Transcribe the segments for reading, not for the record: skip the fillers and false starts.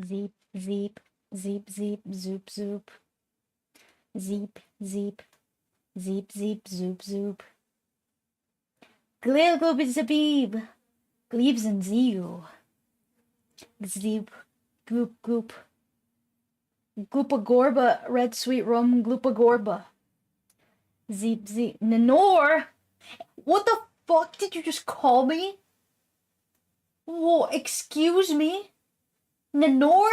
Zeep, zeep, zeep, zeep, zoop, zoop. Zeep, zeep, zeep, zeep, zoop, zoop. Glib, glib, zabib. Gleebs and zeal. Zeep, goop, goop. Gloopa gorba, red sweet rum, gloopa gorba. Zeep, zeep. Nanor? What the fuck did you just call me? Whoa, excuse me? Nanor?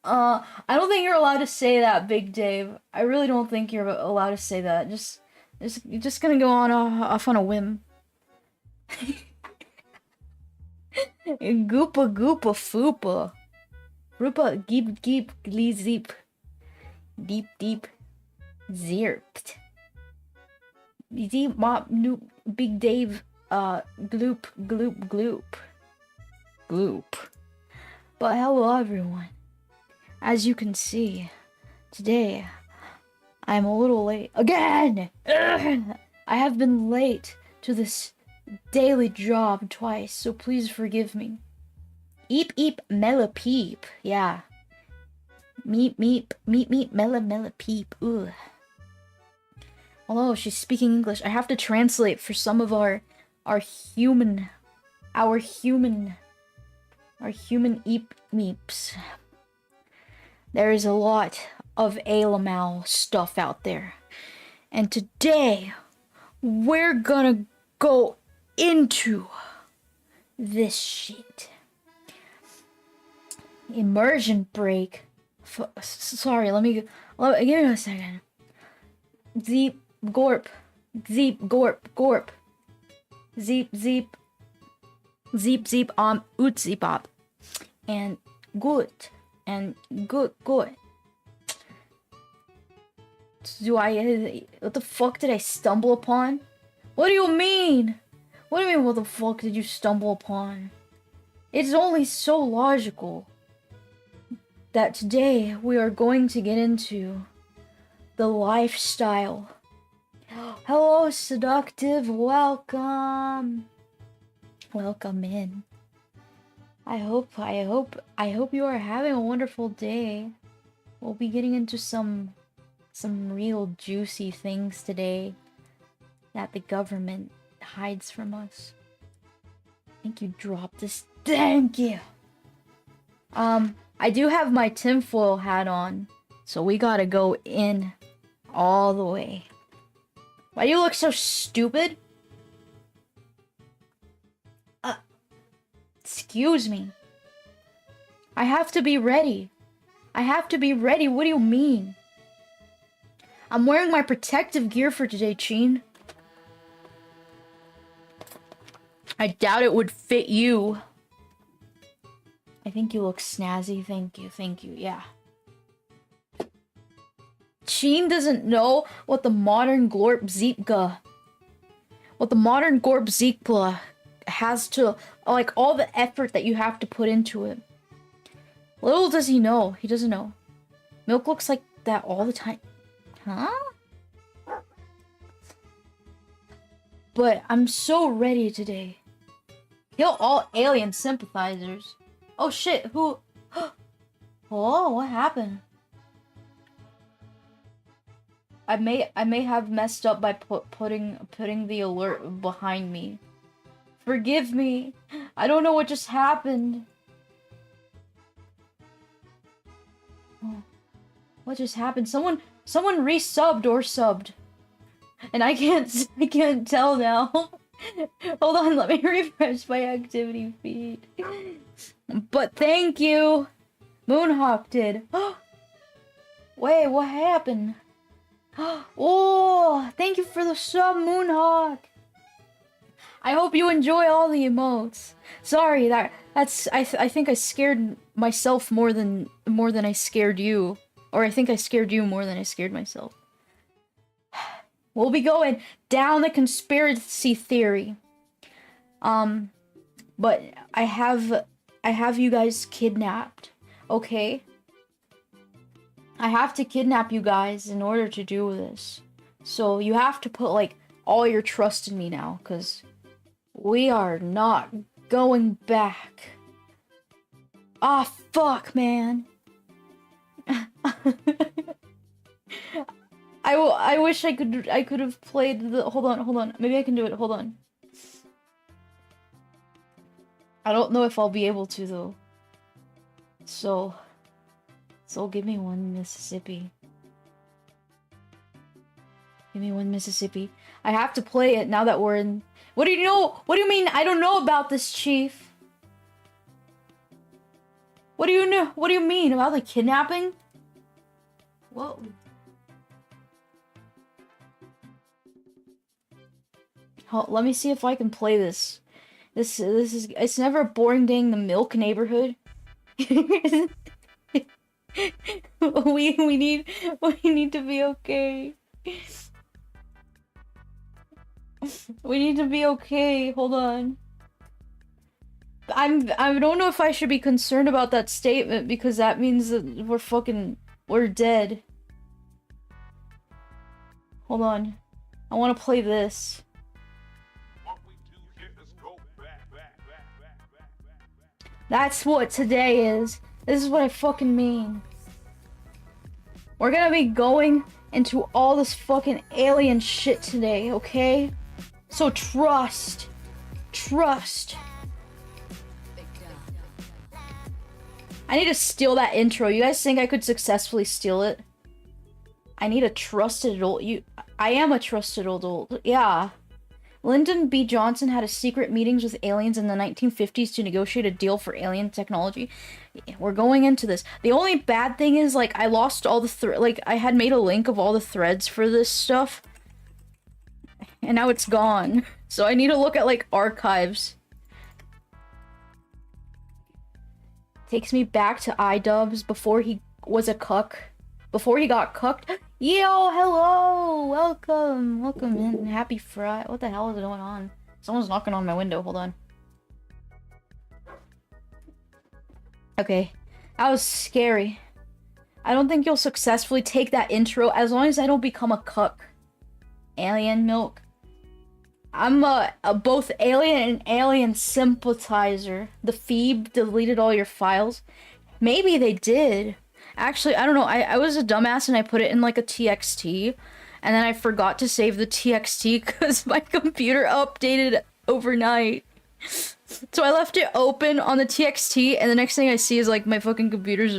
I don't think you're allowed to say that, Big Dave. I really don't think you're allowed to say that. You're just gonna go on off on a whim. Goopa goopa foopa. Rupa geep geep glee zeep. Deep deep. Zirped. Deep mop noop Big Dave gloop gloop gloop. Gloop. But hello everyone. As you can see, today I'm a little late again. Ugh! I have been late to this daily job twice, so please forgive me. Eep eep mela peep, yeah. Meep meep meep meep mela mela peep. Ugh. Although she's speaking English, I have to translate for some of our human eep meeps. There is a lot of Ayylmaos stuff out there. And today, we're gonna go into this shit. Immersion break. Sorry, give me a second. Zeep, gorp. Zeep, gorp, gorp. Zeep, zeep. Zeep, zeep, oot, zeep, op. And good. And good. What the fuck did I stumble upon? What do you mean? What do you mean, what the fuck did you stumble upon? It's only so logical that today we are going to get into the lifestyle. Hello, seductive, welcome. Welcome in. I hope you are having a wonderful day. We'll be getting into some real juicy things today that the government hides from us. I think you dropped this. Thank you. I do have my tinfoil hat on, so we gotta go in all the way. Why do you look so stupid? Excuse me. I have to be ready. What do you mean? I'm wearing my protective gear for today, Cheen. I doubt it would fit you. I think you look snazzy. Thank you, yeah. Cheen doesn't know what the modern Glorp Zeepka... has to, like, all the effort that you have to put into it. Little does he know. He doesn't know. Milk looks like that all the time. Huh? But I'm so ready today. Kill all alien sympathizers. Oh shit, who? Oh, what happened? I may have messed up by putting the alert behind me. Forgive me. I don't know what just happened. Oh, what just happened? Someone resubbed or subbed. And I can't tell now. Hold on, let me refresh my activity feed. But thank you. Moonhawk did. Wait, what happened? Oh, thank you for the sub, Moonhawk. I hope you enjoy all the emotes. Sorry, I think I scared myself more than I scared you. Or I think I scared you more than I scared myself. We'll be going down the conspiracy theory. But I have you guys kidnapped. Okay? I have to kidnap you guys in order to do this. So you have to put, like, all your trust in me now, because we are not going back. Ah, fuck, man. I wish I could have played the hold on. Maybe I can do it. Hold on. I don't know if I'll be able to though. So give me one Mississippi. Give me one Mississippi. I have to play it now that we're in. What do you know? What do you mean I don't know about this, Chief? What do you know? What do you mean about the kidnapping? Whoa. Oh, let me see if I can play this. This is it's never a boring day in the milk neighborhood. we need to be okay. We need to be okay. Hold on. I don't know if I should be concerned about that statement because that means that we're dead. Hold on. I want to play this. That's what today is. This is what I fucking mean. We're gonna be going into all this fucking alien shit today, okay? So trust. Trust. I need to steal that intro. You guys think I could successfully steal it? I need a trusted adult. I am a trusted adult. Yeah. Lyndon B. Johnson had a secret meetings with aliens in the 1950s to negotiate a deal for alien technology. We're going into this. The only bad thing is, like, I lost all the I had made a link of all the threads for this stuff. And now it's gone. So I need to look at, like, archives. Takes me back to iDubbbz before he was a cuck. Before he got cucked. Yo, hello! Welcome in. Happy Friday. What the hell is going on? Someone's knocking on my window. Hold on. Okay. That was scary. I don't think you'll successfully take that intro as long as I don't become a cuck. Alien milk. I'm a both alien and alien sympathizer. The Phoebe deleted all your files. Maybe they did. Actually, I don't know. I was a dumbass and I put it in like a TXT. And then I forgot to save the TXT because my computer updated overnight. So I left it open on the TXT and the next thing I see is like my fucking computer's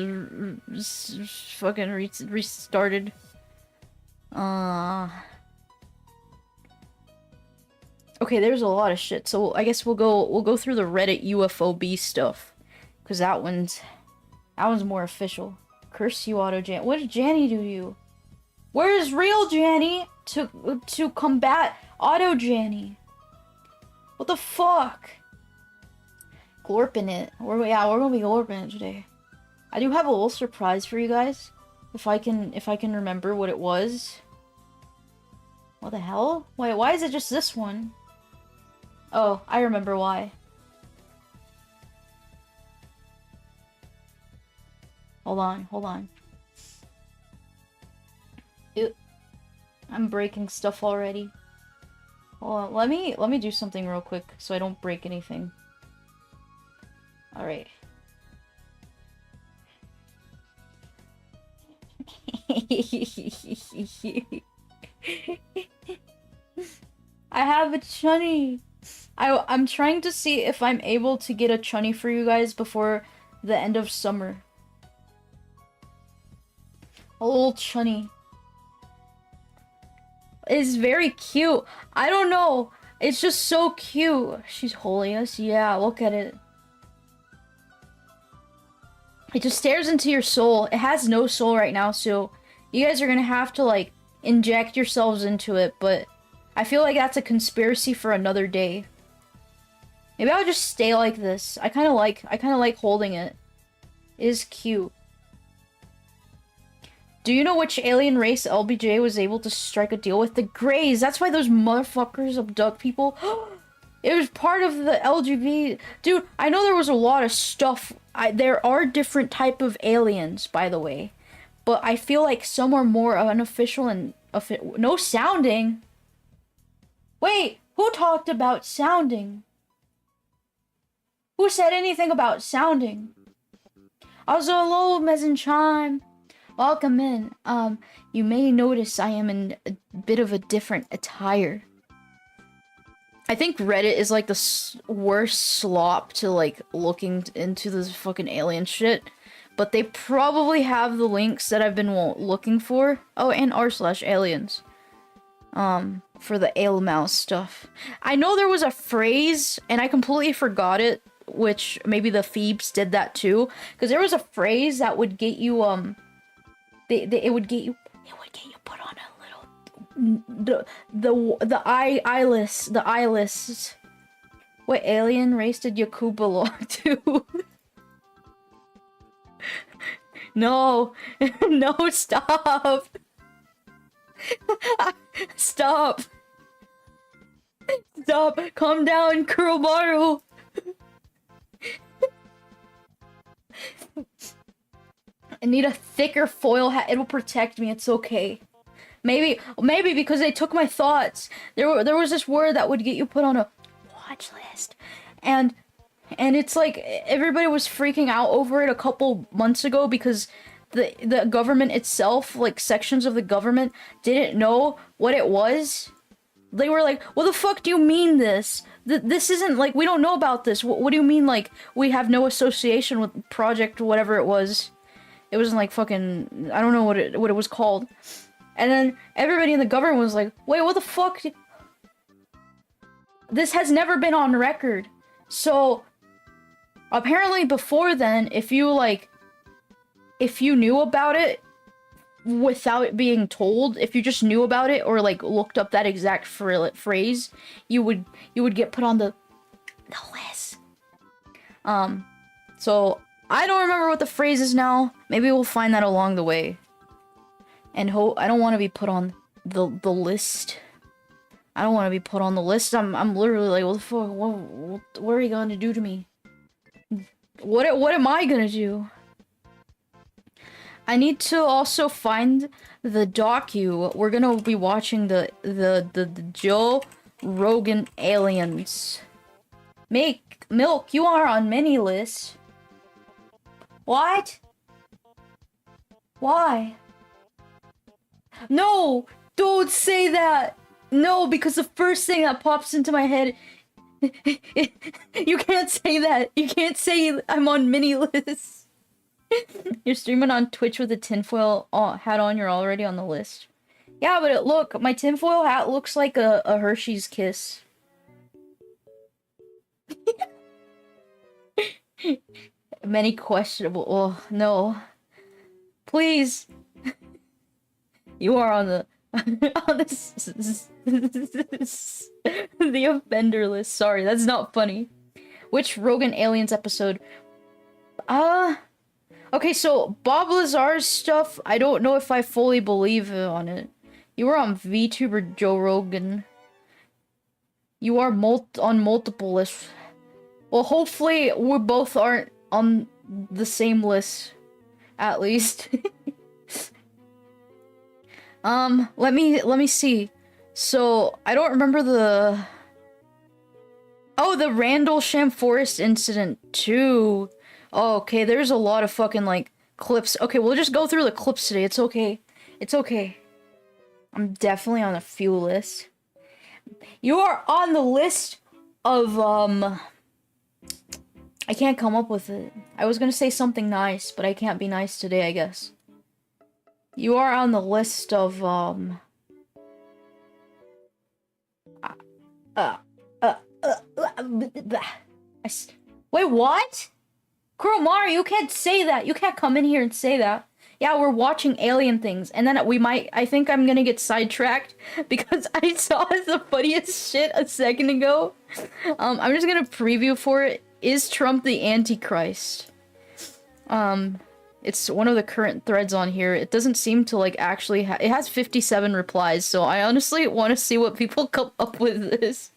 fucking restarted. Okay, there's a lot of shit. So I guess we'll go through the Reddit UFOB stuff. Cause that one's more official. Curse you, Auto Jan. What did Janny do to you? Where is real Janny to combat Auto Janny? What the fuck? Glorping it. We're gonna be glorping it today. I do have a little surprise for you guys. If I can remember what it was. What the hell? Wait, why is it just this one? Oh, I remember why. Hold on. Ew. I'm breaking stuff already. Hold on, let me do something real quick so I don't break anything. Alright. I have a chunny. I'm trying to see if I'm able to get a chunny for you guys before the end of summer. A little chunny. It's very cute. I don't know. It's just so cute. She's holiest. Yeah, look at it. It just stares into your soul. It has no soul right now, so you guys are gonna have to, like, inject yourselves into it, but I feel like that's a conspiracy for another day. Maybe I'll just stay like this. I kinda like holding it. It is cute. Do you know which alien race LBJ was able to strike a deal with? The Greys. That's why those motherfuckers abduct people. It was part of the LGBT. Dude, I know there was a lot of stuff. There are different type of aliens, by the way. But I feel like some are more unofficial and... No sounding? Wait, who talked about sounding? Who said anything about sounding? Also, hello, Mesenchan. Welcome in. You may notice I am in a bit of a different attire. I think Reddit is like the worst slop to like looking into this fucking alien shit. But they probably have the links that I've been looking for. Oh, and r/aliens. For the Ayylmaos stuff. I know there was a phrase, and I completely forgot it, which maybe the Phoebes did that too. Because there was a phrase that would get you, it would get you put on a little, the eyeless. What alien race did Yaku belong to? No, no, stop. Stop. Stop. Calm down, Kuromaru. I need a thicker foil hat. It'll protect me. It's okay. Maybe because they took my thoughts. There was this word that would get you put on a watch list. And it's like everybody was freaking out over it a couple months ago because the government itself, like sections of the government, didn't know what it was. They were like, what the fuck do you mean this? This isn't, like, we don't know about this. What do you mean, like, we have no association with project whatever it was? It wasn't like fucking, I don't know what it was called. And then everybody in the government was like, wait, what the fuck? This has never been on record. So, apparently before then, if you knew about it without it being told, if you just knew about it or like looked up that exact phrase, you would get put on the list. So I don't remember what the phrase is now. Maybe we'll find that along the way. And I don't want to be put on the list. I don't want to be put on the list. I'm literally like, what the fuck? What are you going to do to me? What am I gonna do? I need to also find the docu. We're gonna be watching the Joe Rogan aliens. Milk, you are on many lists. What? Why? No! Don't say that! No, because the first thing that pops into my head... You can't say that! You can't say I'm on mini lists! You're streaming on Twitch with a tinfoil hat on, you're already on the list. Yeah, but look, my tinfoil hat looks like a Hershey's Kiss. Many questionable... Oh, no. Please! You are on the... on this... the offender list. Sorry, that's not funny. Which Rogan Aliens episode? Okay, so Bob Lazar's stuff, I don't know if I fully believe on it. You were on VTuber Joe Rogan. You are on multiple lists. Well, hopefully we both aren't on the same list, at least. Let me see. So, I don't remember the... Oh, the Randlesham Forest incident, too. Oh, okay, there's a lot of fucking, like, clips. Okay, we'll just go through the clips today. It's okay. It's okay. I'm definitely on a few lists. You are on the list of, I can't come up with it. I was gonna say something nice, but I can't be nice today, I guess. You are on the list of, wait, what? Kuromaru, you can't say that. You can't come in here and say that. Yeah, we're watching alien things, and then I think I'm gonna get sidetracked because I saw the funniest shit a second ago. I'm just gonna preview for it. Is Trump the Antichrist? It's one of the current threads on here. It doesn't seem to, like, actually it has 57 replies, so I honestly want to see what people come up with this.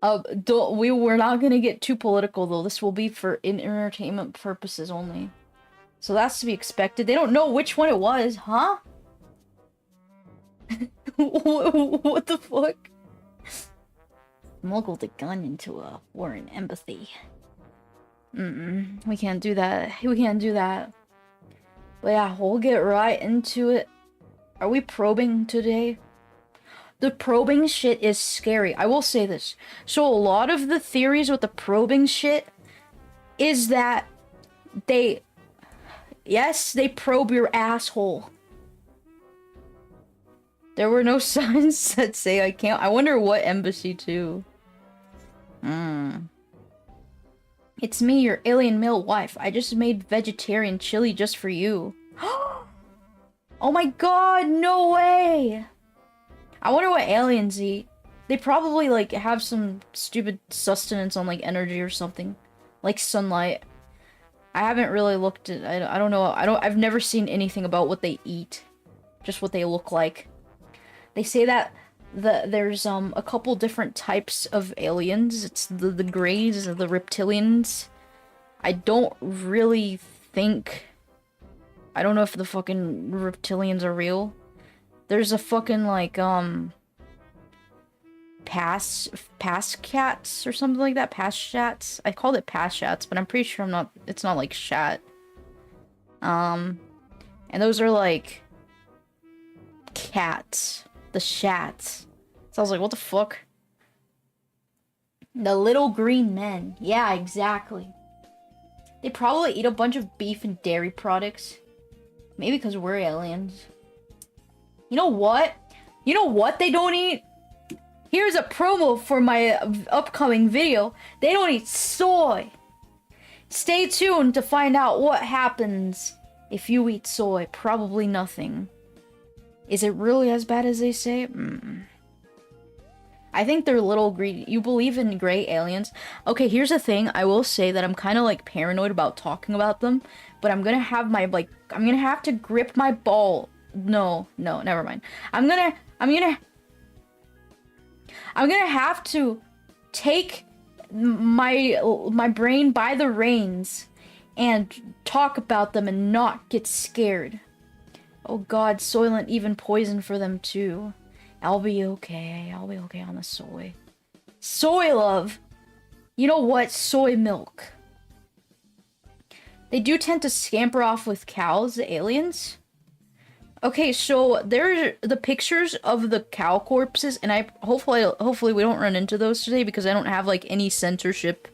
We're not gonna get too political, though. This will be for entertainment purposes only. So that's to be expected. They don't know which one it was, huh? What the fuck? Smuggled a gun into a foreign embassy. We can't do that. We can't do that. But yeah, we'll get right into it. Are we probing today? The probing shit is scary. I will say this. So a lot of the theories with the probing shit is that yes, they probe your asshole. There were no signs that say I can't. I wonder what embassy too. It's me, your alien male wife. I just made vegetarian chili just for you. Oh my god, no way! I wonder what aliens eat. They probably, like, have some stupid sustenance on, like, energy or something. Like sunlight. I haven't really looked at... I don't know. I've never seen anything about what they eat. Just what they look like. They say that there's, a couple different types of aliens. It's the Greys, the reptilians. I don't really think... I don't know if the fucking reptilians are real. There's a fucking, like, pass cats or something like that. Pass chats. I called it pass chats, but I'm pretty sure it's not like chat. And those are like cats. The shats. So I was like, what the fuck? The little green men. Yeah, exactly. They probably eat a bunch of beef and dairy products. Maybe because we're aliens. You know what? You know what they don't eat? Here's a promo for my upcoming video. They don't eat soy. Stay tuned to find out what happens if you eat soy. Probably nothing. Is it really as bad as they say? I think they're little green. You believe in gray aliens? Okay, here's the thing. I will say that I'm kind of like paranoid about talking about them, but I'm gonna have my I'm gonna have to grip my ball. No, never mind. I'm gonna have to take my brain by the reins and talk about them and not get scared. Oh god, Soylent even poison for them too. I'll be okay. I'll be okay on the soy. Soy love! You know what? Soy milk. They do tend to scamper off with cows, the aliens. Okay, so there's the pictures of the cow corpses, and hopefully we don't run into those today because I don't have like any censorship.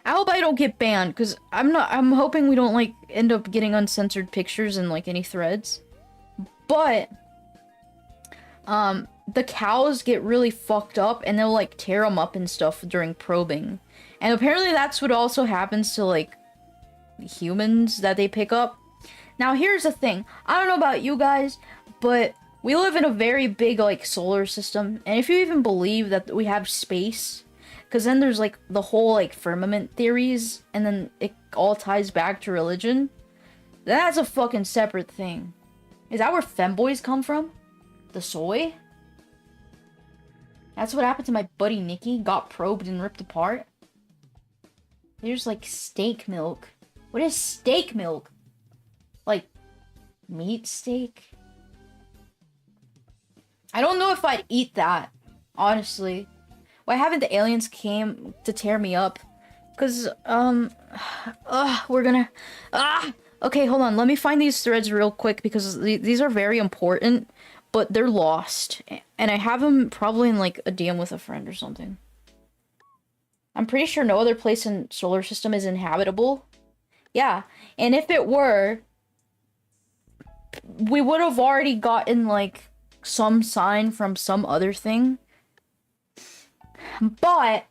I hope I don't get banned, because I'm hoping we don't, like, end up getting uncensored pictures in, like, any threads. But, the cows get really fucked up, and they'll, like, tear them up and stuff during probing. And apparently that's what also happens to, like, humans that they pick up. Now, here's the thing. I don't know about you guys, but we live in a very big, like, solar system. And if you even believe that we have space... Because then there's, like, the whole, like, firmament theories, and then it all ties back to religion. That's a fucking separate thing. Is that where femboys come from? The soy? That's what happened to my buddy Nikki. Got probed and ripped apart. There's, like, steak milk. What is steak milk? Like, meat steak? I don't know if I'd eat that, honestly. Why haven't the aliens came to tear me up? Cause, we're gonna... Okay, hold on. Let me find these threads real quick because these are very important, but they're lost. And I have them probably in, like, a DM with a friend or something. I'm pretty sure no other place in solar system is inhabitable. Yeah, and if it were, we would have already gotten, like, some sign from some other thing. But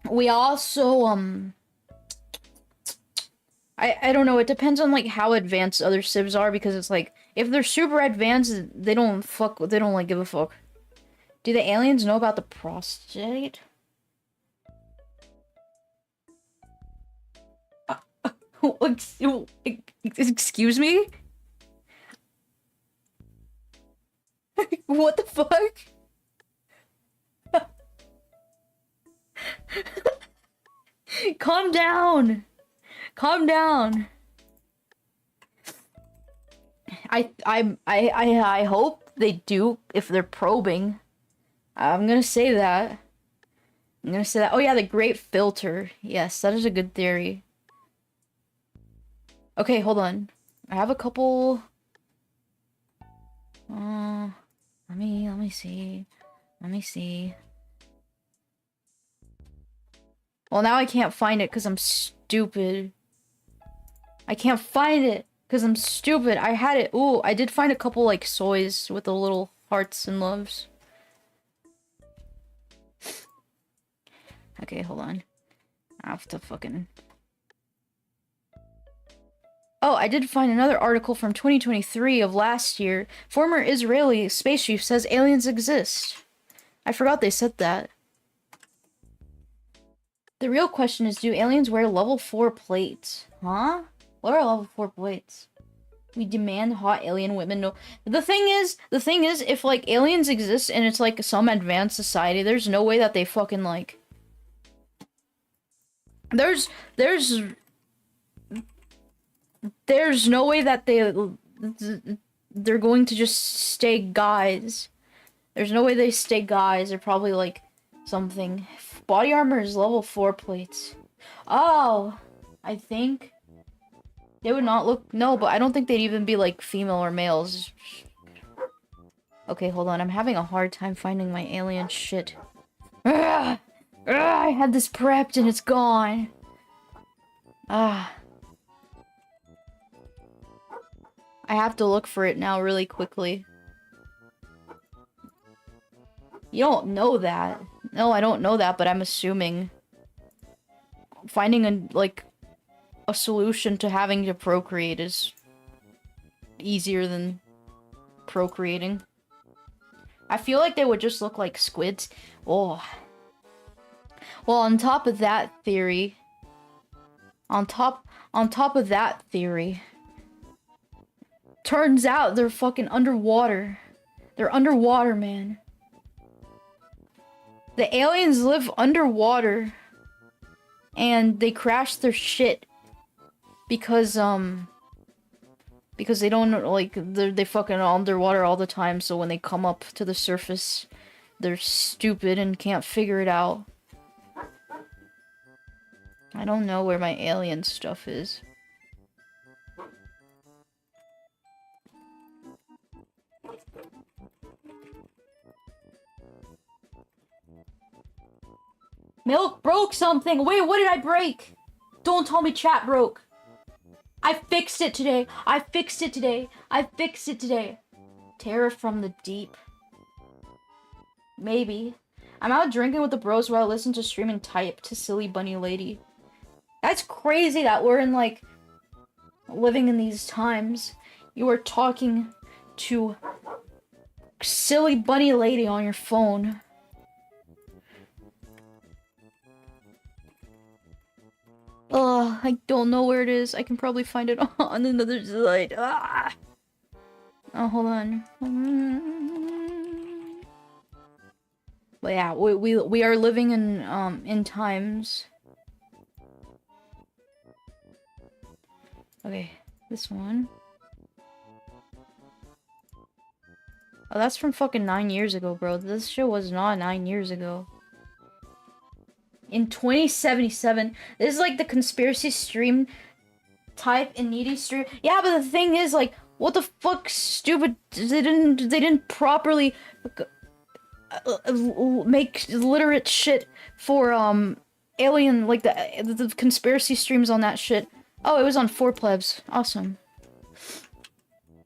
we also I don't know, it depends on like how advanced other civs are, because it's like if they're super advanced, they don't like give a fuck. Do the aliens know about the prostate? Excuse me? What the fuck? Calm down. Calm down. I hope they do if they're probing. I'm gonna say that. I'm gonna say that. Oh yeah, the Great Filter. Yes, that is a good theory. Okay, hold on. I have a couple. Let me see. Let me see. Well, now I can't find it because I'm stupid. I can't find it because I'm stupid. I had it. Ooh, I did find a couple like soys with the little hearts and loves. Okay, hold on. I have to fucking... Oh, I did find another article from 2023 of last year. Former Israeli space chief says aliens exist. I forgot they said that. The real question is, do aliens wear level 4 plates? Huh? What are level 4 plates? We demand hot alien women know. The thing is, if like aliens exist and it's like some advanced society, there's no way that they fucking like... There's no way that they're going to just stay guys. There's no way they stay guys. They're probably like something. Body armor is level 4 plates. Oh, I think they would not look... No, but I don't think they'd even be like female or males. Okay, hold on. I'm having a hard time finding my alien shit. Ugh! Ugh, I had this prepped and it's gone. Ah. I have to look for it now really quickly. You don't know that. No, I don't know that, but I'm assuming. Finding a solution to having to procreate is easier than procreating. I feel like they would just look like squids. Oh. Well, on top of that theory, turns out they're fucking underwater. They're underwater, man. The aliens live underwater and they crash their shit because they don't like they fucking underwater all the time, so when they come up to the surface, they're stupid and can't figure it out. I don't know where my alien stuff is. Milk broke something! Wait, what did I break? Don't tell me chat broke. I fixed it today. I fixed it today. I fixed it today. Terror from the deep. Maybe. I'm out drinking with the bros while I listen to stream and type to Silly Bunny Lady. That's crazy that we're in, like, living in these times. You are talking to Silly Bunny Lady on your phone. Ugh, I don't know where it is. I can probably find it on another side. Ah! Oh, hold on. But yeah, we are living in times. Okay, this one. Oh, that's from fucking 9 years ago, bro. This shit was not 9 years ago. In 2077, this is like the conspiracy stream type in needy stream. Yeah, but the thing is, like, what the fuck, stupid? They didn't properly make literate shit for alien, like the conspiracy streams on that shit. Oh, it was on 4plebs. Awesome.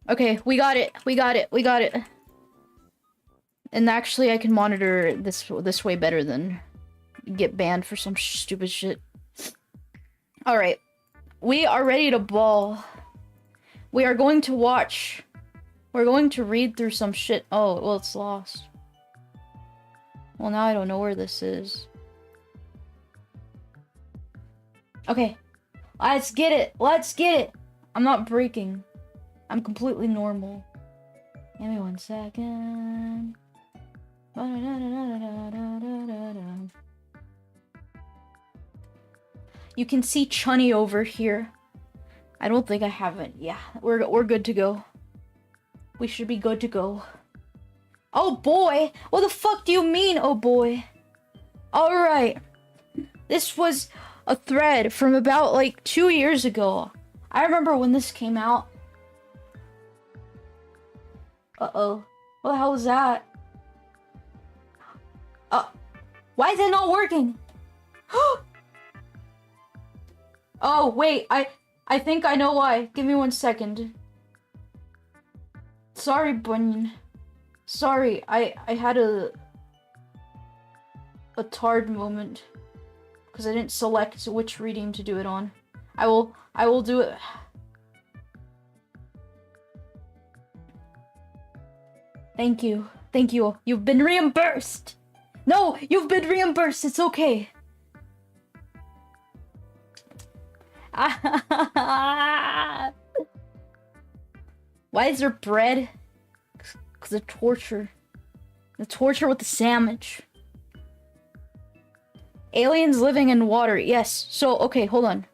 Okay, we got it. We got it. We got it. And actually, I can monitor this way better than get banned for some stupid shit. Alright. We are ready to ball. We are going to watch. We're going to read through some shit. Oh, well, it's lost. Well, now I don't know where this is. Okay. Let's get it. Let's get it. I'm not breaking. I'm completely normal. Give me 1 second. You can see Chunny over here. I don't think I haven't. Yeah, we're good to go. We should be good to go. Oh boy! What the fuck do you mean, oh boy? Alright. This was a thread from about like 2 years ago. I remember when this came out. Uh-oh. What the hell was that? Why is it not working? Oh, wait. I think I know why. Give me 1 second. Sorry, Bunyan. Sorry, I had a tard moment. Because I didn't select which reading to do it on. I will do it. Thank you. Thank you. You've been reimbursed. No, you've been reimbursed. It's okay. Why is there bread? Because of torture. The torture with the sandwich. Aliens living in water. Yes. So, okay, hold on.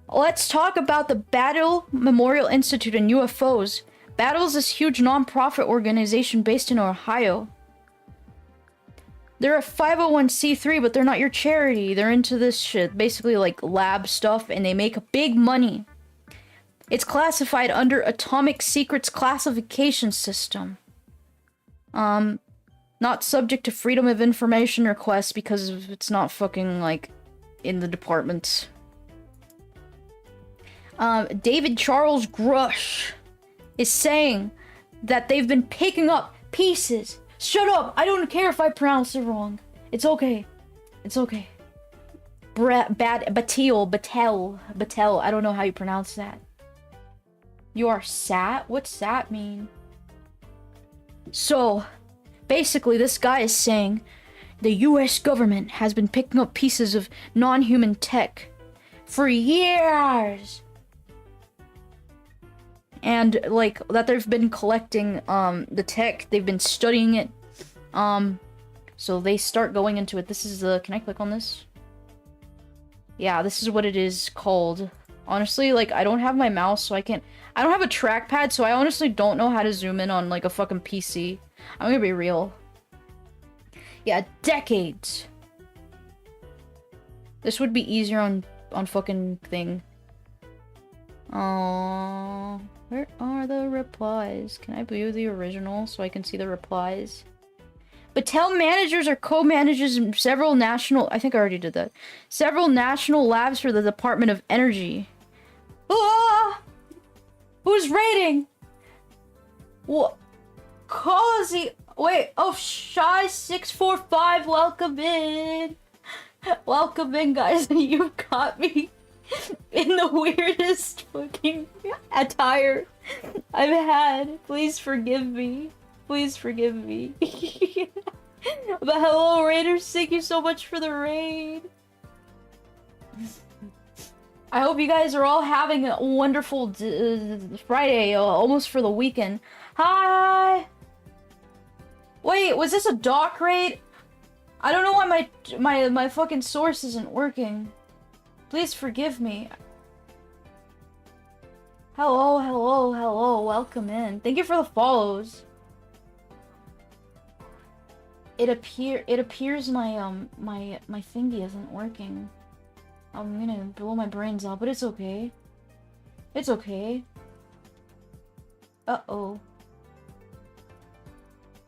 Let's talk about the Battle Memorial Institute and UFOs. Battle is this huge non-profit organization based in Ohio. They're a 501c3, but they're not your charity. They're into this shit. Basically, like, lab stuff, and they make big money. It's classified under Atomic Secrets Classification System. Not subject to Freedom of Information requests because it's not fucking, like, in the department. David Charles Grush is saying that they've been picking up pieces. Shut up! I don't care if I pronounce it wrong. It's okay. It's okay. Batel. I don't know how you pronounce that. You are sat? What's sat mean? So, basically, this guy is saying the US government has been picking up pieces of non-human tech for years. And, like, that they've been collecting, the tech, they've been studying it, so they start going into it. This is the, can I click on this? Yeah, this is what it is called. Honestly, like, I don't have my mouse, so I don't have a trackpad, so I honestly don't know how to zoom in on, like, a fucking PC. I'm gonna be real. Yeah, decades. This would be easier on fucking thing. Where are the replies? Can I view the original so I can see the replies? Battelle managers or co-managers in several national... I think I already did that. Several national labs for the Department of Energy. Ah! Who's raiding? What? Cozy... Wait, oh, Shy645, welcome in. Welcome in, guys. You got me in the weirdest fucking attire I've had. Please forgive me. Please forgive me. But hello, Raiders. Thank you so much for the raid. I hope you guys are all having a wonderful Friday, almost for the weekend. Hi! Wait, was this a dock raid? I don't know why my fucking source isn't working. Please forgive me. Hello, hello, hello. Welcome in. Thank you for the follows. It appears my my thingy isn't working. I'm gonna blow my brains out, but it's okay. It's okay. Uh-oh.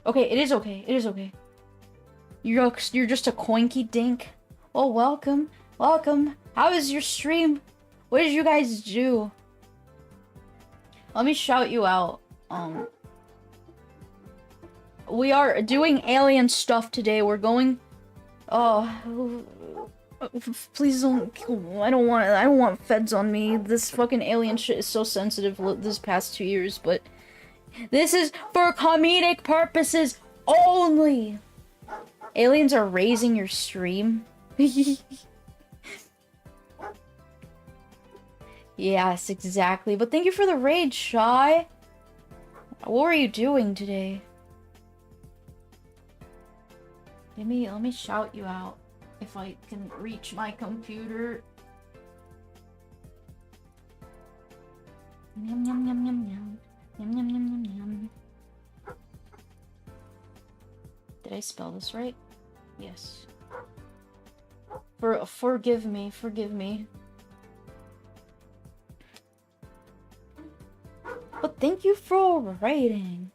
Okay, it is okay. It is okay. You're just a coinky dink. Oh, welcome. Welcome. How is your stream? What did you guys do? Let me shout you out. We are doing alien stuff today. We're going... Oh... Please don't... I don't want feds on me. This fucking alien shit is so sensitive this past 2 years, but... This is for comedic purposes only! Aliens are raising your stream? Yes, exactly. But thank you for the raid, Shy. What were you doing today? Let me shout you out if I can reach my computer. Yum yum yum yum yum. Yum, yum, yum, yum, yum. Did I spell this right? Yes. Forgive me, forgive me. But thank you for writing.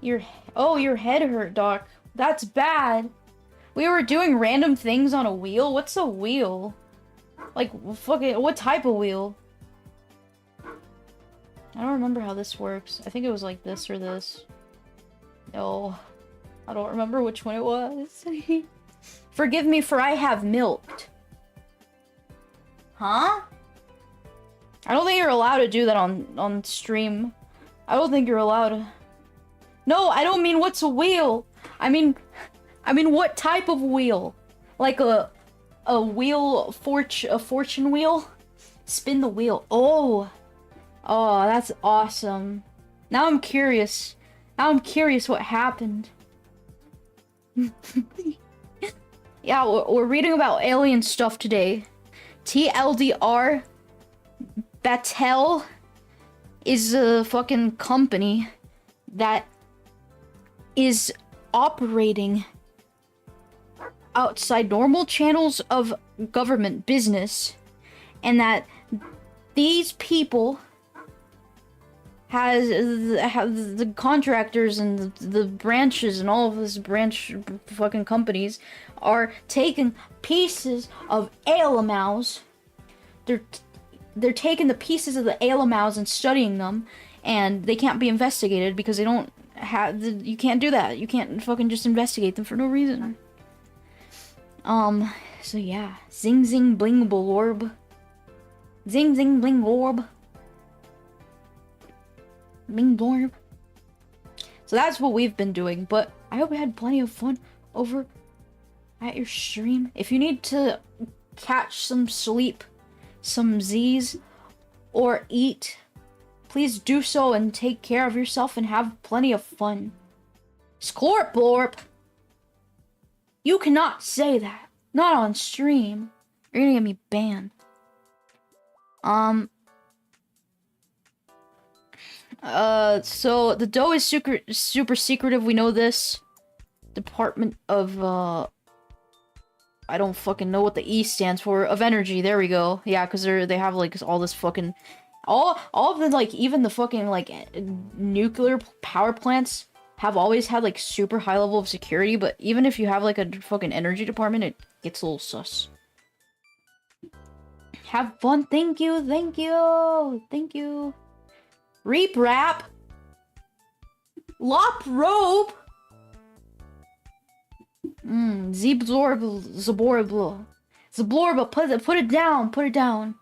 Your head hurt, Doc. That's bad. We were doing random things on a wheel? What's a wheel? Like, fucking, what type of wheel? I don't remember how this works. I think it was like this or this. No. I don't remember which one it was. Forgive me for I have milked. Huh? I don't think you're allowed to do that on stream. I don't think you're allowed to. No, I don't mean what's a wheel. I mean what type of wheel? Like a fortune wheel? Spin the wheel. Oh, that's awesome. Now I'm curious. Now I'm curious what happened. Yeah, we're reading about alien stuff today. TLDR, Battelle is a fucking company that is operating outside normal channels of government business, and that these people have the contractors and the branches and all of this branch fucking companies are taking pieces of Ayylmaos. They're taking the pieces of the Ayylmaos and studying them, and they can't be investigated because they don't have you can't do that. You can't fucking just investigate them for no reason. So yeah. Zing zing bling blorb. Zing zing bling orb. Bling blorb. So that's what we've been doing, but I hope you had plenty of fun over at your stream. If you need to catch some sleep, some Z's, or eat, please do so and take care of yourself and have plenty of fun. Sklorp blorp! You cannot say that. Not on stream. You're gonna get me banned. So the dough is super secretive, we know this. Department of, I don't fucking know what the E stands for. Of energy, there we go. Yeah, because they have, like, all this fucking... All of the, like, even the fucking, like, nuclear power plants have always had, like, super high level of security, but even if you have, like, a fucking energy department, it gets a little sus. Have fun, thank you, thank you, thank you. Reap rap. Lop rope. Bzorp, Zaborba, put it down.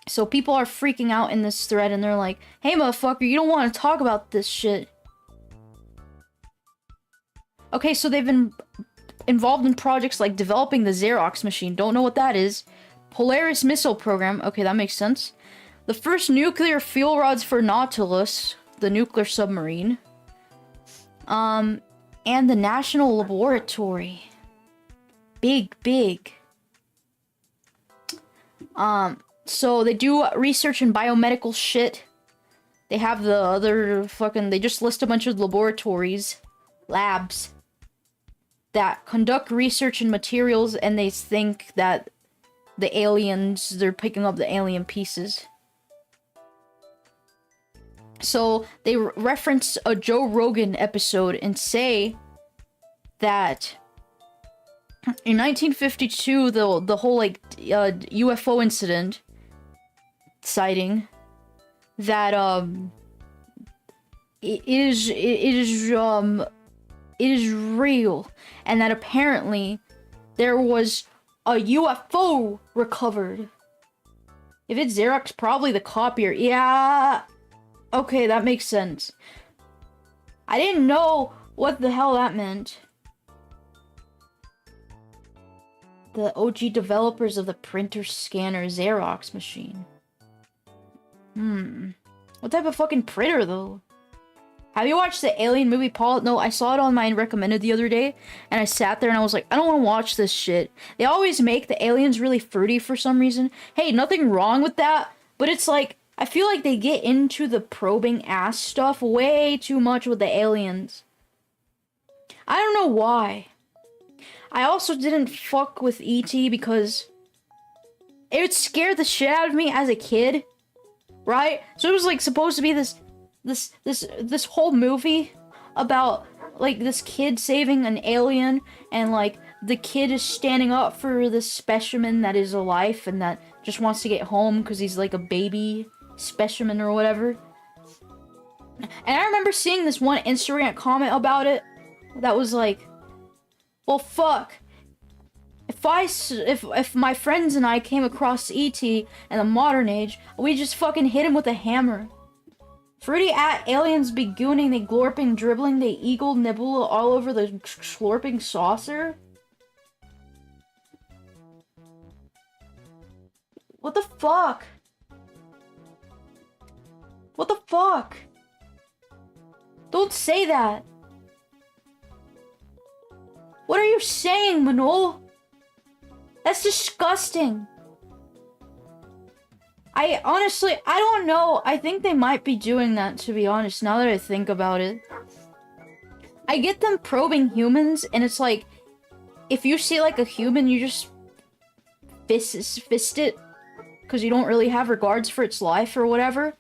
So people are freaking out in this thread and they're like, hey motherfucker, you don't want to talk about this shit. Okay, so they've been involved in projects like developing the Xerox machine. Don't know what that is. Polaris missile program. Okay, that makes sense. The first nuclear fuel rods for Nautilus, the nuclear submarine. And the National Laboratory. Big. So they do research in biomedical shit. They have the other fucking... They just list a bunch of laboratories, labs, that conduct research in materials, and they think that the aliens, they're picking up the alien pieces. So they reference a Joe Rogan episode and say that in 1952, the whole, like, UFO incident sighting, that it is real, and that apparently there was a UFO recovered. If it's Xerox, probably the copier. Yeah. Okay, that makes sense. I didn't know what the hell that meant. The OG developers of the printer scanner Xerox machine. What type of fucking printer, though? Have you watched the Alien movie, Paul? No, I saw it on my recommended the other day, and I sat there and I was like, I don't want to watch this shit. They always make the aliens really fruity for some reason. Hey, nothing wrong with that, but it's like, I feel like they get into the probing ass stuff way too much with the aliens. I don't know why. I also didn't fuck with E.T. because it scared the shit out of me as a kid, right? So it was like supposed to be this whole movie about like this kid saving an alien, and like the kid is standing up for this specimen that is alive and that just wants to get home because he's like a baby specimen or whatever. And I remember seeing this one Instagram comment about it that was like, well, fuck, if my friends and I came across E.T. in the modern age, we just fucking hit him with a hammer. Fruity at aliens be gooning, they glorping, dribbling, they eagle, nibble all over the slurping saucer. What the fuck? What the fuck? Don't say that. What are you saying, Manol? That's disgusting. I don't know. I think they might be doing that, to be honest, now that I think about it. I get them probing humans, and it's like, if you see like a human, you just fist it, because you don't really have regards for its life or whatever.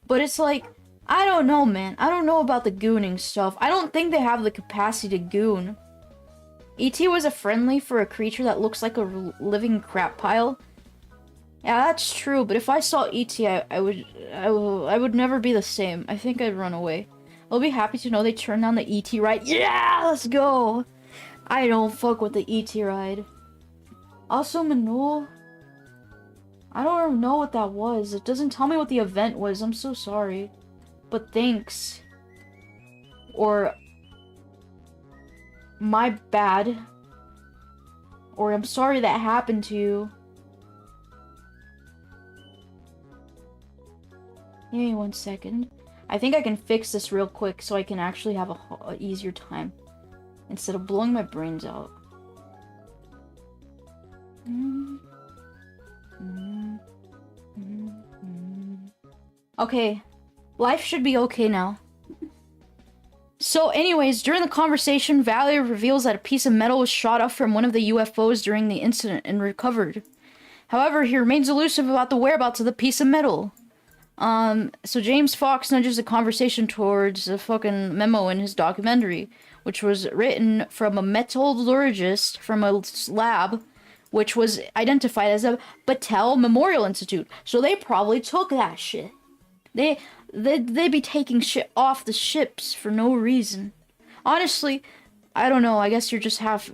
But it's like, I don't know, man. I don't know about the gooning stuff. I don't think they have the capacity to goon. E.T. was a friendly for a creature that looks like a living crap pile. Yeah, that's true, but if I saw E.T., I would never be the same. I think I'd run away. I'll be happy to know they turned down the E.T. ride. Yeah, let's go! I don't fuck with the E.T. ride. Also, Manol, I don't know what that was. It doesn't tell me what the event was. I'm so sorry. But thanks. Or, my bad. Or, I'm sorry that happened to you. Give me 1 second. I think I can fix this real quick so I can actually have a easier time instead of blowing my brains out. Okay, life should be okay now. So anyways, during the conversation, Valerie reveals that a piece of metal was shot up from one of the UFOs during the incident and recovered. However, he remains elusive about the whereabouts of the piece of metal. So James Fox nudges the conversation towards a fucking memo in his documentary, which was written from a metallurgist from a lab, which was identified as a Battelle Memorial Institute. So they probably took that shit. They be taking shit off the ships for no reason. Honestly, I don't know. I guess you just have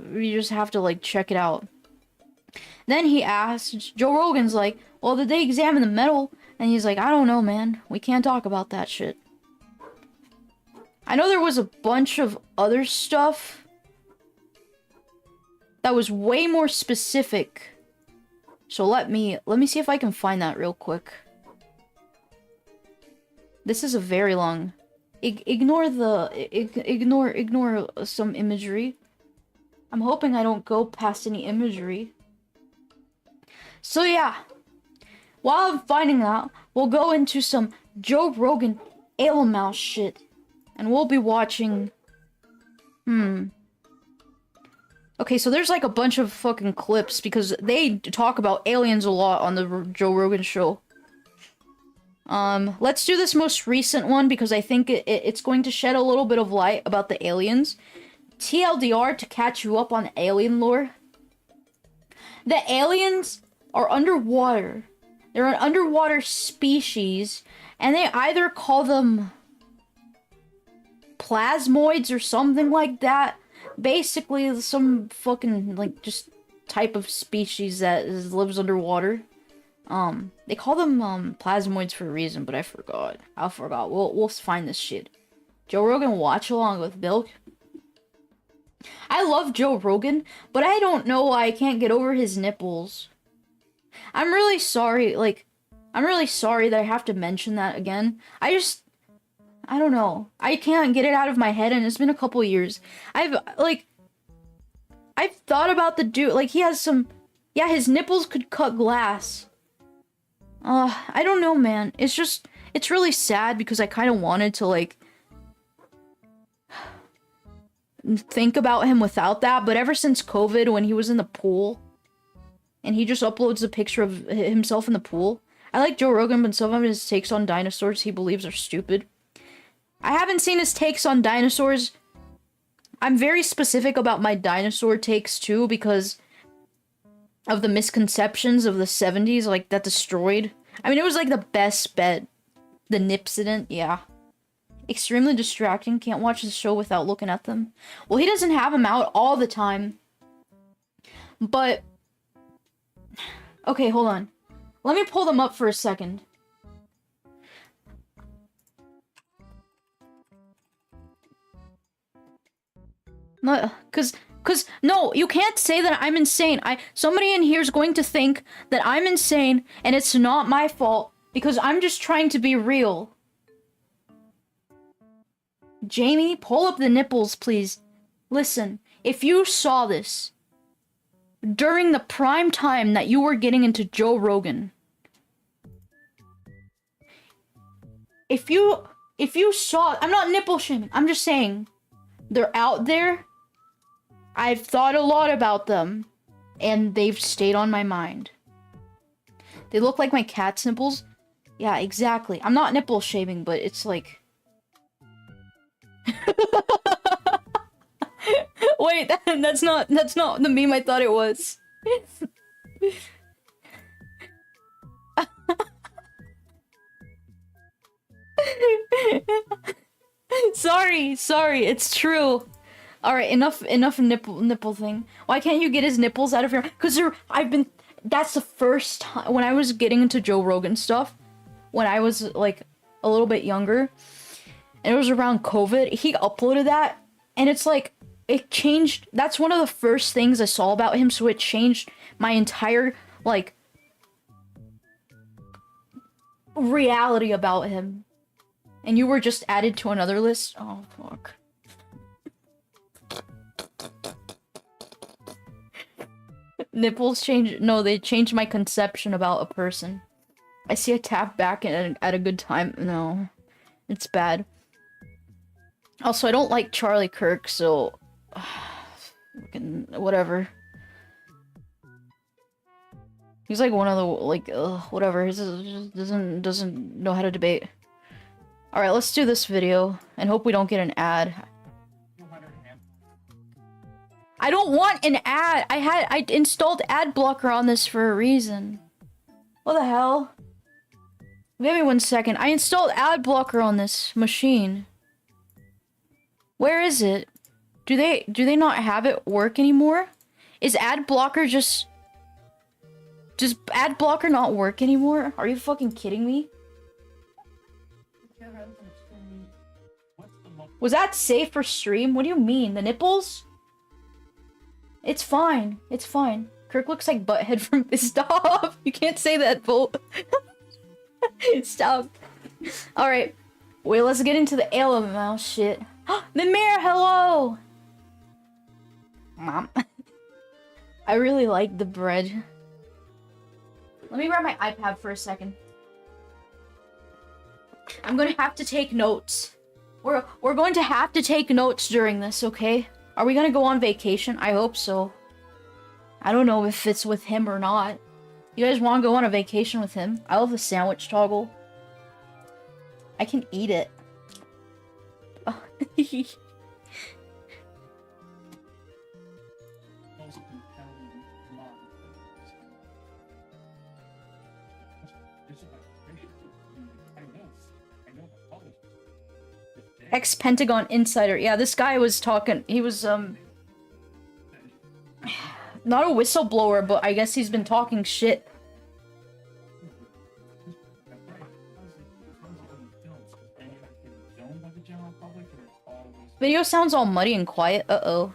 to like check it out. Then he asks, Joe Rogan's like, well, did they examine the metal? And he's like, I don't know, man. We can't talk about that shit. I know there was a bunch of other stuff that was way more specific. So let me see if I can find that real quick. This is a very long... Ignore some imagery. I'm hoping I don't go past any imagery. So yeah. While I'm finding that, we'll go into some Joe Rogan Ayylmaos shit. And we'll be watching... Okay, so there's like a bunch of fucking clips because they talk about aliens a lot on the Joe Rogan show. Let's do this most recent one because I think it's going to shed a little bit of light about the aliens. TLDR, to catch you up on alien lore. The aliens are underwater. They're an underwater species, and they either call them plasmoids or something like that. Basically, some fucking, like, just type of species that lives underwater. They call them, plasmoids for a reason, but I forgot. We'll find this shit. Joe Rogan watch along with Bill. I love Joe Rogan, but I don't know why I can't get over his nipples. I'm really sorry, that I have to mention that again. I I don't know. I can't get it out of my head, and it's been a couple years. I've thought about the dude. Like, he has some... Yeah, his nipples could cut glass. I don't know, man. It's just... It's really sad because I kind of wanted to, like... think about him without that, but ever since COVID, when he was in the pool... and he just uploads a picture of himself in the pool... I like Joe Rogan, but some of his takes on dinosaurs he believes are stupid. I haven't seen his takes on dinosaurs. I'm very specific about my dinosaur takes, too, because of the misconceptions of the 70s, like, that destroyed. I mean, it was, like, the best bet. The Nipsident, yeah. Extremely distracting. Can't watch the show without looking at them. Well, he doesn't have them out all the time. But... okay, hold on. Let me pull them up for a second. No, no, you can't say that I'm insane. Somebody in here is going to think that I'm insane, and it's not my fault, because I'm just trying to be real. Jamie, pull up the nipples, please. Listen, if you saw this during the prime time that you were getting into Joe Rogan, if you saw... I'm not nipple shaming, I'm just saying, they're out there. I've thought a lot about them, and they've stayed on my mind. They look like my cat's nipples. Yeah, exactly. I'm not nipple shaving, but it's like... Wait, that's not the meme I thought it was. Sorry, it's true. Alright, enough nipple thing. Why can't you get his nipples out of here? Because that's the first time, when I was getting into Joe Rogan stuff, when I was, like, a little bit younger, and it was around COVID, he uploaded that, and it's like, it changed, that's one of the first things I saw about him, so it changed my entire, like, reality about him. And you were just added to another list? Oh, fuck. Nipples change? No, they changed my conception about a person. I see a tap back at a good time. No, it's bad. Also, I don't like Charlie Kirk, so... whatever. He's like one of the, like, whatever. He just doesn't know how to debate. Alright, let's do this video, and hope we don't get an ad. I don't want an ad! I installed ad blocker on this for a reason. What the hell? Give me 1 second. I installed ad blocker on this machine. Where is it? Do they not have it work anymore? Is ad blocker does ad blocker not work anymore? Are you fucking kidding me? Was that safe for stream? What do you mean? The nipples? It's fine. It's fine. Kirk looks like Butthead from... Stop! You can't say that, Bolt. Stop. Alright. Wait, let's get into the Ayylmaos shit. Mimir, hello! Mom. I really like the bread. Let me grab my iPad for a second. I'm gonna have to take notes. We're going to have to take notes during this, okay? Are we gonna go on vacation? I hope so. I don't know if it's with him or not. You guys want to go on a vacation with him? I love the sandwich toggle. I can eat it. Ex-Pentagon Insider. Yeah, this guy was talking. He was, not a whistleblower, but I guess he's been talking shit. Video sounds all muddy and quiet. Uh-oh.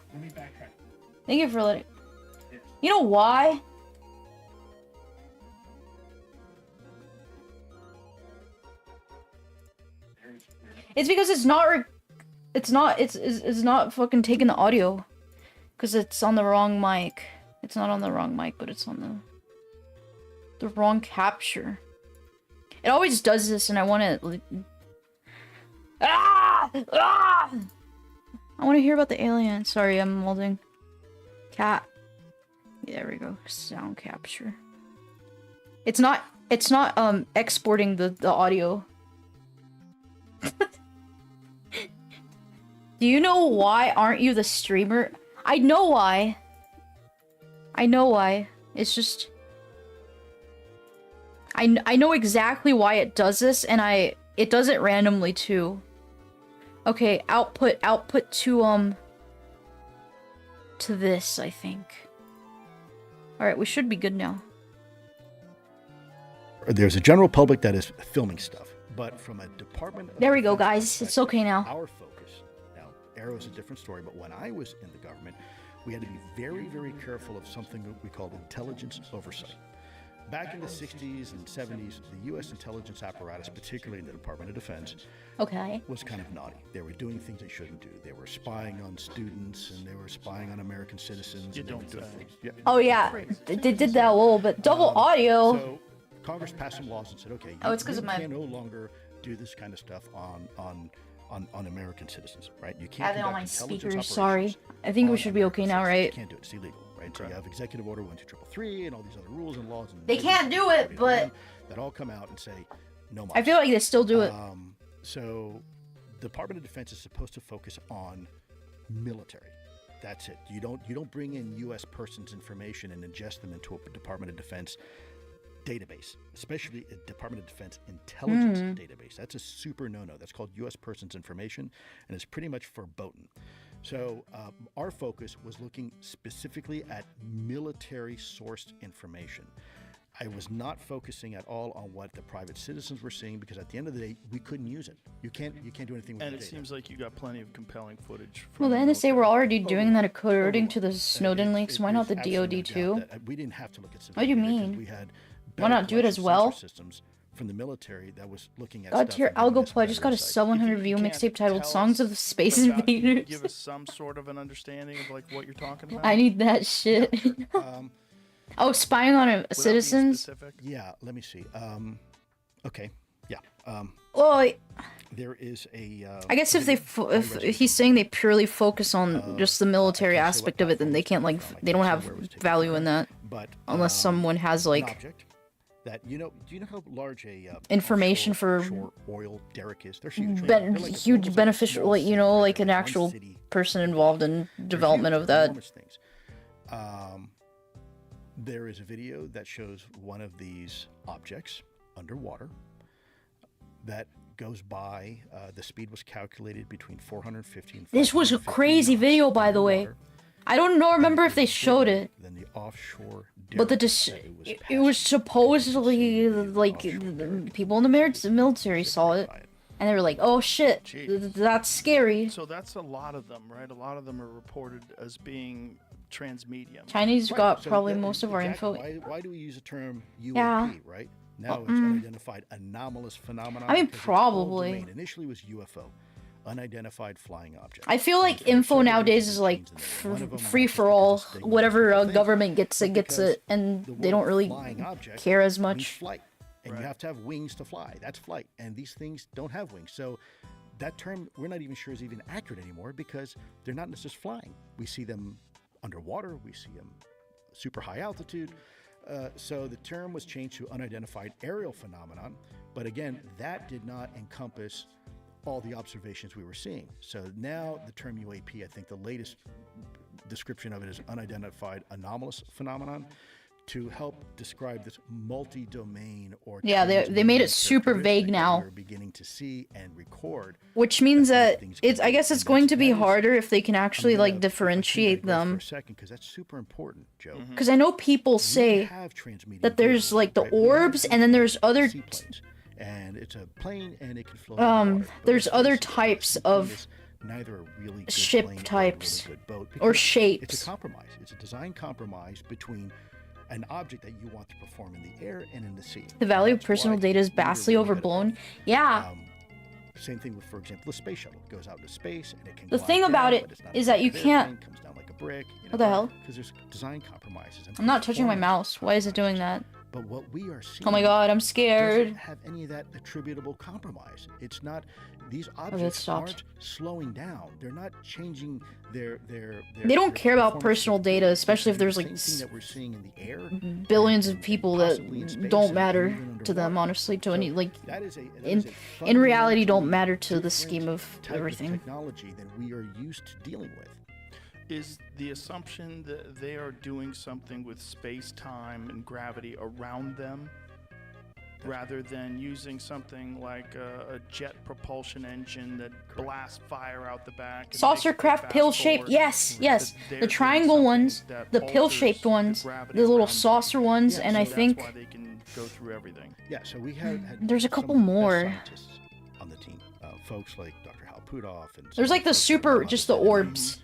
Thank you for letting... You know why? It's because it's not it's not fucking taking the audio. Because it's on the wrong mic. It's not on the wrong mic, but it's on the wrong capture. It always does this, and I want to... Ah! Ah! I want to hear about the alien. Sorry, I'm molding. Cat. Yeah, there we go. Sound capture. It's not exporting the audio. Do you know why aren't you the streamer? I know why. I know why. It's just... I know exactly why it does this, and it does it randomly too. Okay, output to this, I think. Alright, we should be good now. There's a general public that is filming stuff, but from a department of there we go, guys. It's okay now. Our focus, now, Arrow is a different story, but when I was in the government, we had to be very, very careful of something that we called intelligence oversight. Back in the 60s and 70s, the U.S. intelligence apparatus, particularly in the Department of Defense, was kind of naughty. They were doing things they shouldn't do. They were spying on students, and they were spying on American citizens. You don't say. Yeah. Oh yeah, they did that a little bit. Double audio. So Congress passed some laws and said, okay, it's you my... can no longer do this kind of stuff on American citizens, right? You can't have it on my intelligence speakers. operations Sorry, I think we should be okay now, right? You can't do it. It's illegal, right? So you have Executive Order 12333 and all these other rules and laws. And They can't do it, but that all come out and say no more. I feel like they still do it. So, the Department of Defense is supposed to focus on military. That's it. You don't bring in U.S. persons' information and ingest them into a Department of Defense database, especially a Department of Defense intelligence database. That's a super no-no. That's called U.S. persons' information, and it's pretty much verboten. So our focus was looking specifically at military-sourced information. I was not focusing at all on what the private citizens were seeing, because at the end of the day, we couldn't use it. You can't do anything with it. And it seems like you got plenty of compelling footage. Well, the NSA were already doing that according to the Snowden leaks. Why not the DoD too? We didn't have to look at What do you mean? We had why not do it as well? Systems from the military that was looking at God tier Algopla just got a sub 100 view mixtape titled "Songs of the Space Invaders." Give us some sort of an understanding of like what you're talking about. I need that shit. Oh, spying on citizens? Yeah, let me see. Okay, yeah. Well, there is a... I guess if he's saying they purely focus on just the military aspect of it, then they can't, like, they don't have value in that. But unless someone has, like... That, do you know how large a information for oil derrick is? They're huge. Huge beneficial, like, you know, like an actual person involved in development of that. Things. There is a video that shows one of these objects underwater that goes by. The speed was calculated between 450 and 550 This was a crazy video, by the way. I don't know. Remember if they showed it. Then the offshore. But it was supposedly like people in the military saw it, and they were like, "Oh shit, that's scary." So that's a lot of them, right? A lot of them are reported as being transmedium. Chinese got probably most of our info. Why do we use the term UAP, right? Now it's unidentified anomalous phenomenon. I mean, probably. Initially was UFO. Unidentified flying object. I feel like info nowadays is like free for all. Whatever government gets it, and they don't really care as much. Flight, and you have to have wings to fly. That's flight, and these things don't have wings. So that term, we're not even sure is even accurate anymore, because they're not just flying. We see them underwater. We see them super high altitude. So the term was changed to unidentified aerial phenomenon. But again, that did not encompass all the observations we were seeing. So now the term UAP, I think the latest description of it is unidentified anomalous phenomenon, to help describe this multi-domain or they made it super vague now. We're beginning to see and record, which means that I guess it's going to be harder if they can actually like differentiate them. For a second, because that's super important, Joe. Because I know people say that there's like the orbs, and then there's other. And it's a plane, and it can float. There's other types of neither a really good ship plane types or, a really good boat, or shapes. It's a compromise. It's a design compromise between an object that you want to perform in the air and in the sea. The value of personal data is vastly overblown. Yeah. Same thing with, for example, the space shuttle. It goes out into space and it can The glide thing about down, it but it's not is a that you rocket can't- airplane, comes down like a brick. What the hell? Because there's design compromises. And I'm not touching my performance mouse. Why is it doing compromises. that? But what we are seeing Oh my god, I'm doesn't scared. have any of that attributable compromise. It's not, these it objects stopped. aren't slowing down. They're not changing their They don't their care about performance personal data, capabilities. especially if They're there's the like same thing that we're seeing in the air, billions of and people possibly in that space don't and matter even to them, underwater. honestly, to So any, like, that is a in reality don't fundamentally matter to the different scheme of type everything. technology than we are used to dealing with. Is the assumption that they are doing something with space-time and gravity around them, rather than using something like a jet propulsion engine that blasts fire out the back? and Saucer makes it craft fast pill shaped, forward, yes, yes. that they're The doing triangle something ones, that the pill shaped alters ones, gravity the little around them. saucer ones, Yeah, and so I That's think why they can go through everything. Yeah, so we had there's a some couple of the best more. scientists on the team, folks like Dr. Hal Puthoff and There's some like the folks that super, are just the on orbs,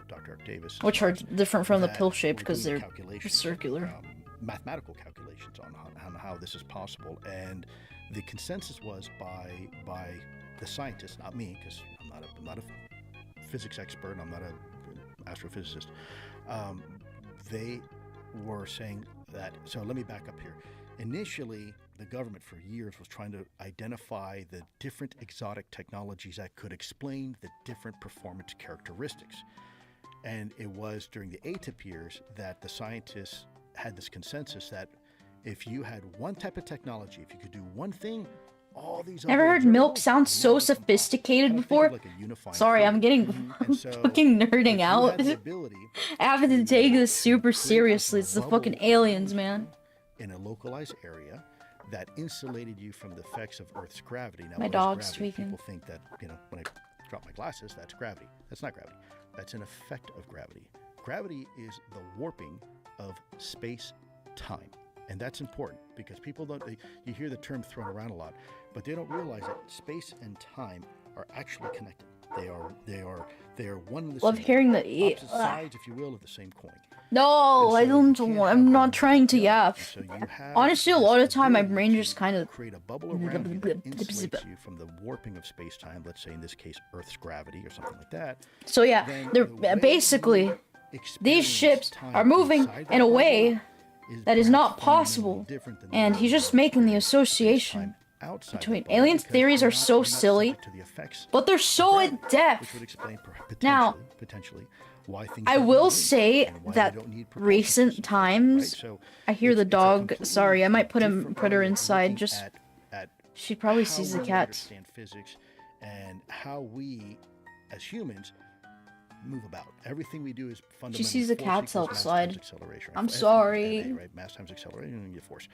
Dr. Art Davis, as which are well, different from the that pill shaped were because doing they're calculations, circular. Mathematical calculations on how this is possible, and the consensus was by the scientists, not me, because I'm not a physics expert, I'm not an astrophysicist. They were saying that. So let me back up here. Initially, the government for years was trying to identify the different exotic technologies that could explain the different performance characteristics. And it was during the ATIP years that the scientists had this consensus that if you had one type of technology, if you could do one thing, all these Never other heard milk observables sound so now become possible. sophisticated Kind of think before. of like a unifying Sorry, I'm theory. getting And so fucking if nerding you out. had the ability I have to take this super create seriously. this It's the bubble fucking of aliens, man. in a localized area that insulated you from the effects of Earth's gravity. Now, My what is dog's gravity? tweaking. People think that, when I drop my glasses, that's gravity. That's not gravity. That's an effect of gravity. Gravity is the warping of space-time. And that's important because people don't, you hear the term thrown around a lot, but they don't realize that space and time are actually connected. They are one and the Love same. hearing the. Opposite sides, if you will, of the same coin. No, I And so don't. you can't have I'm not one trying to without the other. yap. And so you have Honestly, a this lot of the time, my ability brain to just kind of. create a bubble around you that insulates you from the warping of space-time. Let's say in this case, Earth's gravity or something like that. So yeah, Then they're the way basically you these experience ships time are moving inside that in a bubble way that is perhaps not fundamentally possible, different than the and way he's you just making the experience association space-time outside between that bubble aliens' because theories you're are not- so you're not silly, subject to the effects but they're of so in gravity, which depth. would explain Now, potentially why things I don't will move say and why that they don't need propulsion recent systems, times, right? So I hear the it's a dog. completely Sorry, I might put different her way of inside. looking Just at she probably how sees the we cat. understand physics and how we, as humans, move about. Everything we do is fundamentally sees the force cats equals mass outside. times acceleration. I'm F- sorry. MA, right? Mass times acceleration, and you get force.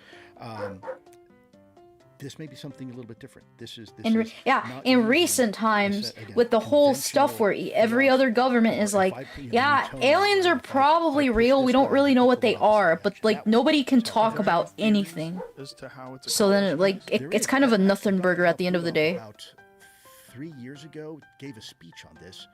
This may be something a little bit different. This is not In using recent this, times, again, with the whole stuff where conventional every rough, other government or is if like, I put you in yeah, Newtonian, aliens right? are If I probably push real. this We don't button, really know what the they velocity are, but reaction, like that way. nobody can So talk there are about theories anything. as to how it's So then, accomplished? it's kind of a nothing Dr. burger at the end of the Hal day. About 3 years ago, gave a speech on this,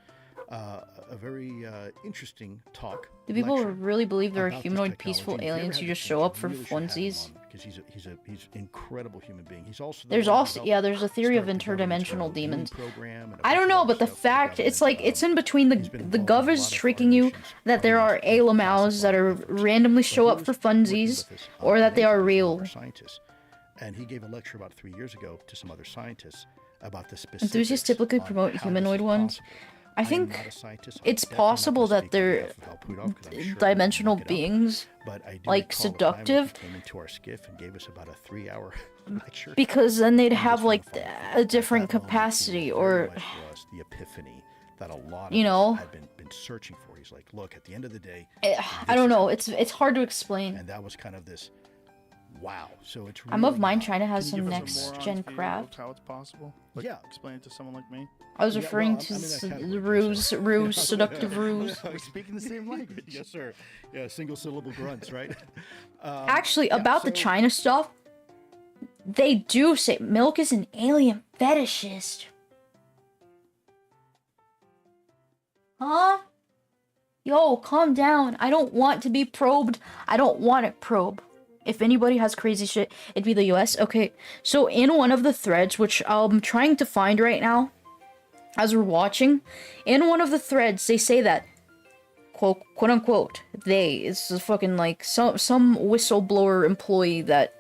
a very interesting talk. Do people lecture really believe there are about this humanoid, technology. peaceful If you ever aliens have who the just chance, show you up for really should have him funsies? on, because he's an incredible human being. He's also the There's one who also helped there's a theory of start the government's interdimensional viewing demons. program and a I don't bunch of know, other but the stuff. fact it's like government, it's in between he's been the involved in a government's lot of tricking you foundations that there are of these Ayylmaos that are classified efforts. randomly But show he up was for working funsies, with us, or that they are with real. other scientists. And he gave a lecture about 3 years ago to some other scientists about the specifics. Enthusiasts typically on promote how this humanoid is ones. possible. I am think not a scientist. I'm it's definitely not possible gonna that speak on they're behalf of Hal Puthoff, 'cause I'm sure he can dimensional look it up. beings, But I do like, recall a time when he seductive. came into our skiff and gave us about a 3-hour lecture. because then they'd on have this like unified a theory. different That moment capacity, was very or much for us the epiphany that a lot of you know, us had been searching for. He's like, look, at the end of the day, I don't know. It's hard to explain. and that was kind of this wow. So it's I'm of really mind not- trying to have Can you some give us a next moron's gen view of craft. how it's possible? Like, Yeah. explain it to someone like me. I was Yeah, referring well, to I'm in that the category, so- ruse, seductive ruse. We're speaking the same language. Yes, sir. Yeah, single syllable grunts, right? Actually, yeah, about the so- China stuff, they do say Milk is an alien fetishist. Huh? Yo, calm down. I don't want to be probed. I don't want it probe. if anybody has crazy shit, it'd be the US. Okay, so in one of the threads, which I'm trying to find right now, as we're watching, in one of the threads, they say that, quote unquote, it's fucking like some whistleblower employee that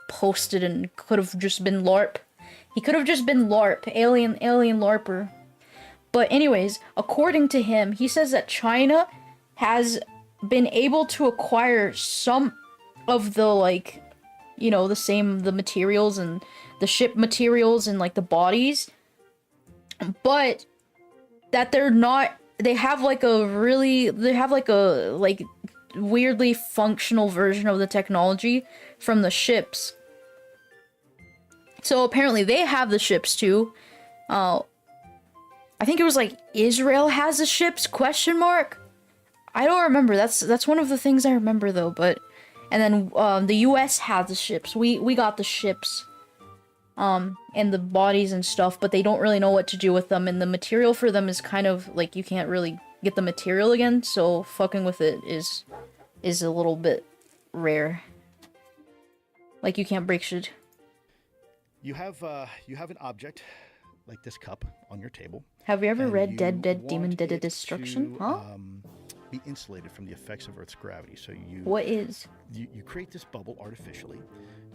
posted and could have just been LARP. He could have just been LARP, alien LARPer. But anyways, according to him, he says that China has been able to acquire some of the, like, you know, the materials and the ship materials and, like, the bodies, but that they have like a weirdly functional version of the technology from the ships. So apparently they have the ships too. I think it was like Israel has the ships, question mark? I don't remember. That's one of the things I remember though, but and then the US has the ships. We got the ships. And the bodies and stuff, but they don't really know what to do with them, and the material for them is kind of like you can't really get the material again, so fucking with it is a little bit rare. Like you can't break shit. You have an object like this cup on your table. Have you ever read Dead want Demon Dead it Destruction? to, Huh? Be insulated from the effects of Earth's gravity. So What is? You create this bubble artificially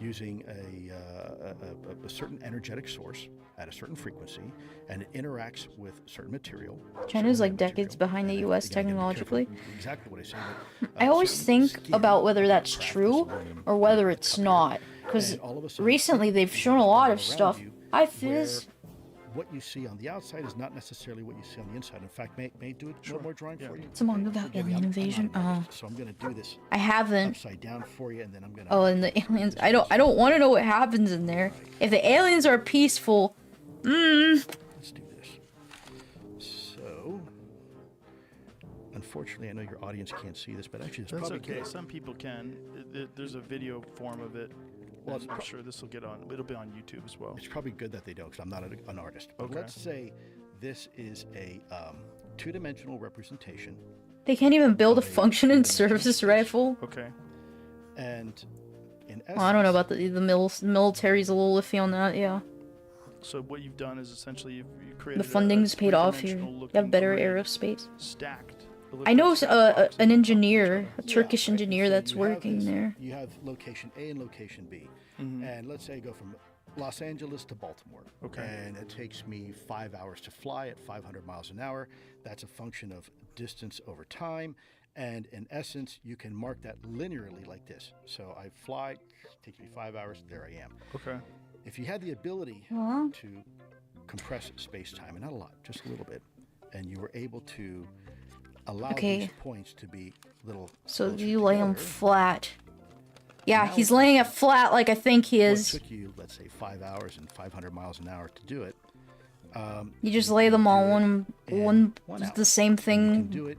using a certain energetic source at a certain frequency, and it interacts with certain material. China's like decades behind the US technologically. Exactly what I say. I always think about whether that's true or whether it's not, because recently they've shown a lot of stuff. Hi Fizz. What you see on the outside is not necessarily what you see on the inside. In fact, may I do a little more drawing for you? It's a manga about alien invasion. Oh, so I'm gonna do this. I haven't. Upside down for you, and then I'm gonna. Oh, and the aliens. I don't want to know what happens in there. If the aliens are peaceful, Let's do this. So, unfortunately, I know your audience can't see this, but actually, That's probably okay. good. Some people can. There's a video form of it. Well, I'm sure this will get on. It'll be on YouTube as well. It's probably good that they don't, because I'm not an artist. But Okay. let's say this is a two-dimensional representation, they can't even build a functioning service rifle. Okay. and in essence, Well, I don't know about the military's a little iffy on that. Yeah, So what you've done is essentially you created the funding's paid off here. You have better aerospace. Stacked. I know stacked boxes an of engineer, a Yeah, Turkish right. engineer So that's you have working this- there. You have location A and location B, and let's say I go from Los Angeles to Baltimore. Okay. And it takes me 5 hours to fly at 500 miles an hour. That's a function of distance over time. And in essence, you can mark that linearly like this. So I fly, takes me 5 hours, there I am. Okay. If you had the ability Huh? to compress space-time, and not a lot, just a little bit, and you were able to allow Okay. these points to be little So closer you lay him together, flat. Yeah, Now he's it's- laying it flat like I think he what is. took you, let's say, 5 hours and 500 miles an hour to do it. You just lay them all do it in one 1 hour. the same You can thing. do it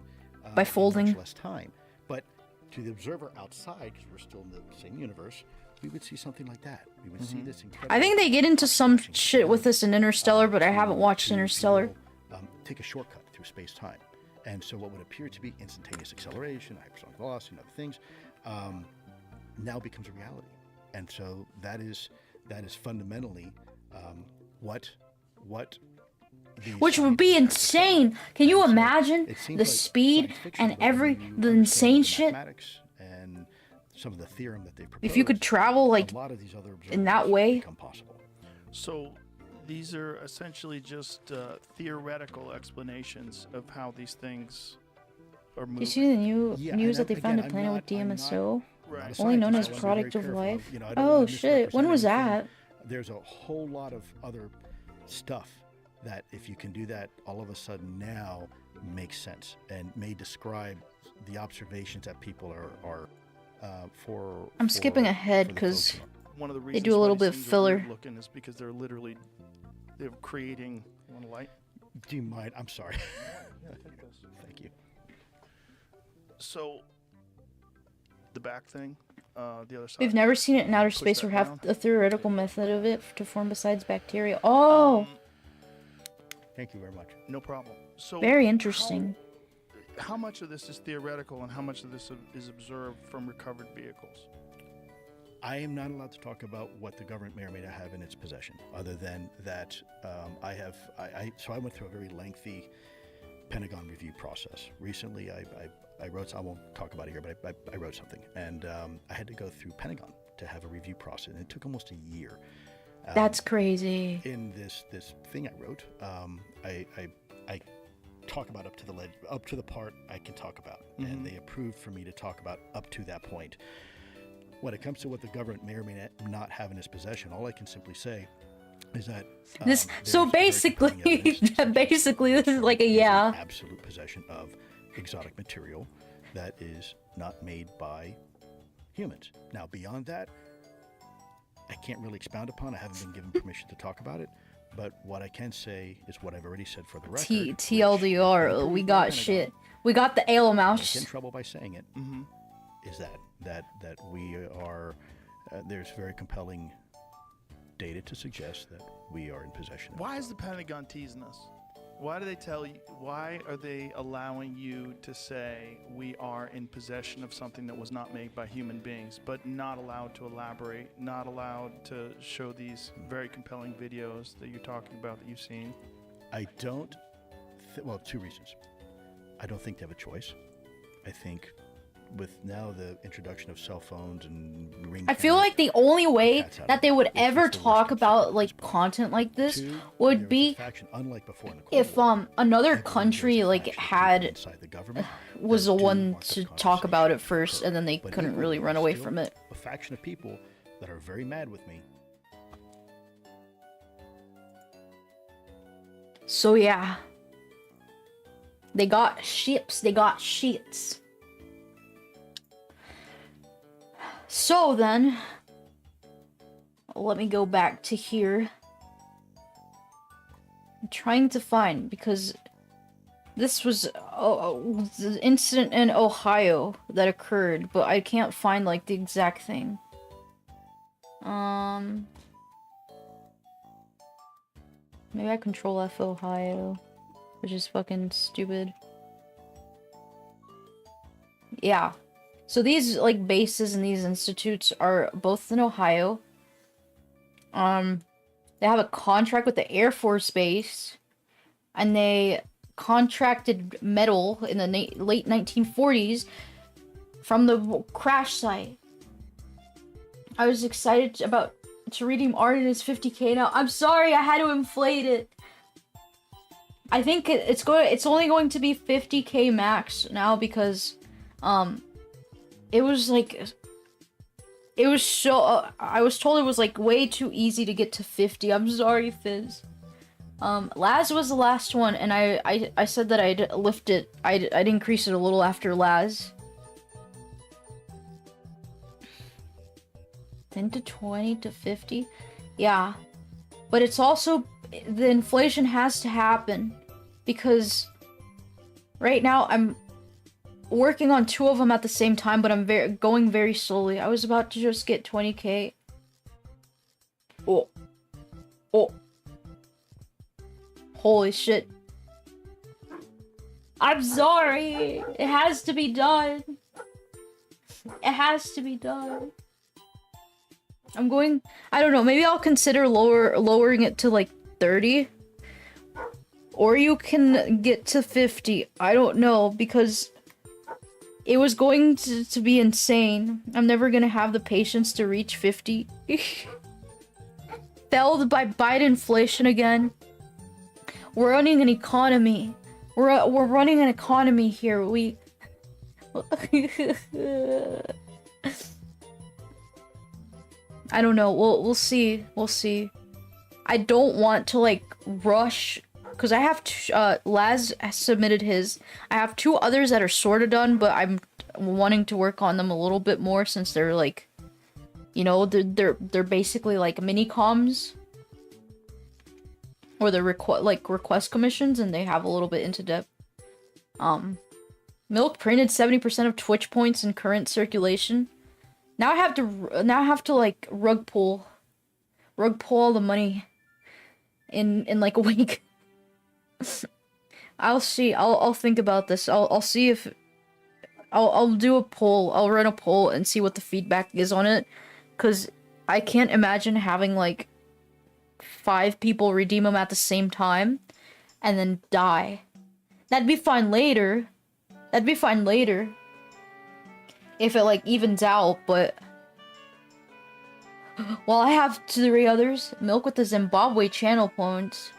by in folding. much less time. But to the observer outside, because we're still in the same universe, we would see something like that. We would see this incredible. I think they get into some shit with this in Interstellar, but I haven't watched to Interstellar. go, take a shortcut through space-time. And so what would appear to be instantaneous acceleration, hypersonic velocity, and other things, now becomes a reality. And so that is fundamentally what these Which would be insane. Can you imagine it seems the like speed science fiction, and but when you the understand insane the shit? mathematics and some of the theorem that they proposed, If you could travel like a lot of these other in that observations way. become possible. So these are essentially just theoretical explanations of how these things are moving. you see the Yeah, news and that they found a again, planet with I'm not- DMSO? Right. Only known as Scientist, I wanna be product very of careful. life. You know, I don't Oh wanna shit, when misrepresent was anything. that? There's a whole lot of other stuff that if you can do that, all of a sudden now makes sense and may describe the observations that people are for. I'm skipping ahead for the 'cause folks One of the reasons do a why little these bit things are filler. weird looking is because they're creating. You want a light? Do you mind? I'm sorry. Thank you. So the back thing, the other side. We've never seen it in outer Push space that or have down. a theoretical method of it to form besides bacteria. Oh, Thank you very much. No problem. So very interesting. How much of this is theoretical and how much of this is observed from recovered vehicles? I am not allowed to talk about what the government may or may not have in its possession, other than that so I went through a very lengthy Pentagon review process. Recently, I wrote, I won't talk about it here, but I wrote something, and I had to go through Pentagon to have a review process, and it took almost a year. That's crazy. In this thing I wrote, I talk about up to the part I can talk about, and they approved for me to talk about up to that point. When it comes to what the government may or may not have in its possession, all I can simply say is that this. So basically, basically, this is like a absolute possession of exotic material that is not made by humans. Now, beyond that, I can't really expound upon. I haven't been given permission to talk about it. But what I can say is what I've already said for the record. TLDR, we got shit. We got the Ayylmaos. In trouble by saying it. Is that we are there's very compelling data to suggest that we are in possession of Why is the Pentagon teasing us? Why do they tell you? Why are they allowing you to say we are in possession of something that was not made by human beings, but not allowed to elaborate, not allowed to show these very compelling videos that you're talking about that you've seen? I don't. Well, two reasons. I don't think they have a choice. I think with now the introduction of cell phones and ring I feel like the only way that they would ever talk about like content like this would be if another country like had was the one to talk about it first, and then they couldn't really run away from it. A faction of people that are very mad with me. So yeah, they got ships, they got sheets. So then, let me go back to here. I'm trying to find, because this was the incident in Ohio that occurred, but I can't find like the exact thing. Maybe I control F Ohio, which is fucking stupid. Yeah. So these, like, bases and these institutes are both in Ohio. They have a contract with the Air Force Base, and they contracted metal in the late 1940s from the crash site. I was excited to redeem Arden's 50k now. I'm sorry, I had to inflate it. I think it's only going to be 50k max now because, it was so, I was told it was like way too easy to get to 50. I'm sorry, Fizz. Laz was the last one, and I said that I'd lift it. I'd increase it a little after Laz. 10 to 20 to 50? Yeah. But it's also, the inflation has to happen, because right now I'm working on 2 of them at the same time, but I'm going very slowly. I was about to just get 20k. Oh. Holy shit. I'm sorry. It has to be done. It has to be done. I don't know, maybe I'll consider lowering it to like 30. Or you can get to 50. I don't know, because it was going to be insane. I'm never gonna have the patience to reach 50. Felled by Biden inflation again. We're running an economy. We're running an economy here. I don't know. We'll see. We'll see. I don't want to like rush, because I have Laz submitted his. I have 2 others that are sort of done, but I'm wanting to work on them a little bit more, since they're like, you know, they're basically like mini comms, or they're request commissions, and they have a little bit into depth. Milk printed 70% of Twitch points in current circulation. Now I have to like rug pull all the money in like a week. I'll see. I'll think about this. I'll see if I'll do a poll. I'll run a poll and see what the feedback is on it, because I can't imagine having, like, 5 people redeem them at the same time and then die. That'd be fine later. That'd be fine later. If it, like, evens out, but... Well, I have 3 others. Milk with the Zimbabwe channel points.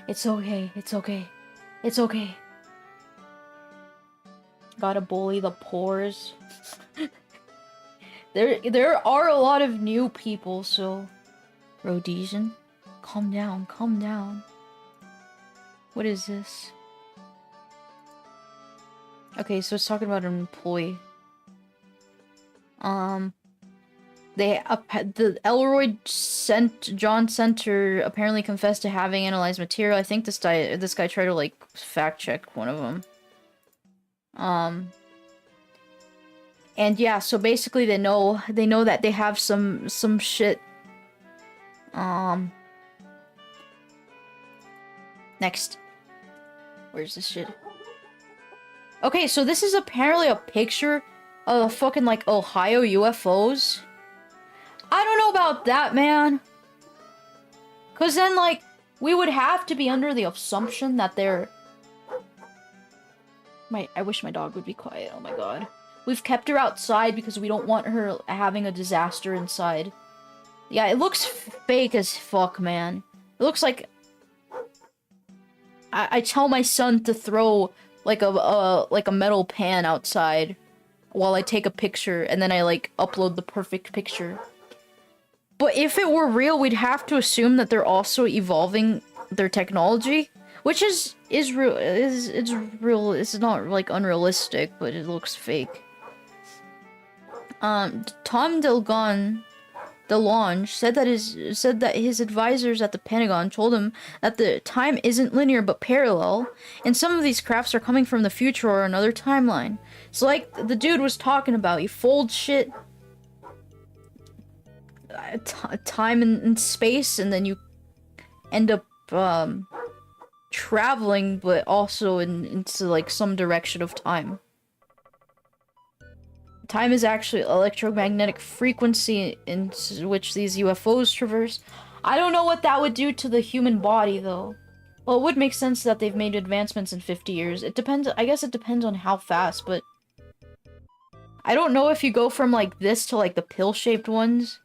It's okay. It's okay. It's okay. Gotta bully the pores. There are a lot of new people, so... Rhodesian? Calm down, calm down. What is this? Okay, so it's talking about an employee. The Elroy John Center apparently confessed to having analyzed material. I think this guy tried to, like, fact check one of them. And yeah, so basically they know that they have some shit. Next. Where's this shit? Okay, so this is apparently a picture of fucking, like, Ohio UFOs. I don't know about that, man. Cause then, like, we would have to be under the assumption that they're... I wish my dog would be quiet, oh my god. We've kept her outside because we don't want her having a disaster inside. Yeah, it looks fake as fuck, man. It looks like... I tell my son to throw, like, a metal pan outside while I take a picture, and then I, like, upload the perfect picture. But if it were real, we'd have to assume that they're also evolving their technology, which is real. It's real. It's not, like, unrealistic, but it looks fake. Tom DeLonge said that his advisors at the Pentagon told him that the time isn't linear but parallel, and some of these crafts are coming from the future or another timeline. So, like the dude was talking about, you fold shit, time and space, and then you end up traveling, but also into, like, some direction of time. Time is actually electromagnetic frequency in which these UFOs traverse. I don't know what that would do to the human body, though. Well, it would make sense that they've made advancements in 50 years. It depends, I guess it depends on how fast, but... I don't know if you go from, like, this to, like, the pill-shaped ones.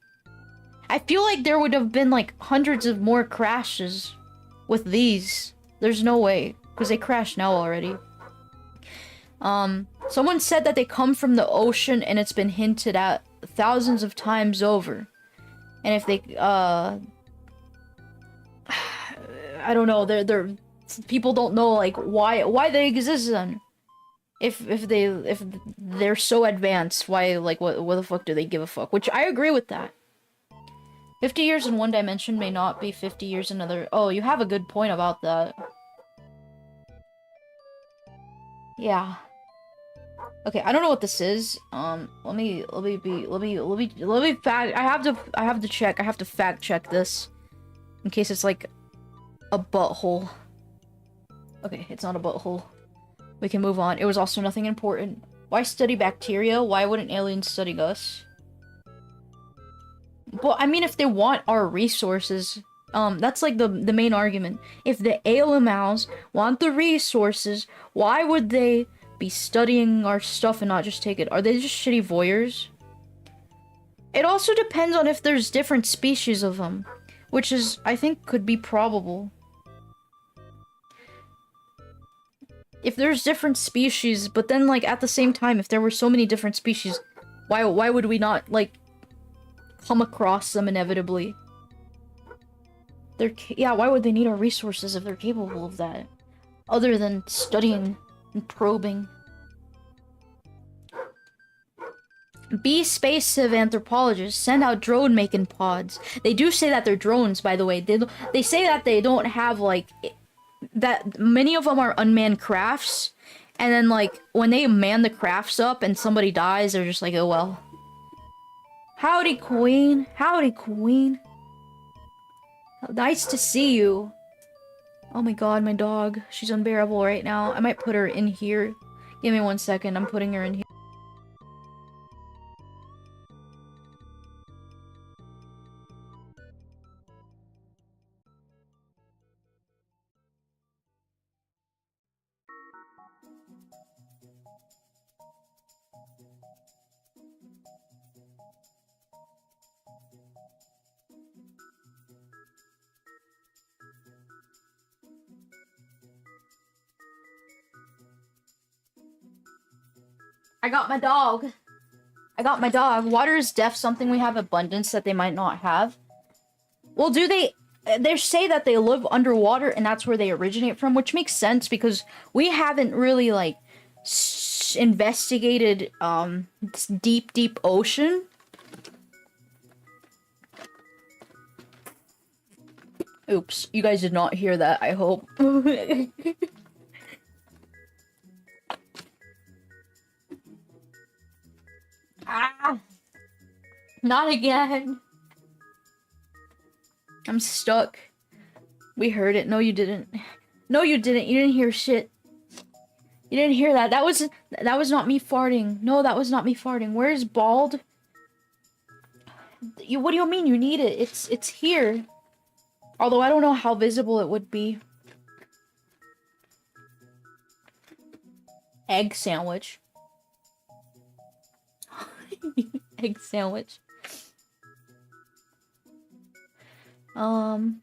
I feel like there would have been, like, hundreds of more crashes with these. There's no way, because they crash now already. Someone said that they come from the ocean, and it's been hinted at thousands of times over. And if they, I don't know, people don't know, like, why they exist then. If they're so advanced, why, like, what the fuck do they give a fuck? Which, I agree with that. 50 years in one dimension may not be 50 years in another. Oh, you have a good point about that. Yeah. Okay, I don't know what this is. I have to check. I have to fact check this. In case it's like a butthole. Okay, it's not a butthole. We can move on. It was also nothing important. Why study bacteria? Why wouldn't aliens study us? Well, I mean, if they want our resources, that's like the main argument. If the Ayylmaos want the resources, why would they be studying our stuff and not just take it? Are they just shitty voyeurs? It also depends on if there's different species of them, which is, I think, could be probable. If there's different species, but then, like, at the same time, if there were so many different species, why would we not, like, come across them inevitably? Yeah, why would they need our resources if they're capable of that? Other than studying and probing. Be spaceship anthropologists send out drone making pods. They do say that they're drones, by the way. They say that they don't have, like, that many of them are unmanned crafts, and then, like, when they man the crafts up and somebody dies, they're just like, oh well. Howdy, queen. Howdy, queen. Nice to see you. Oh my god, my dog. She's unbearable right now. I might put her in here. Give me 1 second. I'm putting her in here. I got my dog. I got my dog. Water is deaf, something we have abundance that they might not have. Well, do they... They say that they live underwater and that's where they originate from, which makes sense because we haven't really, like, investigated, this deep, deep ocean. Oops, you guys did not hear that, I hope. Ah! Not again! I'm stuck. We heard it. No, you didn't. No, you didn't. You didn't hear shit. You didn't hear that. That was not me farting. No, that was not me farting. Where's Bald? What do you mean you need it? It's here. Although I don't know how visible it would be. Egg sandwich. Egg sandwich.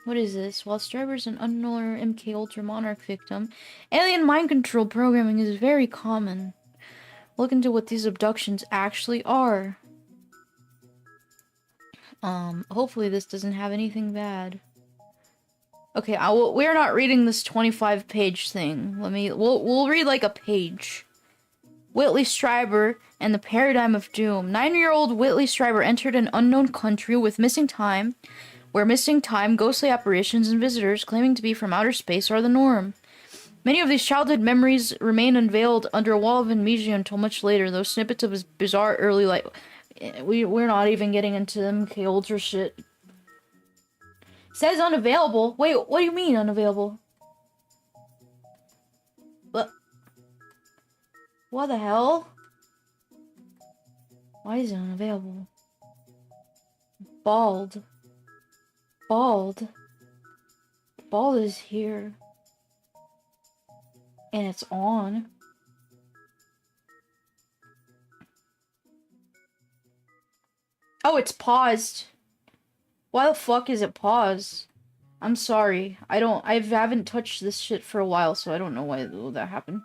What is this? While Striver's an unknown MK Ultra Monarch victim, alien mind control programming is very common. Look into what these abductions actually are. Hopefully this doesn't have anything bad. Okay, we're not reading this 25-page thing. We'll read like a page. Whitley Strieber and the Paradigm of Doom. 9-year-old Whitley Strieber entered an unknown country with missing time, where missing time, ghostly apparitions, and visitors claiming to be from outer space are the norm. Many of these childhood memories remain unveiled under a wall of amnesia until much later, though snippets of his bizarre early life... We're not even getting into MK Ultra shit. Says unavailable. Wait, what do you mean unavailable? What the hell? Why is it unavailable? Bald is here. And it's on. Oh, it's paused. Why the fuck is it paused? I'm sorry. I haven't touched this shit for a while, so I don't know why that happened.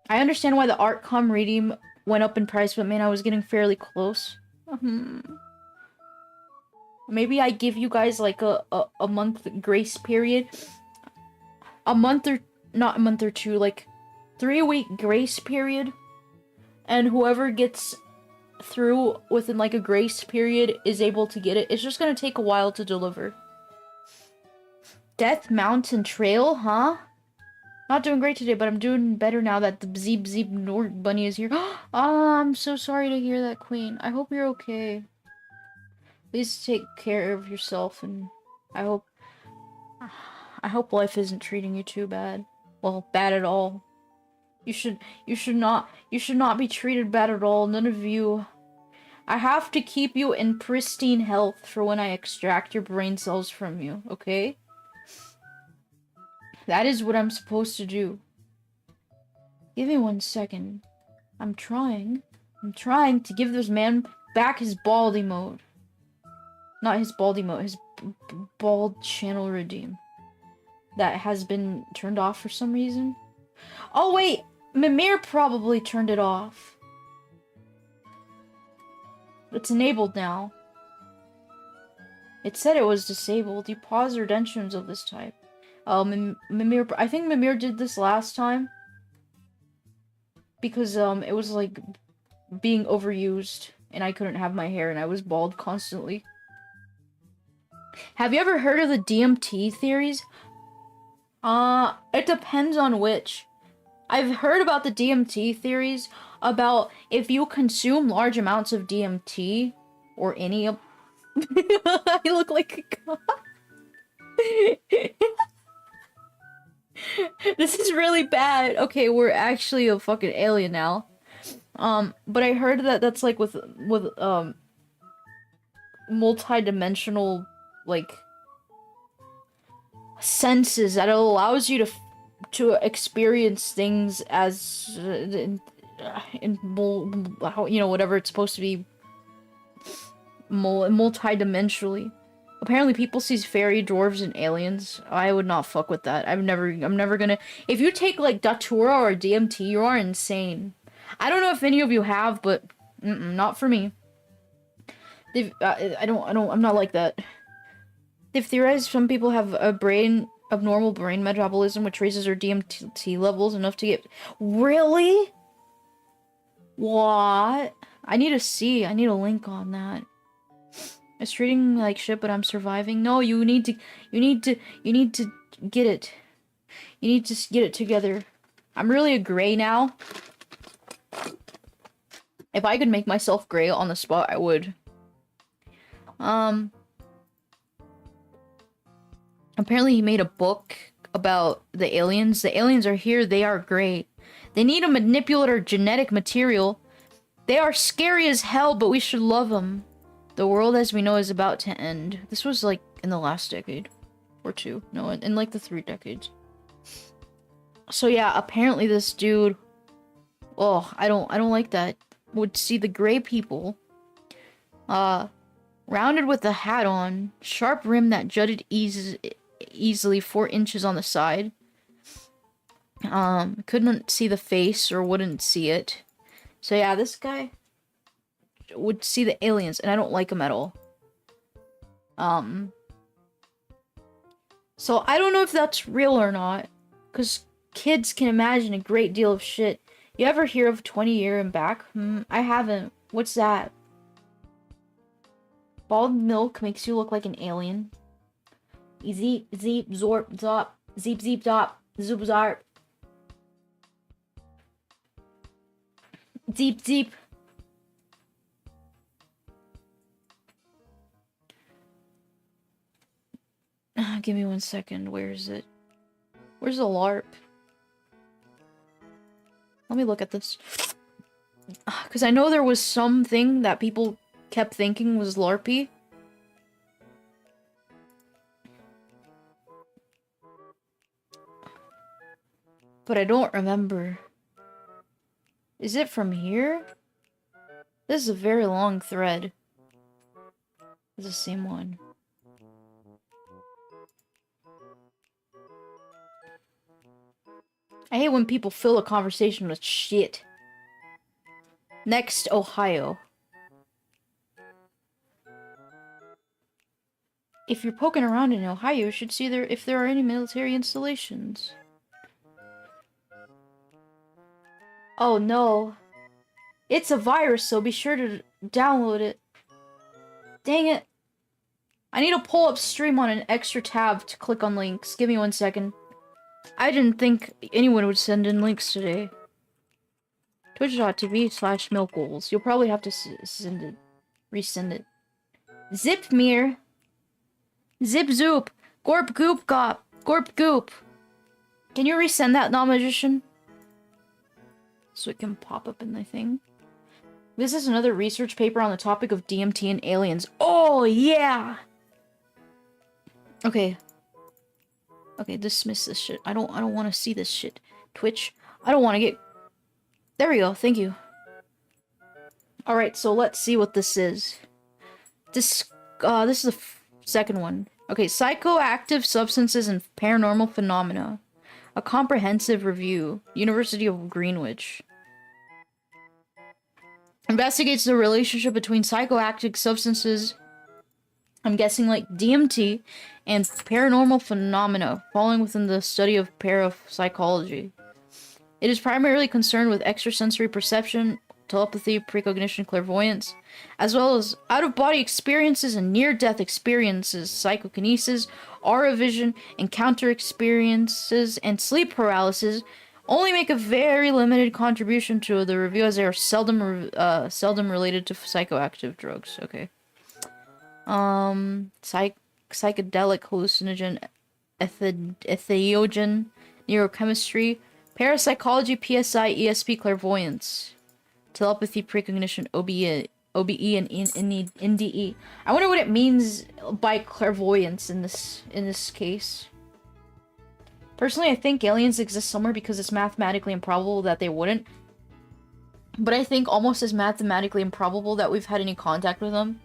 I understand why the Artcom reading went up in price, but man, I was getting fairly close. Maybe I give you guys like a month grace period. Not a month or two, like 3-week grace period. And whoever gets through within like a grace period is able to get it. It's just gonna take a while to deliver. Death Mountain Trail, huh? Not doing great today, but I'm doing better now that the Bzeep Nord Bunny is here. Oh, I'm so sorry to hear that, Queen. I hope you're okay. Please take care of yourself, and I hope life isn't treating you too bad. Well, bad at all. You should not be treated bad at all. None of you. I have to keep you in pristine health for when I extract your brain cells from you, okay? That is what I'm supposed to do. Give me 1 second. I'm trying to give this man back his bald emote. Not his bald emote, his bald channel redeem. That has been turned off for some reason. Oh wait, Mimir probably turned it off. It's enabled now. It said it was disabled. You pause redemptions of this type. Mimir, I think Mimir did this last time. Because, it was, like, being overused. And I couldn't have my hair and I was bald constantly. Have you ever heard of the DMT theories? It depends on which. I've heard about the DMT theories about if you consume large amounts of DMT or any of... I look like a god. This is really bad. Okay, we're actually a fucking alien now. But I heard that that's like with multi-dimensional, like, senses that it allows you to experience things as you know, whatever it's supposed to be multi-dimensionally. Apparently people sees fairy, dwarves, and aliens. I would not fuck with that. I'm never gonna... If you take, like, Datura or DMT, you are insane. I don't know if any of you have, but... not for me. I'm not like that. They've theorized some people have abnormal brain metabolism, which raises their DMT levels enough to get... Really? What? I need a link on that. It's treating like shit, but I'm surviving. No, you need to get it. You need to get it together. I'm really a gray now. If I could make myself gray on the spot, I would. Apparently he made a book about the aliens. The aliens are here, they are great. They need to manipulate our genetic material. They are scary as hell, but we should love them. The world as we know is about to end. This was like in the last decade. Or two. No, in like the 3 decades. So yeah, apparently this dude... Oh, I don't like that. Would see the gray people. Rounded with a hat on. Sharp rim that jutted easily 4 inches on the side. Couldn't see the face or wouldn't see it. So yeah, this guy would see the aliens, and I don't like him at all. So I don't know if that's real or not, because kids can imagine a great deal of shit. You ever hear of 20 Year and Back? I haven't. What's that? Bald milk makes you look like an alien. Bzeep, Bzorp, Bzop, Bzeep, Dop, Zoop, Zarp. Deep. Give me 1 second. Where is it? Where's the LARP? Let me look at this. Because I know there was something that people kept thinking was LARPy. But I don't remember. Is it from here? This is a very long thread. It's the same one. I hate when people fill a conversation with shit. Next, Ohio. If you're poking around in Ohio, you should see if there are any military installations. Oh no. It's a virus, so be sure to download it. Dang it. I need to pull up stream on an extra tab to click on links. Give me 1 second. I didn't think anyone would send in links today. Twitch.tv/milkgoals. You'll probably have to send it. Resend it. Zipmere. Zip Zoop. Gorp Goop Gop. Gorp Goop. Can you resend that, non-magician? So it can pop up in the thing. This is another research paper on the topic of DMT and aliens. Oh, yeah! Okay. Okay, dismiss this shit. I don't want to see this shit. Twitch. I don't want to get... There we go. Thank you. Alright, so let's see what this is. This is the second one. Okay, psychoactive substances and paranormal phenomena. A comprehensive review. University of Greenwich. Investigates the relationship between psychoactive substances, I'm guessing like DMT, and paranormal phenomena, falling within the study of parapsychology. It is primarily concerned with extrasensory perception, telepathy, precognition, clairvoyance, as well as out-of-body experiences and near-death experiences, psychokinesis, aura vision, encounter experiences, and sleep paralysis. Only make a very limited contribution to the review, as they are seldom related to psychoactive drugs. Okay. Psychedelic, hallucinogen, entheogen, neurochemistry, parapsychology, PSI, ESP, clairvoyance, telepathy, precognition, OBE, and NDE. I wonder what it means by clairvoyance in this case. Personally, I think aliens exist somewhere because it's mathematically improbable that they wouldn't. But I think almost as mathematically improbable that we've had any contact with them.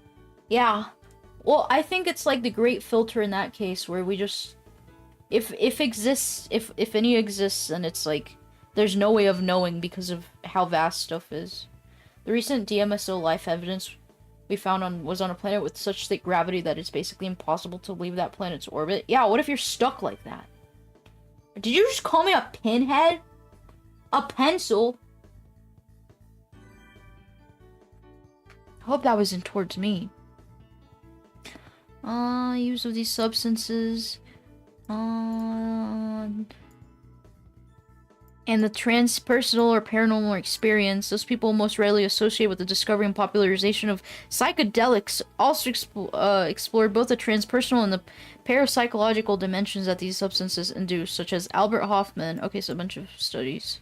Yeah. Well, I think it's like the great filter in that case where we just if any exists, and it's like there's no way of knowing because of how vast stuff is. The recent DMSO life evidence we found was on a planet with such thick gravity that it's basically impossible to leave that planet's orbit. Yeah, what if you're stuck like that? Did you just call me a pinhead? A pencil? I hope that wasn't towards me. Use of these substances. And the transpersonal or paranormal experience. Those people most rarely associate with the discovery and popularization of psychedelics also explored both the transpersonal and the parapsychological dimensions that these substances induce, such as Albert Hoffman. Okay, so a bunch of studies.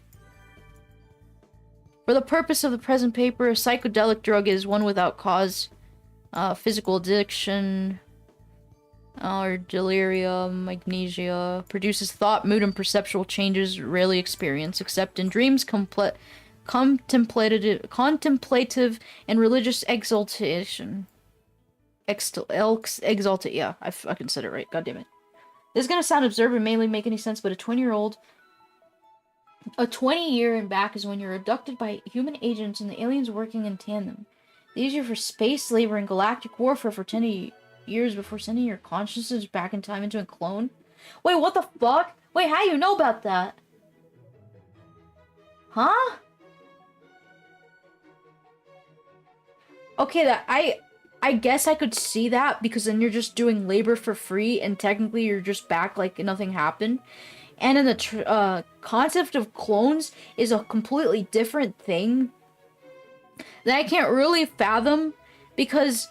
For the purpose of the present paper, a psychedelic drug is one without cause, physical addiction, or delirium, magnesia, produces thought, mood, and perceptual changes rarely experienced, except in dreams, contemplative, and religious exaltation. Yeah, I fucking said it right, god damn it. This is gonna sound absurd and mainly make any sense, but a 20-year and back is when you're abducted by human agents and the aliens working in tandem. They use you for space labor and galactic warfare for 10 years before sending your consciousness back in time into a clone. Wait, what the fuck? Wait, how do you know about that? Huh? Okay, I guess I could see that, because then you're just doing labor for free and technically you're just back like nothing happened. And in the concept of clones is a completely different thing that I can't really fathom, because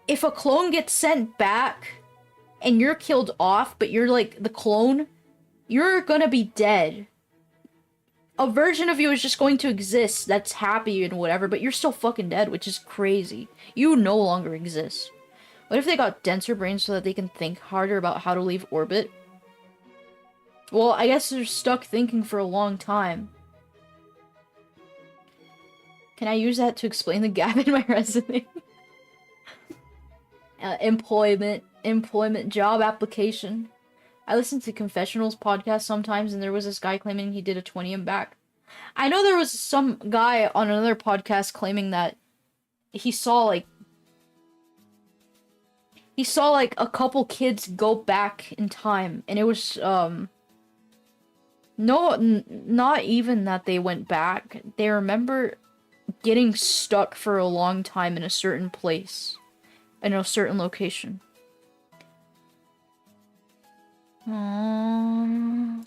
if a clone gets sent back and you're killed off, but you're like the clone, you're gonna be dead. A version of you is just going to exist that's happy and whatever, but you're still fucking dead, which is crazy. You no longer exist. What if they got denser brains so that they can think harder about how to leave orbit? Well, I guess they're stuck thinking for a long time. Can I use that to explain the gap in my resume? Employment, job application. I listen to Confessionals podcast sometimes, and there was this guy claiming he did a 20 and back. I know there was some guy on another podcast claiming that he saw like a couple kids go back in time, and it was not even that they went back. They remember getting stuck for a long time in a certain place, in a certain location. I'm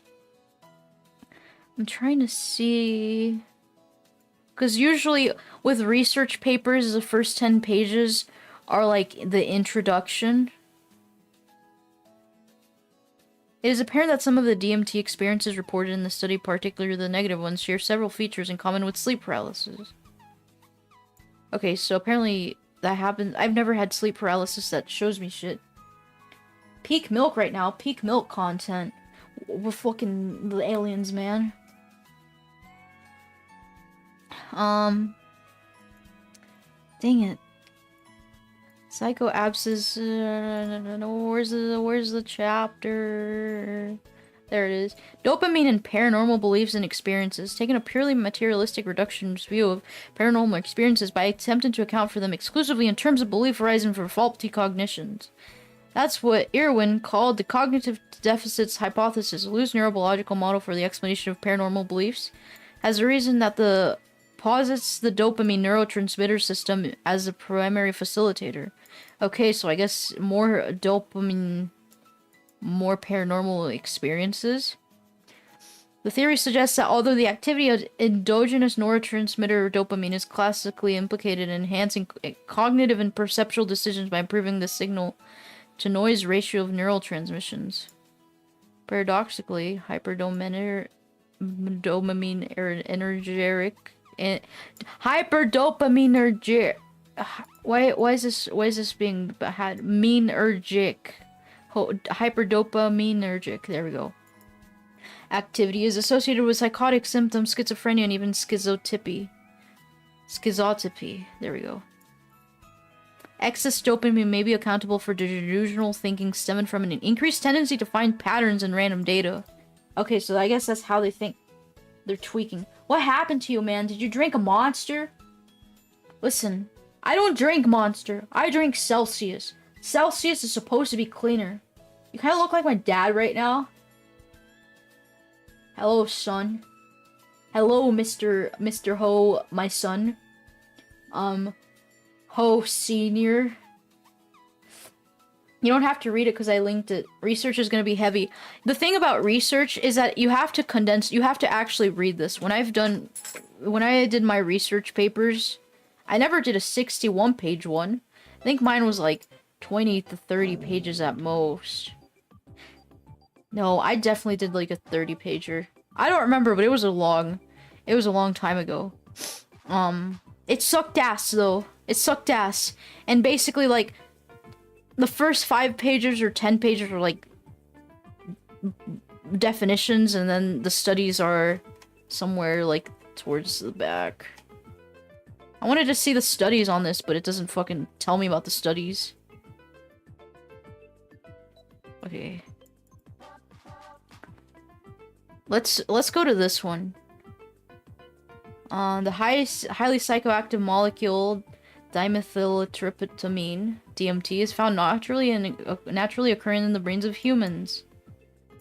trying to see, because usually with research papers, the first 10 pages are like the introduction. It is apparent that some of the DMT experiences reported in the study, particularly the negative ones, share several features in common with sleep paralysis. Okay, so apparently that happens. I've never had sleep paralysis. That shows me shit. Peak milk right now. Peak milk content. We're fucking the aliens, man. Dang it. Psychoabscess. Where's the chapter? There it is. Dopamine and paranormal beliefs and experiences. Taking a purely materialistic reductionist view of paranormal experiences by attempting to account for them exclusively in terms of belief arising from faulty cognitions. That's what Irwin called the cognitive deficits hypothesis, a loose neurobiological model for the explanation of paranormal beliefs, has a reason that posits the dopamine neurotransmitter system as the primary facilitator. Okay, so I guess more dopamine, more paranormal experiences. The theory suggests that although the activity of endogenous neurotransmitter dopamine is classically implicated in enhancing cognitive and perceptual decisions by improving the signal-to-noise ratio of neural transmissions. Paradoxically, hyperdopaminergic why is this being had meanergic? Hyperdopaminergic. There we go. Activity is associated with psychotic symptoms, schizophrenia, and even schizotypy. There we go. Excess dopamine may be accountable for delusional thinking stemming from an increased tendency to find patterns in random data. Okay, so I guess that's how they think. They're tweaking. What happened to you, man? Did you drink a Monster? Listen, I don't drink Monster. I drink Celsius. Celsius is supposed to be cleaner. You kind of look like my dad right now. Hello, son. Hello, Mr. Ho, my son. Ho Senior. You don't have to read it because I linked it. Research is going to be heavy. The thing about research is that you have to condense, you have to actually read this. When I did my research papers, I never did a 61-page one. I think mine was like 20 to 30 pages at most. No, I definitely did like a 30-pager. I don't remember, but it was a long time ago. It sucked ass though. It sucked ass. And basically like the first 5 pages or 10 pages are like definitions, and then the studies are somewhere like towards the back. I wanted to see the studies on this, but it doesn't fucking tell me about the studies. Okay. Let's go to this one. The highly psychoactive molecule dimethyltryptamine, DMT, is found naturally occurring in the brains of humans.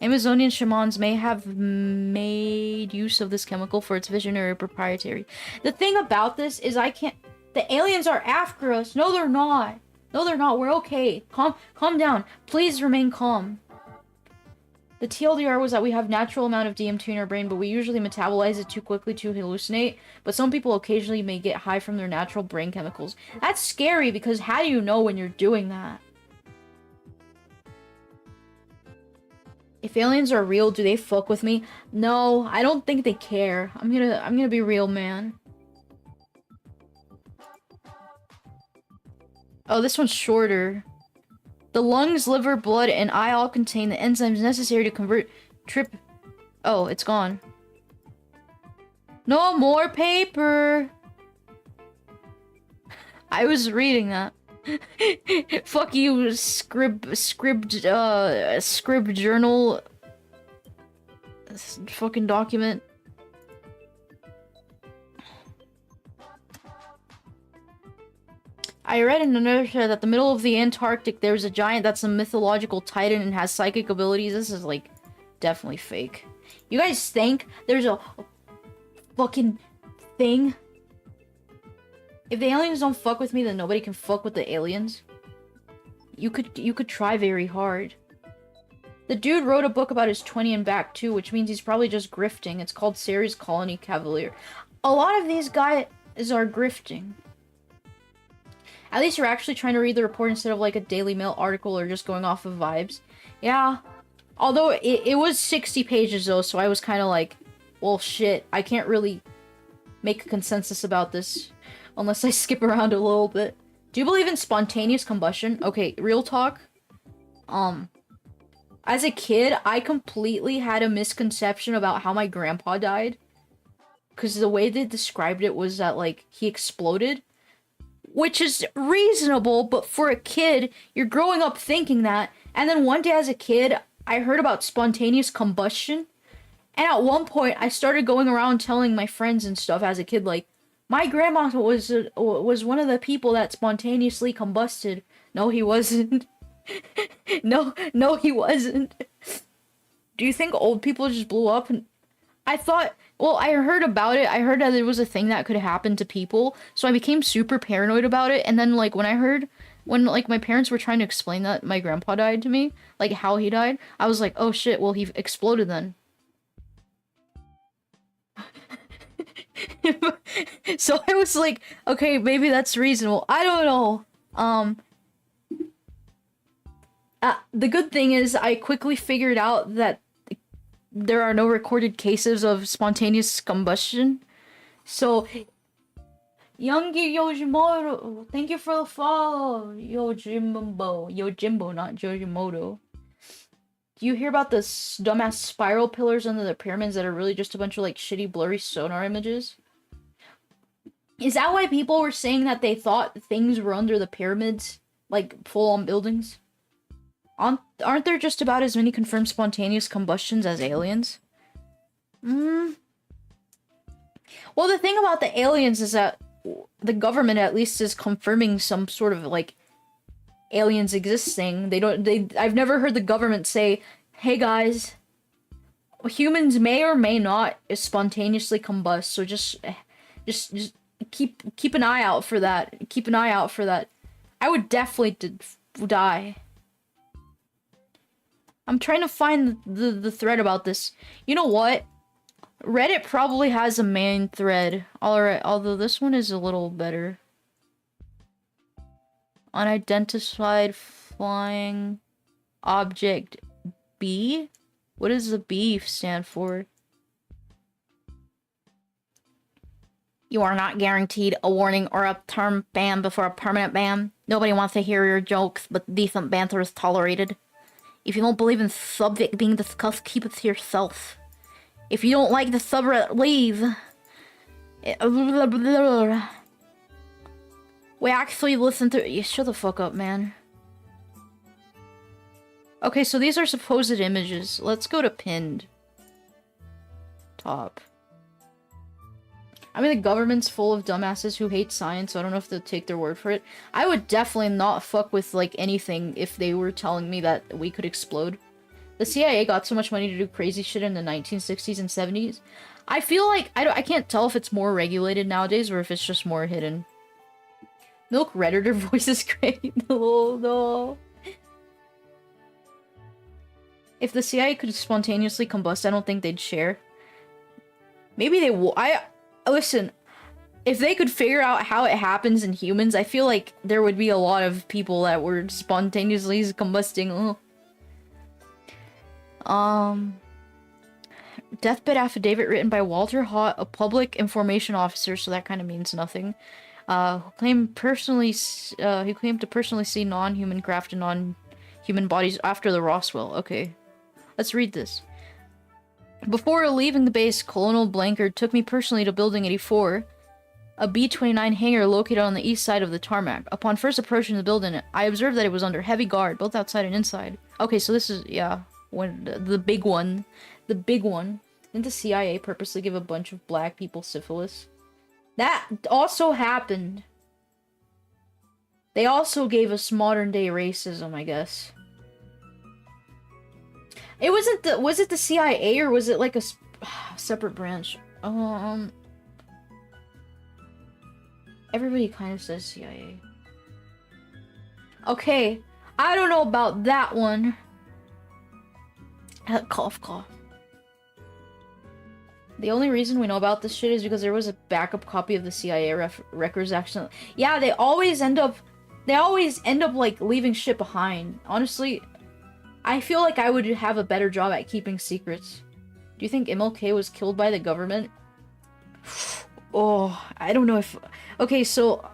Amazonian shamans may have made use of this chemical for its visionary proprietary. The thing about this is the aliens are after us. No, they're not. No, they're not. We're okay. Calm down. Please remain calm. The TLDR was that we have natural amount of DMT in our brain, but we usually metabolize it too quickly to hallucinate. But some people occasionally may get high from their natural brain chemicals. That's scary, because how do you know when you're doing that? If aliens are real, do they fuck with me? No, I don't think they care. I'm gonna be real, man. Oh, this one's shorter. The lungs, liver, blood, and eye all contain the enzymes necessary to convert Oh, it's gone. No more paper! I was reading that. Fuck you, scrib journal. Fucking document. I read in another show that the middle of the Antarctic there's a giant that's a mythological titan and has psychic abilities. This is like definitely fake. You guys think there's a fucking thing? If the aliens don't fuck with me, then nobody can fuck with the aliens. You could try very hard. The dude wrote a book about his 20 and back too, which means he's probably just grifting. It's called Ceres Colony Cavalier. A lot of these guys are grifting. At least you're actually trying to read the report instead of like a Daily Mail article or just going off of vibes. Yeah. Although it was 60 pages though, so I was kind of like, well shit, I can't really make a consensus about this unless I skip around a little bit. Do you believe in spontaneous combustion? Okay, real talk. As a kid, I completely had a misconception about how my grandpa died. Because the way they described it was that like he exploded. Which is reasonable, but for a kid, you're growing up thinking that. And then one day as a kid, I heard about spontaneous combustion. And at one point, I started going around telling my friends and stuff as a kid, like, my grandma was one of the people that spontaneously combusted. No, he wasn't. No, he wasn't. Do you think old people just blew up? I thought, well, I heard about it. I heard that it was a thing that could happen to people. So I became super paranoid about it. And then, like, when like, my parents were trying to explain that my grandpa died to me, like, how he died, I was like, oh shit, well, he exploded then. So I was like, okay, maybe that's reasonable. I don't know. The good thing is I quickly figured out that there are no recorded cases of spontaneous combustion. So, Youngie Yojimoto, thank you for the follow. Yojimbo, not Yojimoto. Do you hear about the dumbass spiral pillars under the pyramids that are really just a bunch of like shitty blurry sonar images? Is that why people were saying that they thought things were under the pyramids? Like, full-on buildings? Aren't there just about as many confirmed spontaneous combustions as aliens? Well, the thing about the aliens is that the government at least is confirming some sort of, like, aliens existing. I've never heard the government say, hey guys, humans may or may not spontaneously combust, so just keep an eye out for that. Keep an eye out for that. I would definitely die. I'm trying to find the thread about this. You know what? Reddit probably has a main thread. Alright, although this one is a little better. Unidentified flying object B? What does the B stand for? You are not guaranteed a warning or a term ban before a permanent ban. Nobody wants to hear your jokes, but decent banter is tolerated. If you don't believe in subject being discussed, keep it to yourself. If you don't like the subreddit, leave. We actually listen to- You shut the fuck up, man. Okay, so these are supposed images. Let's go to pinned. Top. I mean, the government's full of dumbasses who hate science, so I don't know if they'll take their word for it. I would definitely not fuck with, like, anything if they were telling me that we could explode. The CIA got so much money to do crazy shit in the 1960s and 70s. I feel like, I can't tell if it's more regulated nowadays or if it's just more hidden. Milk Redditor voice is great. No. If the CIA could spontaneously combust, I don't think they'd share. Maybe they will. Listen, if they could figure out how it happens in humans, I feel like there would be a lot of people that were spontaneously combusting. Deathbed affidavit written by Walter Hott, a public information officer, so that kind of means nothing. Who claimed to personally see non-human craft and non-human bodies after the Roswell. Okay, let's read this. Before leaving the base, Colonel Blankard took me personally to Building 84, a B-29 hangar located on the east side of the tarmac. Upon first approaching the building, I observed that it was under heavy guard, both outside and inside. Okay, so this is, yeah, when the big one. The big one. Didn't the CIA purposely give a bunch of black people syphilis? That also happened. They also gave us modern-day racism, I guess. It wasn't the- was it the CIA or was it like a separate branch? Everybody kind of says CIA. Okay, I don't know about that one. Cough. The only reason we know about this shit is because there was a backup copy of the CIA records accidentally. Yeah, they always end up like leaving shit behind. Honestly, I feel like I would have a better job at keeping secrets. Do you think MLK was killed by the government? Oh, I don't know if... Okay, so,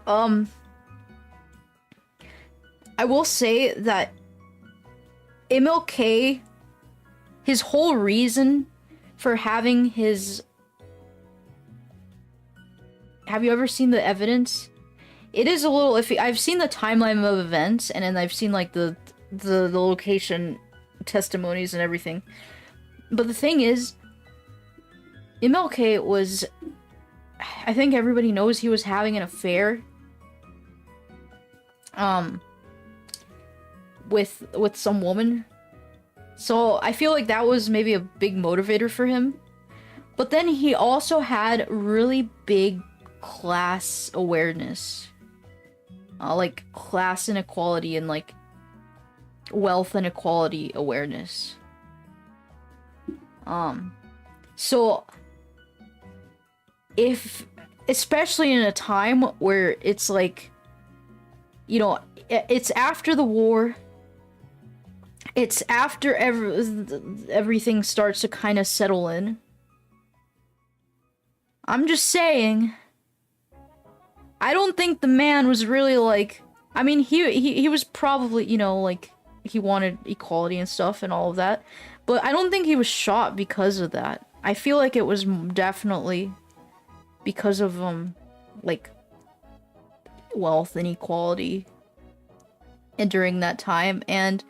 I will say that MLK, his whole reason for having his... Have you ever seen the evidence? It is a little iffy. I've seen the timeline of events, and then I've seen, like, the location testimonies and everything. But the thing is, MLK was... I think everybody knows he was having an affair. With some woman. So I feel like that was maybe a big motivator for him. But then he also had really big class awareness. Like class inequality and like wealth inequality awareness. So if, especially in a time where it's like, you know, it's after the war, it's after everything starts to kind of settle in. I'm just saying, I don't think the man was really like, I mean, he was probably, you know, like, he wanted equality and stuff and all of that, but I don't think he was shot because of that. I feel like it was definitely because of, like, wealth inequality and during that time, and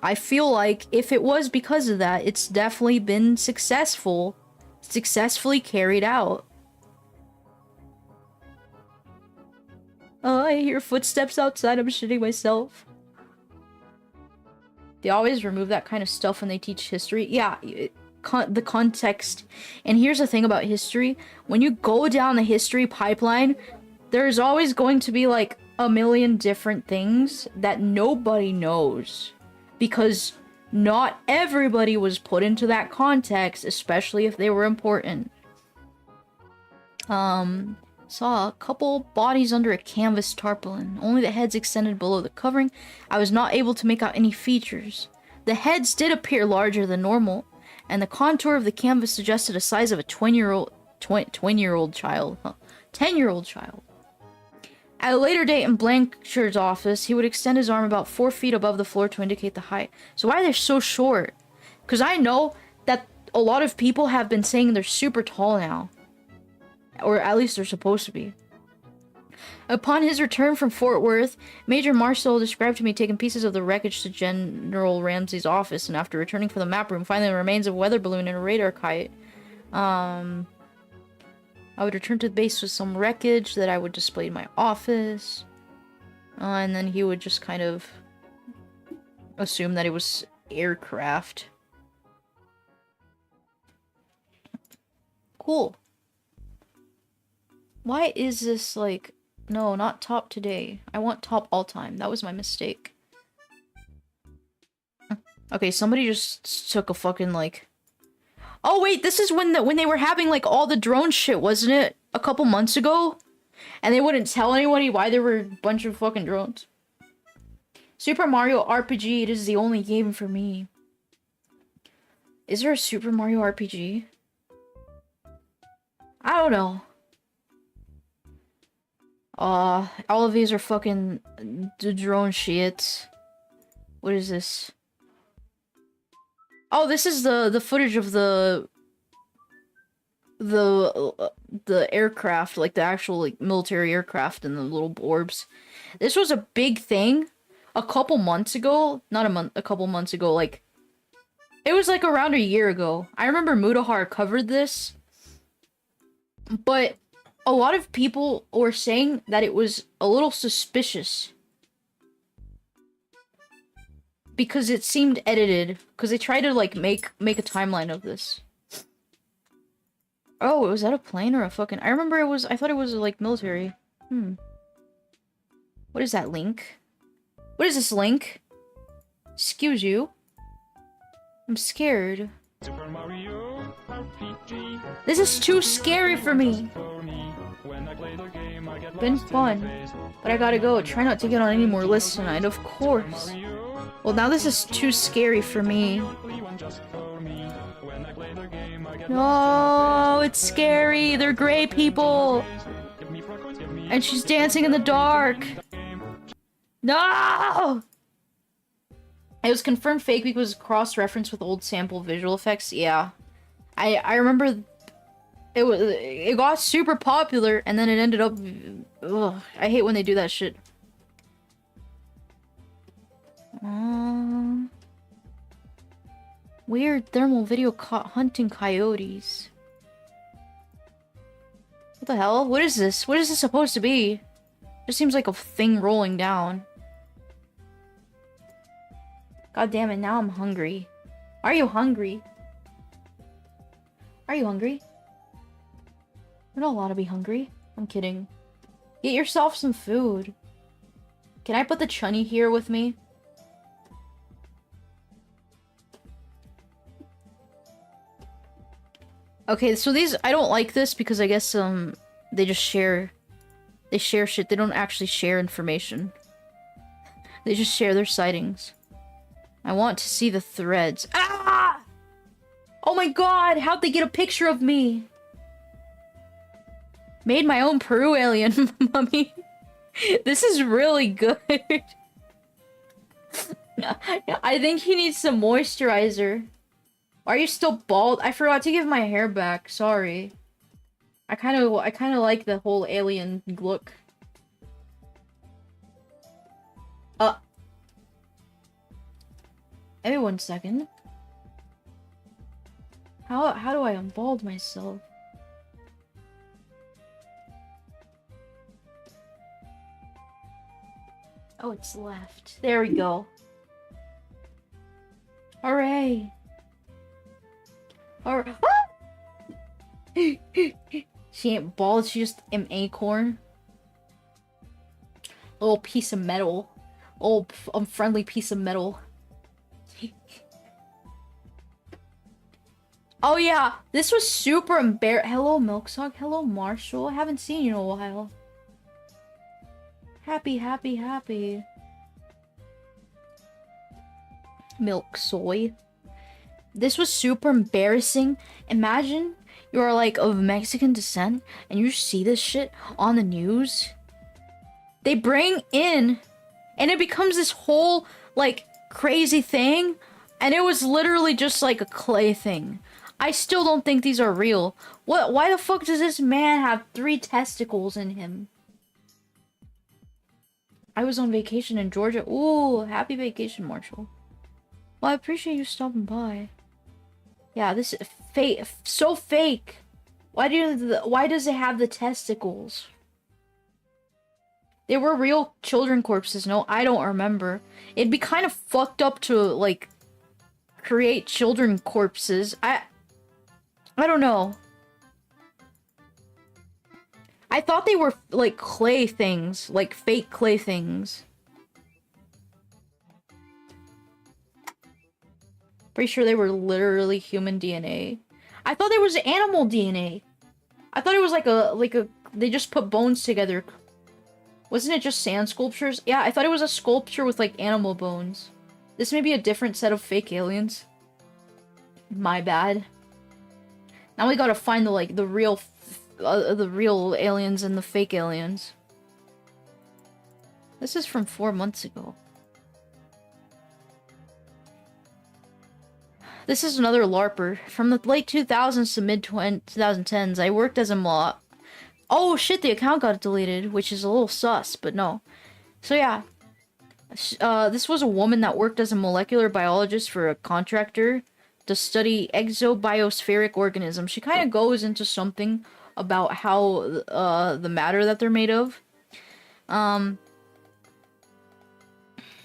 I feel like if it was because of that, it's definitely been successfully carried out. Oh, I hear footsteps outside. I'm shitting myself. They always remove that kind of stuff when they teach history. Yeah, the context. And here's the thing about history. When you go down the history pipeline, there's always going to be like a million different things that nobody knows. Because not everybody was put into that context, especially if they were important. Saw a couple bodies under a canvas tarpaulin. Only the heads extended below the covering. I was not able to make out any features. The heads did appear larger than normal, and the contour of the canvas suggested a size of a 10-year-old child. At a later date in Blanchard's office, he would extend his arm about 4 feet above the floor to indicate the height. So why are they so short? Because I know that a lot of people have been saying they're super tall now. Or at least they're supposed to be. Upon his return from Fort Worth, Major Marcel described to me taking pieces of the wreckage to General Ramsey's office, and after returning from the map room, finding the remains of a weather balloon and a radar kite. I would return to the base with some wreckage that I would display in my office. And then he would just kind of assume that it was aircraft. Cool. Why is this like... No, not top today. I want top all time. That was my mistake. Okay, somebody just took a fucking like... Oh wait, this is when they were having like all the drone shit, wasn't it? A couple months ago? And they wouldn't tell anybody why there were a bunch of fucking drones. Super Mario RPG, it is the only game for me. Is there a Super Mario RPG? I don't know. All of these are fucking drone shit. What is this? Oh, this is the footage of the aircraft, like the actual like military aircraft and the little orbs. This was a big thing a couple months ago. Not a month, a couple months ago. Like, it was like around a year ago. I remember Mudahar covered this, but a lot of people were saying that it was a little suspicious because it seemed edited, because they tried to like make a timeline of this. Oh, was that a plane or a fucking... I remember it was... I thought it was like military. What is that, Link? What is this, Link? Excuse you. I'm scared. Super Mario RPG. This is too scary for me. Been fun, but I gotta go. Try not to get on any more lists tonight, of course. Well, now this is too scary for me. No, it's scary. They're gray people. And she's dancing in the dark. No! It was confirmed fake because cross-reference with old sample visual effects. Yeah. I remember it got super popular and then it ended up... Ugh, I hate when they do that shit. Weird thermal video hunting coyotes. What the hell? What is this? What is this supposed to be? Just seems like a thing rolling down. God damn it, now I'm hungry. Are you hungry? Are you hungry? We're not allowed to be hungry. I'm kidding. Get yourself some food. Can I put the chunny here with me? Okay, so these, I don't like this because I guess, they just share, they share shit. They don't actually share information. They just share their sightings. I want to see the threads. Ah! Oh my god, how'd they get a picture of me? Made my own Peru alien, mummy. This is really good. I think he needs some moisturizer. Are you still bald? I forgot to give my hair back. Sorry. I kind of like the whole alien look. Maybe 1 second. How do I unbald myself? Oh, it's left. There we go. Hooray! Hooray! She ain't bald, she just an acorn. Little piece of metal. Old unfriendly piece of metal. Oh yeah, this was super embarrassing. Hello, Milksock. Hello, Marshall. I haven't seen you in a while. Happy, happy, happy. Milk soy. This was super embarrassing. Imagine you're like of Mexican descent and you see this shit on the news. They bring in and it becomes this whole like crazy thing, and it was literally just like a clay thing. I still don't think these are real. Why the fuck does this man have 3 testicles in him? I was on vacation in Georgia. Ooh, happy vacation, Marshall. Well, I appreciate you stopping by. Yeah, this is fake. So fake. Why does it have the testicles? They were real children corpses. No, I don't remember. It'd be kind of fucked up to like create children corpses. I don't know. I thought they were like clay things, like fake clay things. Pretty sure they were literally human DNA. I thought there was animal DNA. I thought it was like a they just put bones together. Wasn't it just sand sculptures? Yeah, I thought it was a sculpture with like animal bones. This may be a different set of fake aliens. My bad. Now we gotta find the real aliens and the fake aliens. This is from 4 months ago. This is another LARPer. From the late 2000s to mid-2010s, I worked as a Oh shit, the account got deleted, which is a little sus, but no. So yeah. This was a woman that worked as a molecular biologist for a contractor to study exobiospheric organisms. She kind of goes into something about how the matter that they're made of.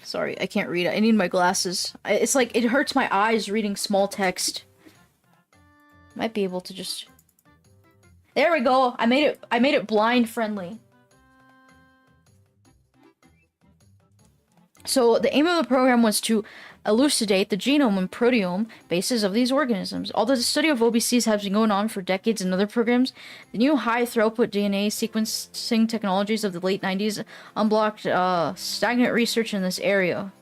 Sorry, I can't read. I need my glasses. It's like it hurts my eyes reading small text. Might be able to just. There we go. I made it blind friendly. So the aim of the program was to elucidate the genome and proteome bases of these organisms. Although the study of OBCs has been going on for decades in other programs, the new high-throughput DNA sequencing technologies of the late 90s unblocked stagnant research in this area.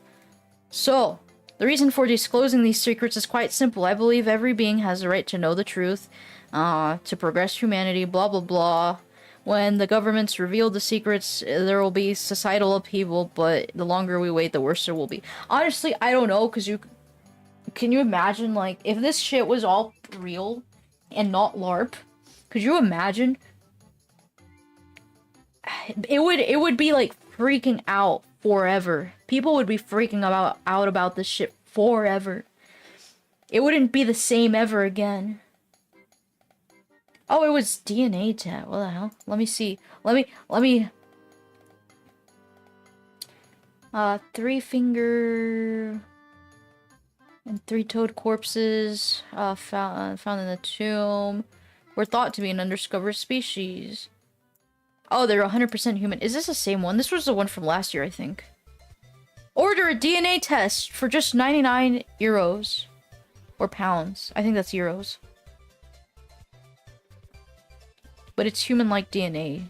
So, the reason for disclosing these secrets is quite simple. I believe every being has the right to know the truth, to progress humanity, blah blah blah. When the governments reveal the secrets, there will be societal upheaval, but the longer we wait, the worse it will be. Honestly, I don't know, because can you imagine, like, if this shit was all real and not LARP, could you imagine? It would be, like, freaking out forever. People would be freaking out about this shit forever. It wouldn't be the same ever again. Oh, it was DNA test. What the hell? Let me see. Let me. 3-finger and 3-toed corpses found in the tomb were thought to be an undiscovered species. Oh, they're 100% human. Is this the same one? This was the one from last year, I think. Order a DNA test for just 99 euros. Or pounds. I think that's euros. But it's human-like DNA.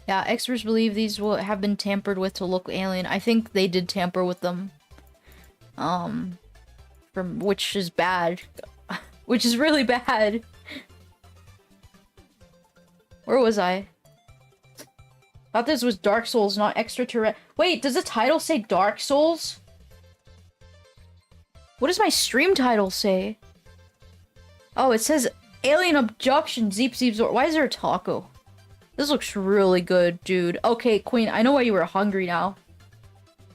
Yeah, experts believe these will have been tampered with to look alien. I think they did tamper with them. Which is bad. Which is really bad. Where was I? Thought this was Dark Souls, not extraterrestrial. Wait, does the title say Dark Souls? What does my stream title say? Oh, it says Alien Abduction, Bzeep, Bzorp. Why is there a taco? This looks really good, dude. Okay, Queen, I know why you were hungry now.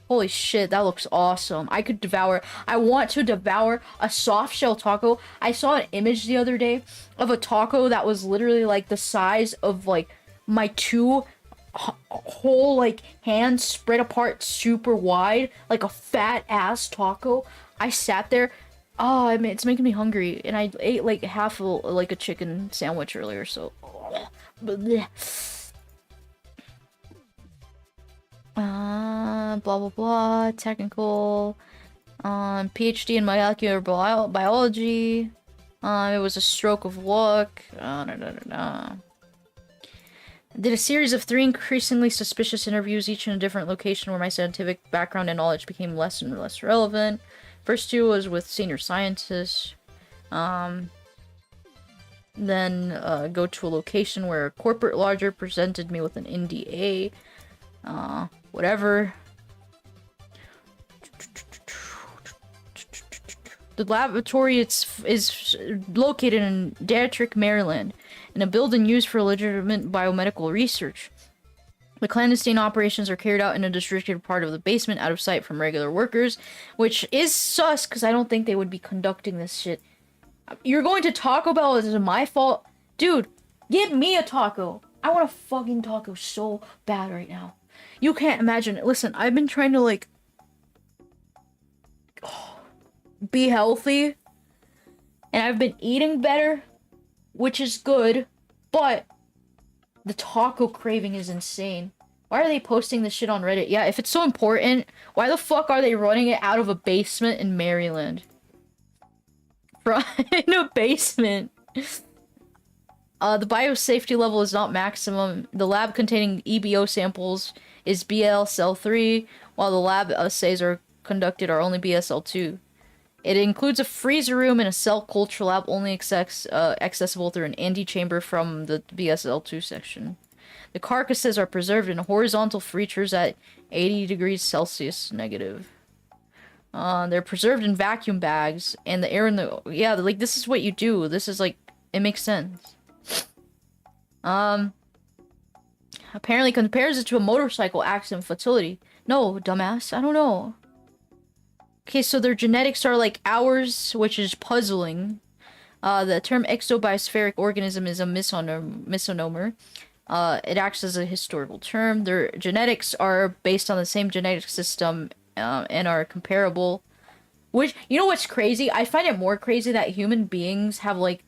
Holy shit, that looks awesome. I could devour. I want to devour a soft shell taco. I saw an image the other day of a taco that was literally like the size of like my two whole like hands spread apart super wide, like a fat ass taco. I sat there. Oh, I mean, it's making me hungry, and I ate like half a like a chicken sandwich earlier, so. Blah blah blah. Technical. PhD in molecular biology. It was a stroke of luck. Did a series of 3 increasingly suspicious interviews, each in a different location, where my scientific background and knowledge became less and less relevant. First 2 was with senior scientists. Then go to a location where a corporate lodger presented me with an NDA. Whatever. The laboratory is located in Detrick, Maryland, in a building used for legitimate biomedical research. The clandestine operations are carried out in a restricted part of the basement, out of sight from regular workers, which is sus, because I don't think they would be conducting this shit. You're going to Taco Bell? Is it my fault? Dude, give me a taco. I want a fucking taco so bad right now. You can't imagine it. Listen, I've been trying to, like, be healthy, and I've been eating better, which is good, but the taco craving is insane. Why are they posting this shit on Reddit? Yeah, if it's so important, why the fuck are they running it out of a basement in Maryland? In a basement. The biosafety level is not maximum. The lab containing EBO samples is BSL-3, while the lab assays are conducted are only BSL-2. It includes a freezer room and a cell culture lab, only accessible through an antechamber from the BSL-2 section. The carcasses are preserved in horizontal features at 80 degrees Celsius negative. They're preserved in vacuum bags, and the air in the... Yeah, like, this is what you do. This is, like, it makes sense. Apparently compares it to a motorcycle accident fatality. No, dumbass, I don't know. Okay, so their genetics are like ours, which is puzzling. The term exobiospheric organism is a misnomer. It acts as a historical term. Their genetics are based on the same genetic system and are comparable. Which, you know what's crazy? I find it more crazy that human beings have like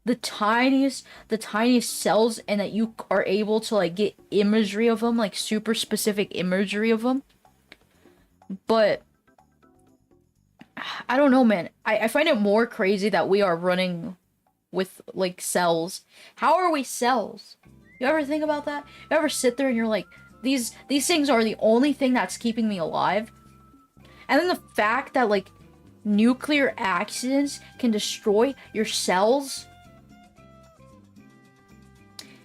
the tiniest cells, and that you are able to like get imagery of them, like super specific imagery of them. But I don't know, man. I find it more crazy that we are running with, like, cells. How are we cells? You ever think about that? You ever sit there and you're like, these things are the only thing that's keeping me alive? And then the fact that, like, nuclear accidents can destroy your cells?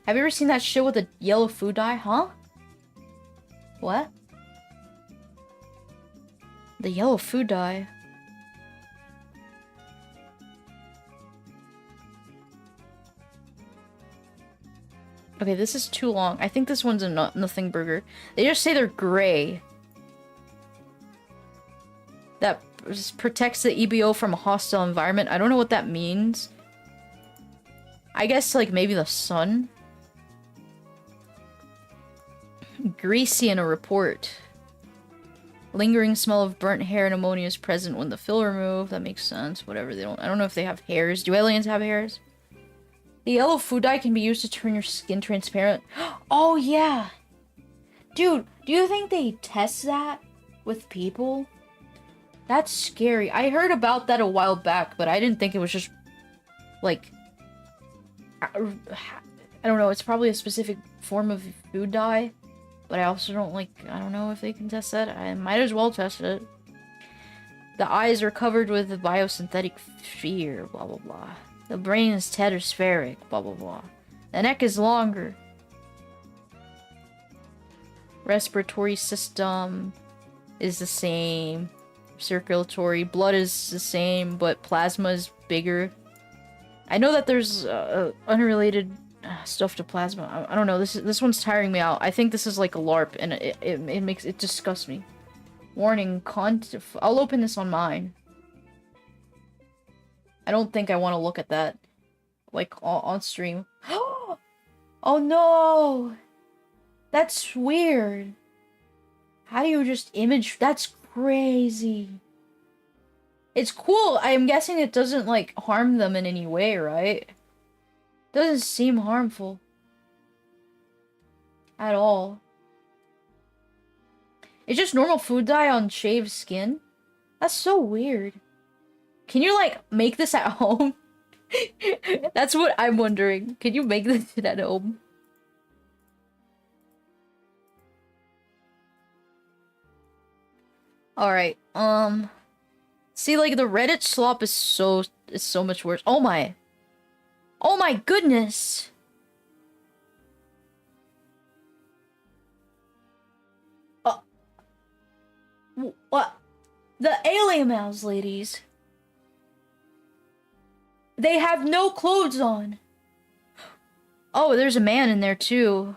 Have you ever seen that shit with the yellow food dye? Huh? What? The yellow food dye? Okay, this is too long. I think this one's a nothing burger. They just say they're gray. That protects the EBO from a hostile environment. I don't know what that means. I guess, like, maybe the sun? Greasy in a report. Lingering smell of burnt hair and ammonia is present when the fill removed. That makes sense. Whatever, they don't... I don't know if they have hairs. Do aliens have hairs? The yellow food dye can be used to turn your skin transparent. Oh, yeah! Dude, do you think they test that with people? That's scary. I heard about that a while back, but I didn't think it was just, like... I don't know, it's probably a specific form of food dye. But I also don't, like, I don't know if they can test that. I might as well test it. The eyes are covered with a biosynthetic sphere, blah, blah, blah. The brain is tetraspheric, blah, blah, blah. The neck is longer. Respiratory system is the same. Circulatory. Blood is the same, but plasma is bigger. I know that there's unrelated stuff to plasma. I don't know. This one's tiring me out. I think this is like a LARP, and it disgusts me. Warning, I'll open this on mine. I don't think I want to look at that. Like, on stream. Oh no! That's weird. How do you just image? That's crazy. It's cool. I'm guessing it doesn't, like, harm them in any way, right? Doesn't seem harmful. At all. It's just normal food dye on shaved skin? That's so weird. Can you, like, make this at home? That's what I'm wondering. Can you make this at home? Alright, see, like, the Reddit slop is so much worse. Oh my! Oh my goodness! What? The Ayylmaos ladies. They have no clothes on. Oh, there's a man in there too.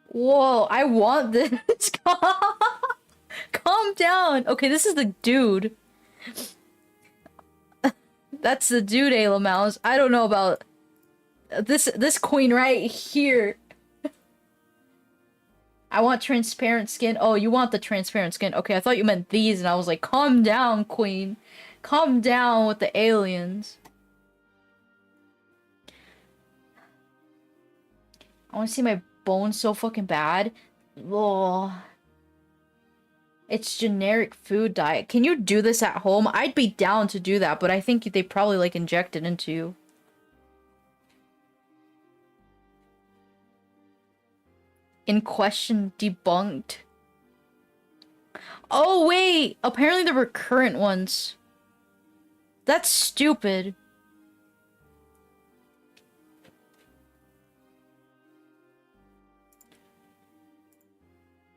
Whoa, I want this. Calm down. Okay, this is the dude. That's the dude, Ayylmaos. I don't know about this queen right here. I want transparent skin. Oh, you want the transparent skin. Okay, I thought you meant these, and I was like, calm down, queen. Calm down with the aliens. I want to see my bones so fucking bad. Ugh. It's generic food diet. Can you do this at home? I'd be down to do that, but I think they probably, like, inject it into you. In question debunked. Oh, wait! Apparently there were current ones. That's stupid.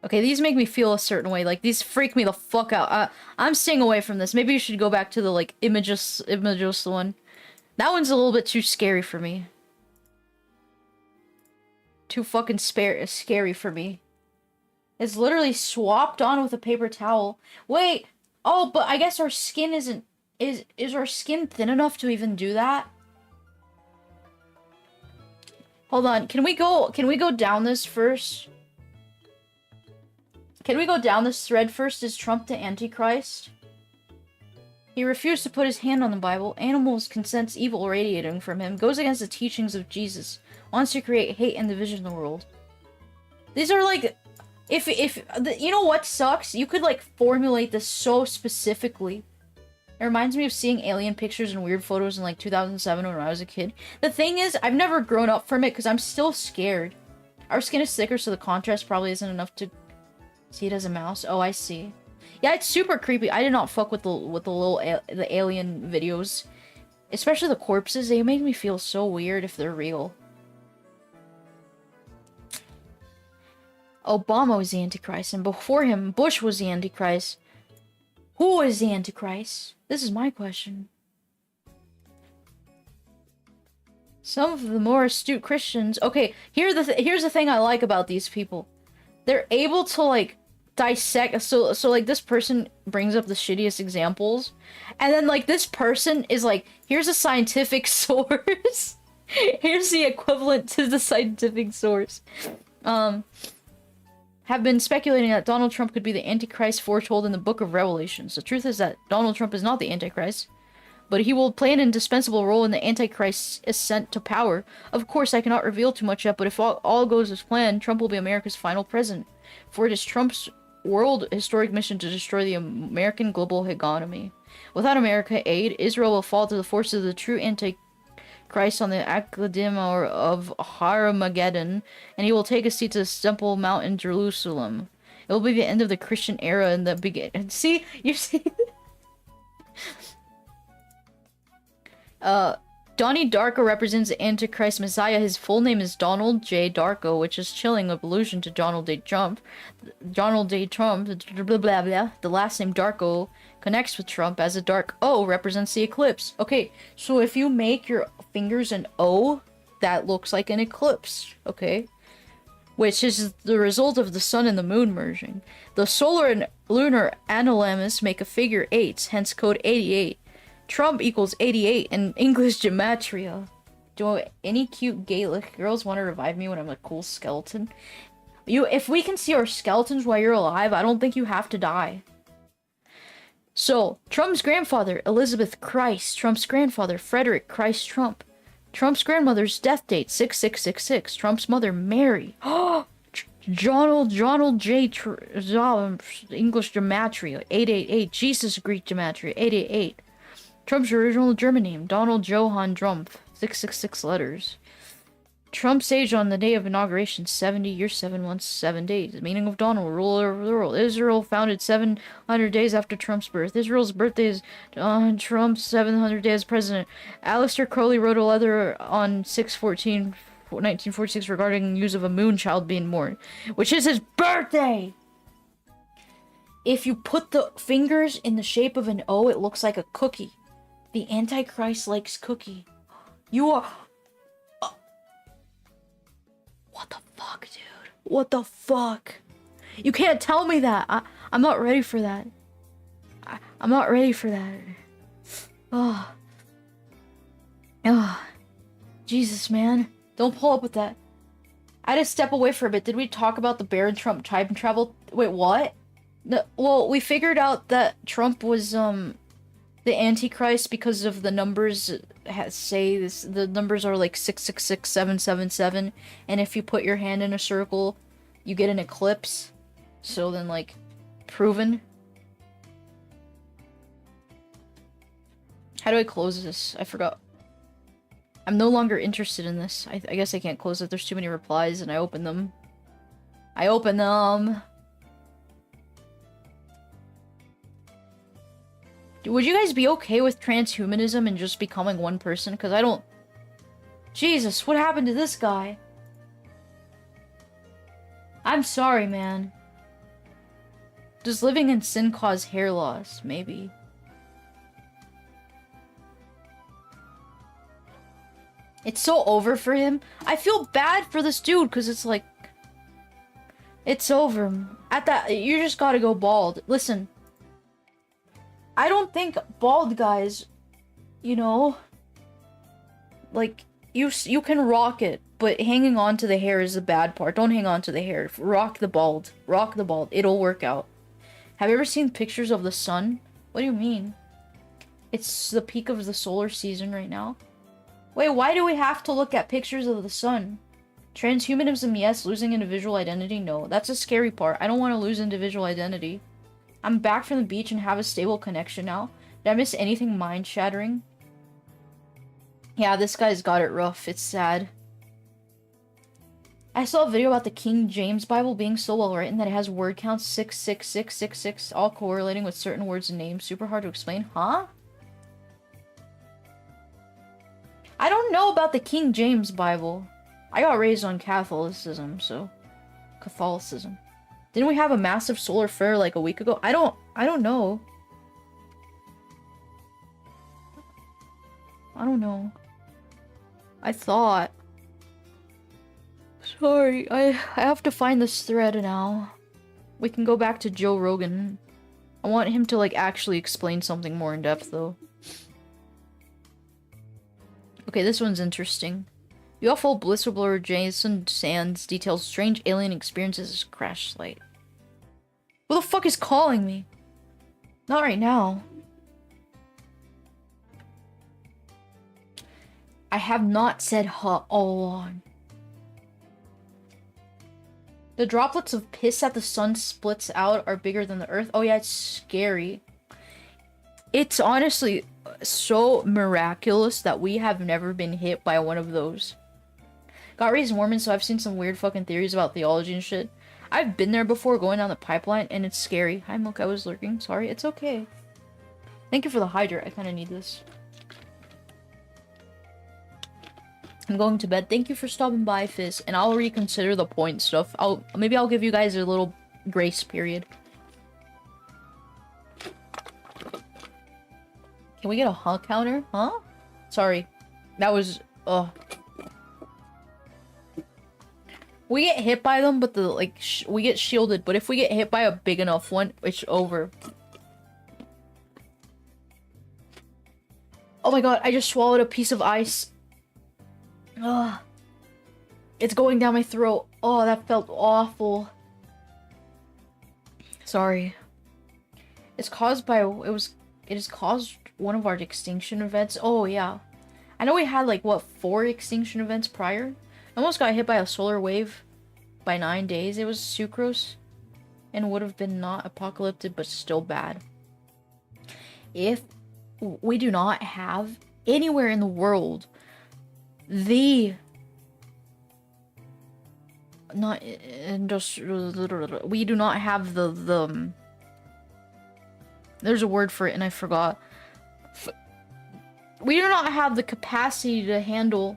Okay, these make me feel a certain way. Like, these freak me the fuck out. I'm staying away from this. Maybe you should go back to the, like, images one. That one's a little bit too scary for me. Too fucking scary for me. It's literally swapped on with a paper towel. Wait! Oh, but I guess our skin isn't... Is our skin thin enough to even do that? Hold on, can we go down this first? Can we go down this thread first? Is Trump the Antichrist? He refused to put his hand on the Bible. Animals can sense evil radiating from him. Goes against the teachings of Jesus. Wants to create hate and division in the world. These are like... you know what sucks? You could, like, formulate this so specifically. It reminds me of seeing alien pictures and weird photos in, like, 2007 when I was a kid. The thing is, I've never grown up from it because I'm still scared. Our skin is thicker, so the contrast probably isn't enough to see it as a mouse. Oh, I see. Yeah, it's super creepy. I did not fuck with the alien videos. Especially the corpses. They make me feel so weird if they're real. Obama was the Antichrist, and before him, Bush was the Antichrist. Who is the Antichrist? This is my question. Some of the more astute Christians... Okay, here's the thing I like about these people. They're able to, like, dissect... So like, this person brings up the shittiest examples. And then, like, this person is like, here's a scientific source. Here's the equivalent to the scientific source. Have been speculating that Donald Trump could be the Antichrist foretold in the Book of Revelations. The truth is that Donald Trump is not the Antichrist, but he will play an indispensable role in the Antichrist's ascent to power. Of course, I cannot reveal too much yet, but if all goes as planned, Trump will be America's final president, for it is Trump's world historic mission to destroy the American global hegemony. Without American aid, Israel will fall to the forces of the true Antichrist on the Academy of Harmageddon, and he will take a seat to the Temple Mount in Jerusalem. It will be the end of the Christian era and the beginning. See? You see? Donnie Darko represents the Antichrist Messiah. His full name is Donald J. Darko, which is chilling allusion to Donald J. Trump. Donald J. Trump, blah blah blah. The last name Darko connects with Trump as a dark O represents the eclipse. Okay, so if you make your fingers an O, that looks like an eclipse. Okay. which is the result of the sun and the moon merging. The solar and lunar Ayylmaos make a figure 8, hence code 88. Trump equals 88 in English gematria. Do any cute Gaelic girls want to revive me when I'm a cool skeleton? If we can see our skeletons while you're alive, I don't think you have to die. So, Trump's grandfather, Elizabeth Christ. Trump's grandfather, Frederick Christ Trump. Trump's grandmother's death date, 6666. Trump's mother, Mary. Donald J. English gematria, 888. Jesus Greek gematria, 888. Trump's original German name, Donald Johann Trump, 666 letters. Trump's age on the day of inauguration, 70 years, 7 months, 7 days. The meaning of Donald, ruler of the world. Israel founded 700 days after Trump's birth. Israel's birthday is on Trump's 700 days as president. Aleister Crowley wrote a letter on 6/14/1946 regarding news of a moon child being born, which is his birthday! If you put the fingers in the shape of an O, it looks like a cookie. The Antichrist likes cookie. You are... What the fuck, dude? What the fuck? You can't tell me that. I'm not ready for that. I'm not ready for that. Oh. Oh. Jesus, man. Don't pull up with that. I had to step away for a bit. Did we talk about the Bear and Trump time travel? Wait, what? No, well, we figured out that Trump was, the Antichrist because of the numbers say this. The numbers are like 666, 777, and if you put your hand in a circle, you get an eclipse. So then, like, proven. How do I close this? I forgot. I'm no longer interested in this. I guess I can't close it. There's too many replies, and I open them. I open them. Would you guys be okay with transhumanism and just becoming one person? Because I don't... Jesus, what happened to this guy? I'm sorry, man. Does living in sin cause hair loss? Maybe. It's so over for him. I feel bad for this dude because it's like... It's over. At that, you just gotta go bald. Listen. I don't think bald guys, you know, like, you can rock it, but hanging on to the hair is the bad part. Don't hang on to the hair. Rock the bald. Rock the bald. It'll work out. Have you ever seen pictures of the sun? What do you mean? It's the peak of the solar season right now. Wait, why do we have to look at pictures of the sun? Transhumanism, yes. Losing individual identity, no. That's a scary part. I don't want to lose individual identity. I'm back from the beach and have a stable connection now. Did I miss anything mind-shattering? Yeah, this guy's got it rough. It's sad. I saw a video about the King James Bible being so well written that it has word counts 66666, all correlating with certain words and names. Super hard to explain. Huh? I don't know about the King James Bible. I got raised on Catholicism, so... Catholicism. Didn't we have a massive solar flare like a week ago? I don't know. I don't know. I thought. Sorry, I have to find this thread now. We can go back to Joe Rogan. I want him to, like, actually explain something more in depth, though. Okay, this one's interesting. UFO whistleblower Jason Sands details strange alien experiences as crash site. Who the fuck is calling me? Not right now. I have not said huh all along. The droplets of piss that the sun splits out are bigger than the earth. Oh yeah, it's scary. It's honestly so miraculous that we have never been hit by one of those. Got raised Mormon, so I've seen some weird fucking theories about theology and shit. I've been there before, going down the pipeline, and it's scary. Hi, Milk, I was lurking. Sorry, it's okay. Thank you for the hydrate. I kind of need this. I'm going to bed. Thank you for stopping by, Fizz, and I'll reconsider the point stuff. Maybe I'll give you guys a little grace period. Can we get a huh counter? Huh? Sorry. That was... We get hit by them, but we get shielded. But if we get hit by a big enough one, it's over. Oh my god, I just swallowed a piece of ice. Ugh. It's going down my throat. Oh, that felt awful. Sorry. It's caused by it has caused one of our extinction events. Oh yeah. I know we had like what 4 extinction events prior. I almost got hit by a solar wave by 9 days. It was sucrose and would have been not apocalyptic but still bad. If we do not have anywhere in the world the not industrial, we do not have the there's a word for it and I forgot. We do not have the capacity to handle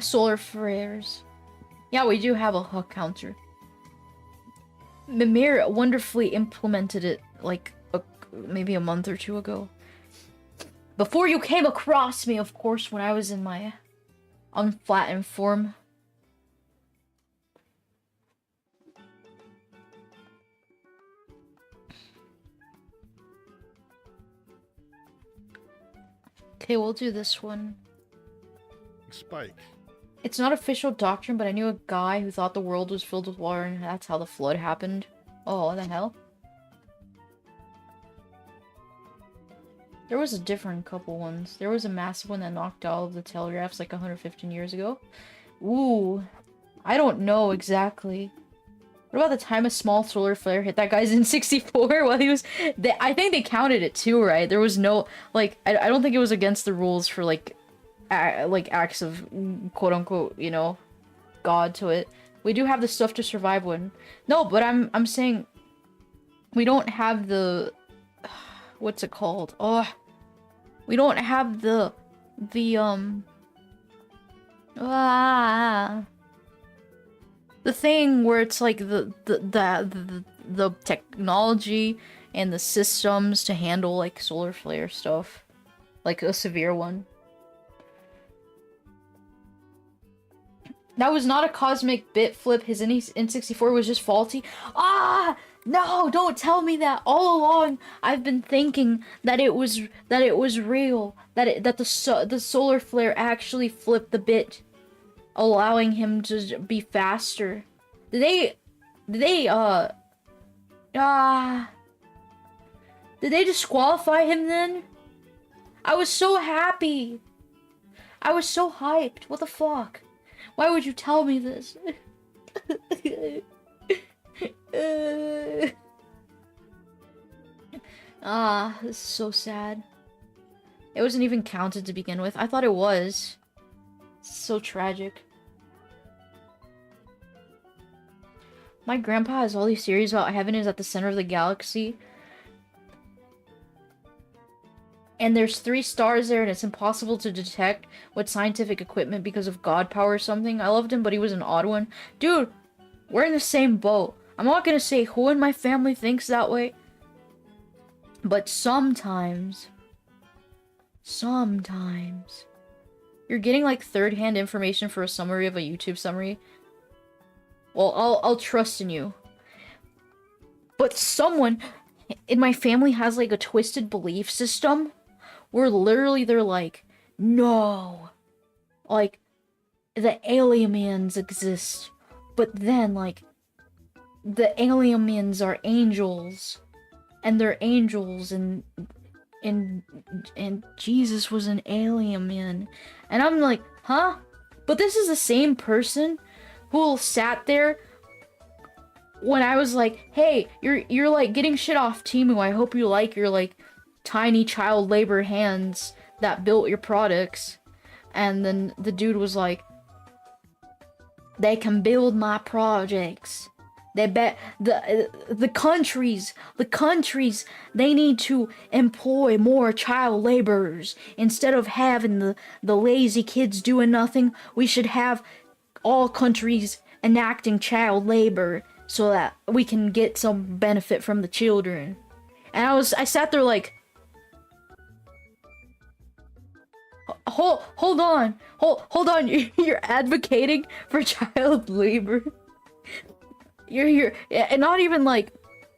solar flares. Yeah, we do have a Huck counter. Mimir wonderfully implemented it like maybe a month or 2 ago. Before you came across me, of course, when I was in my unflattened form. Okay, we'll do this one. Spike. It's not official doctrine, but I knew a guy who thought the world was filled with water and that's how the flood happened. Oh, what the hell? There was a different couple ones. There was a massive one that knocked all of the telegraphs like 115 years ago. Ooh. I don't know exactly. What about the time a small solar flare hit that guy's in 64 while he was... I think they counted it too, right? There was no... Like, I don't think it was against the rules for, like acts of quote-unquote, you know, God to it. We do have the stuff to survive one. No, but I'm saying... We don't have the... What's it called? Oh... We don't have the thing where it's like the technology and the systems to handle like solar flare stuff, like a severe one. That was not a cosmic bit flip. His N64 was just faulty. Ah, no! Don't tell me that. All along, I've been thinking that it was real. That the solar flare actually flipped the bit, allowing him to be faster. Did they disqualify him then? I was so happy. I was so hyped. What the fuck? Why would you tell me this? This is so sad. It wasn't even counted to begin with. I thought it was. It's so tragic. My grandpa has all these theories about heaven is at the center of the galaxy. And there's 3 stars there and it's impossible to detect with scientific equipment because of God power or something. I loved him, but he was an odd one. Dude, we're in the same boat. I'm not gonna say who in my family thinks that way. But sometimes... You're getting like third-hand information for a summary of a YouTube summary. Well, I'll trust in you. But someone in my family has like a twisted belief system where literally they're like, no, like the aliens exist, but then like the aliens are angels, and they're angels, and Jesus was an alien man, and I'm like, huh? But this is the same person who sat there when I was like, hey, you're like getting shit off Temu. I hope you like your like tiny child labor hands that built your products. And then the dude was like, they can build my projects. They bet the countries, they need to employ more child laborers instead of having the lazy kids doing nothing. We should have all countries enacting child labor so that we can get some benefit from the children. And I sat there like, Hold on. Hold on. You're advocating for child labor. And not even like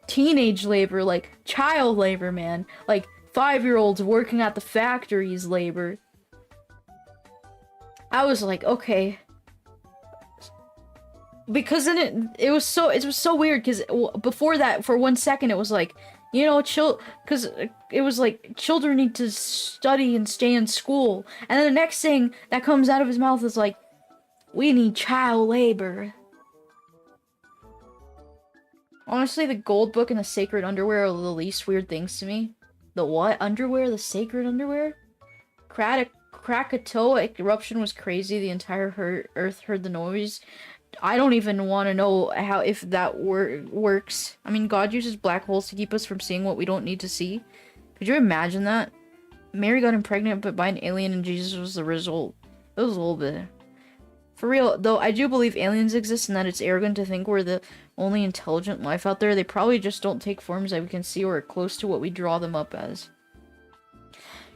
teenage labor, like child labor, man. Like 5-year-olds working at the factories labor. I was like, okay. Because then it was so weird, because before that, for 1 second, it was like, you know, because it was like, children need to study and stay in school. And then the next thing that comes out of his mouth is like, we need child labor. Honestly, the gold book and the sacred underwear are the least weird things to me. The what? Underwear? The sacred underwear? Krakatoa eruption was crazy. The entire earth heard the noise. I don't even want to know if that works. I mean, God uses black holes to keep us from seeing what we don't need to see. Could you imagine that? Mary got impregnated but by an alien and Jesus was the result. It was a little bit. For real, though, I do believe aliens exist and that it's arrogant to think we're the only intelligent life out there. They probably just don't take forms that we can see or are close to what we draw them up as.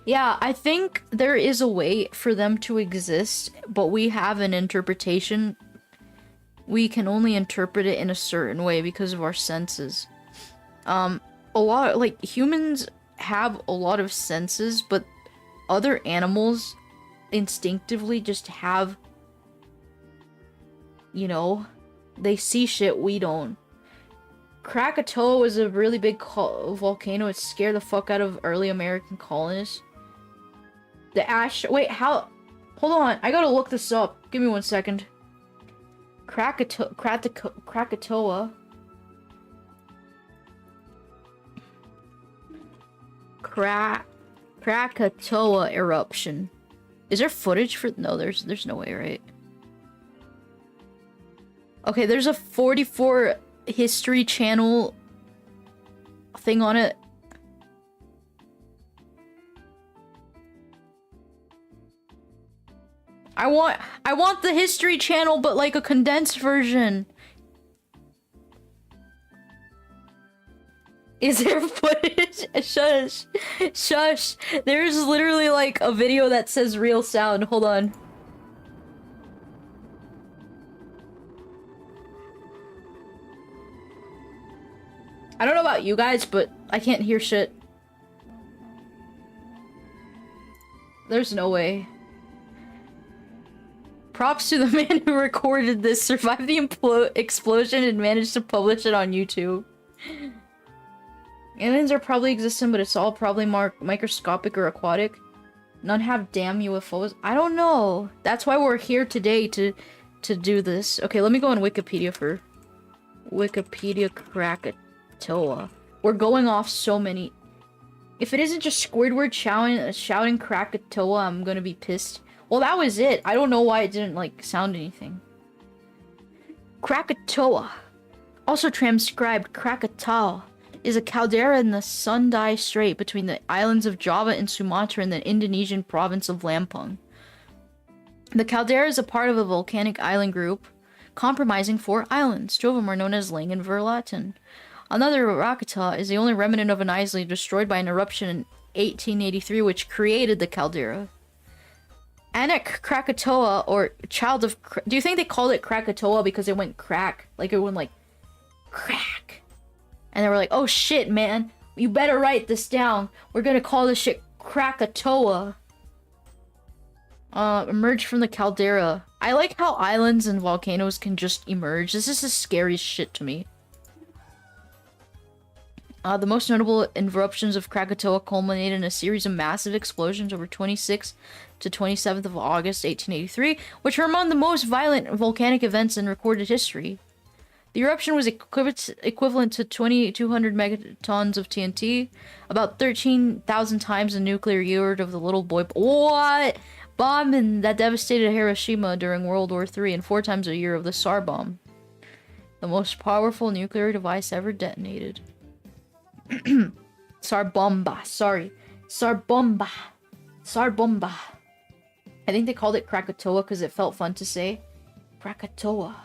Yeah, I think there is a way for them to exist, but we have an interpretation. We can only interpret it in a certain way because of our senses. A lot, like, humans have a lot of senses, but other animals instinctively just have, you know, they see shit we don't. Krakatoa was a really big volcano. It scared the fuck out of early American colonists. The ash... Wait, how... Hold on, I gotta look this up. Give me 1 second. Krakatoa. Krakatoa eruption. Is there footage for... No, there's no way, right? Okay, there's a 44 History Channel thing on it. I want the History Channel, but like a condensed version. Is there footage? Shush. Shush. There's literally like a video that says real sound. Hold on. I don't know about you guys, but I can't hear shit. There's no way. Props to the man who recorded this, survived the explosion, and managed to publish it on YouTube. Aliens are probably existing, but it's all probably microscopic or aquatic. None have damn UFOs. I don't know. That's why we're here today, to do this. Okay, let me go on Wikipedia for Wikipedia Krakatoa. We're going off so many. If it isn't just Squidward shouting Krakatoa, I'm gonna be pissed. Well, that was it. I don't know why it didn't, like, sound anything. Krakatoa, also transcribed Krakatau, is a caldera in the Sundai Strait between the islands of Java and Sumatra in the Indonesian province of Lampung. The caldera is a part of a volcanic island group comprising 4 islands. 2 of them are known as Lang and Verlaten. Another Rakata is the only remnant of an island destroyed by an eruption in 1883, which created the caldera. Anak Krakatoa, or Child of... Do you think they called it Krakatoa because it went crack? Like, it went like... Crack. And they were like, oh shit, man. You better write this down. We're gonna call this shit Krakatoa. Emerged from the caldera. I like how islands and volcanoes can just emerge. This is the scariest shit to me. The most notable eruptions of Krakatoa culminated in a series of massive explosions over 26th to 27th of August 1883, which were among the most violent volcanic events in recorded history. The eruption was equivalent to 2,200 megatons of TNT, about 13,000 times the nuclear yield of the little boy... What? Bomb that devastated Hiroshima during World War III, and 4 times a year of the Tsar bomb. The most powerful nuclear device ever detonated. Tsar bomba, sorry. Tsar bomba. Tsar bomba. I think they called it Krakatoa because it felt fun to say. Krakatoa.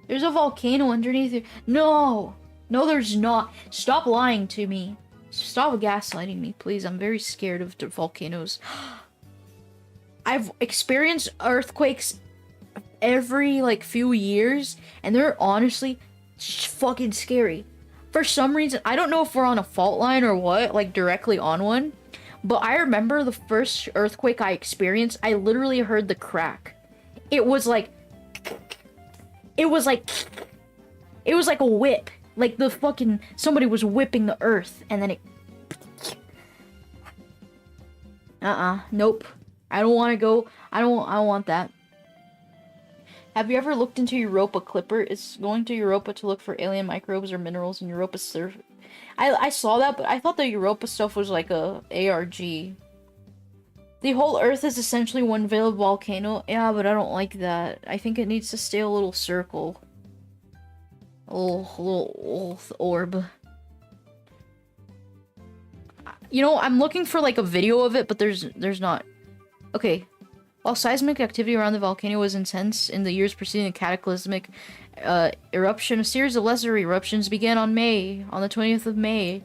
There's a volcano underneath it. No! No, there's not. Stop lying to me. Stop gaslighting me, please. I'm very scared of volcanoes. I've experienced earthquakes every like few years, and they're honestly fucking scary. For some reason, I don't know if we're on a fault line or what, like directly on one, but I remember the first earthquake I experienced, I literally heard the crack. It was like it was like a whip. Like the fucking somebody was whipping the earth and then it nope. I don't want to go. I don't want that. Have you ever looked into Europa Clipper? It's going to Europa to look for alien microbes or minerals in Europa surf. I saw that, but I thought the Europa stuff was like a ARG. The whole Earth is essentially one veiled volcano. Yeah, but I don't like that. I think it needs to stay a little circle. A little orb. You know, I'm looking for like a video of it, but there's not. Okay. While seismic activity around the volcano was intense in the years preceding the cataclysmic eruption, a series of lesser eruptions began on the 20th of May.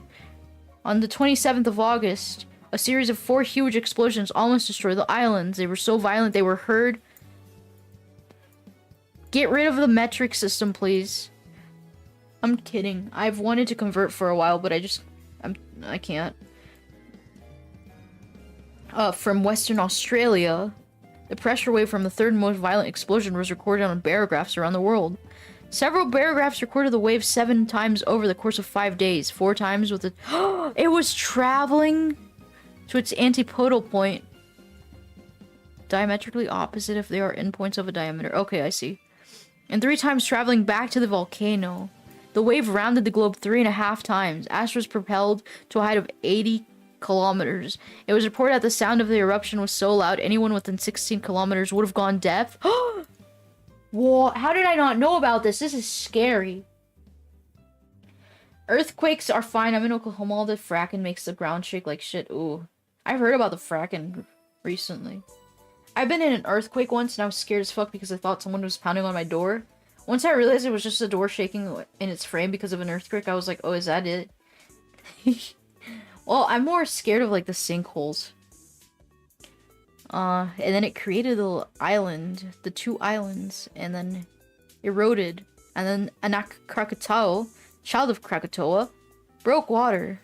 On the 27th of August, a series of 4 huge explosions almost destroyed the islands. They were so violent they were heard. Get rid of the metric system, please. I'm kidding. I've wanted to convert for a while, but I can't. From Western Australia, the pressure wave from the third most violent explosion was recorded on barographs around the world. Several barographs recorded the wave 7 times over the course of 5 days. 4 times with it. It was traveling to its antipodal point. Diametrically opposite if they are endpoints of a diameter. Okay, I see. And 3 times traveling back to the volcano. The wave rounded the globe 3.5 times. Ash was propelled to a height of 80 kilometers. It was reported that the sound of the eruption was so loud anyone within 16 kilometers would have gone deaf. Whoa, how did I not know about this? This is scary. Earthquakes are fine. I'm in Oklahoma. All the fracking makes the ground shake like shit. Ooh. I've heard about the fracking recently. I've been in an earthquake once and I was scared as fuck because I thought someone was pounding on my door. Once I realized it was just the door shaking in its frame because of an earthquake, I was like, oh, is that it? Well, I'm more scared of, like, the sinkholes. And then it created the island, the 2 islands, and then eroded. And then Anak Krakatau, child of Krakatoa, broke water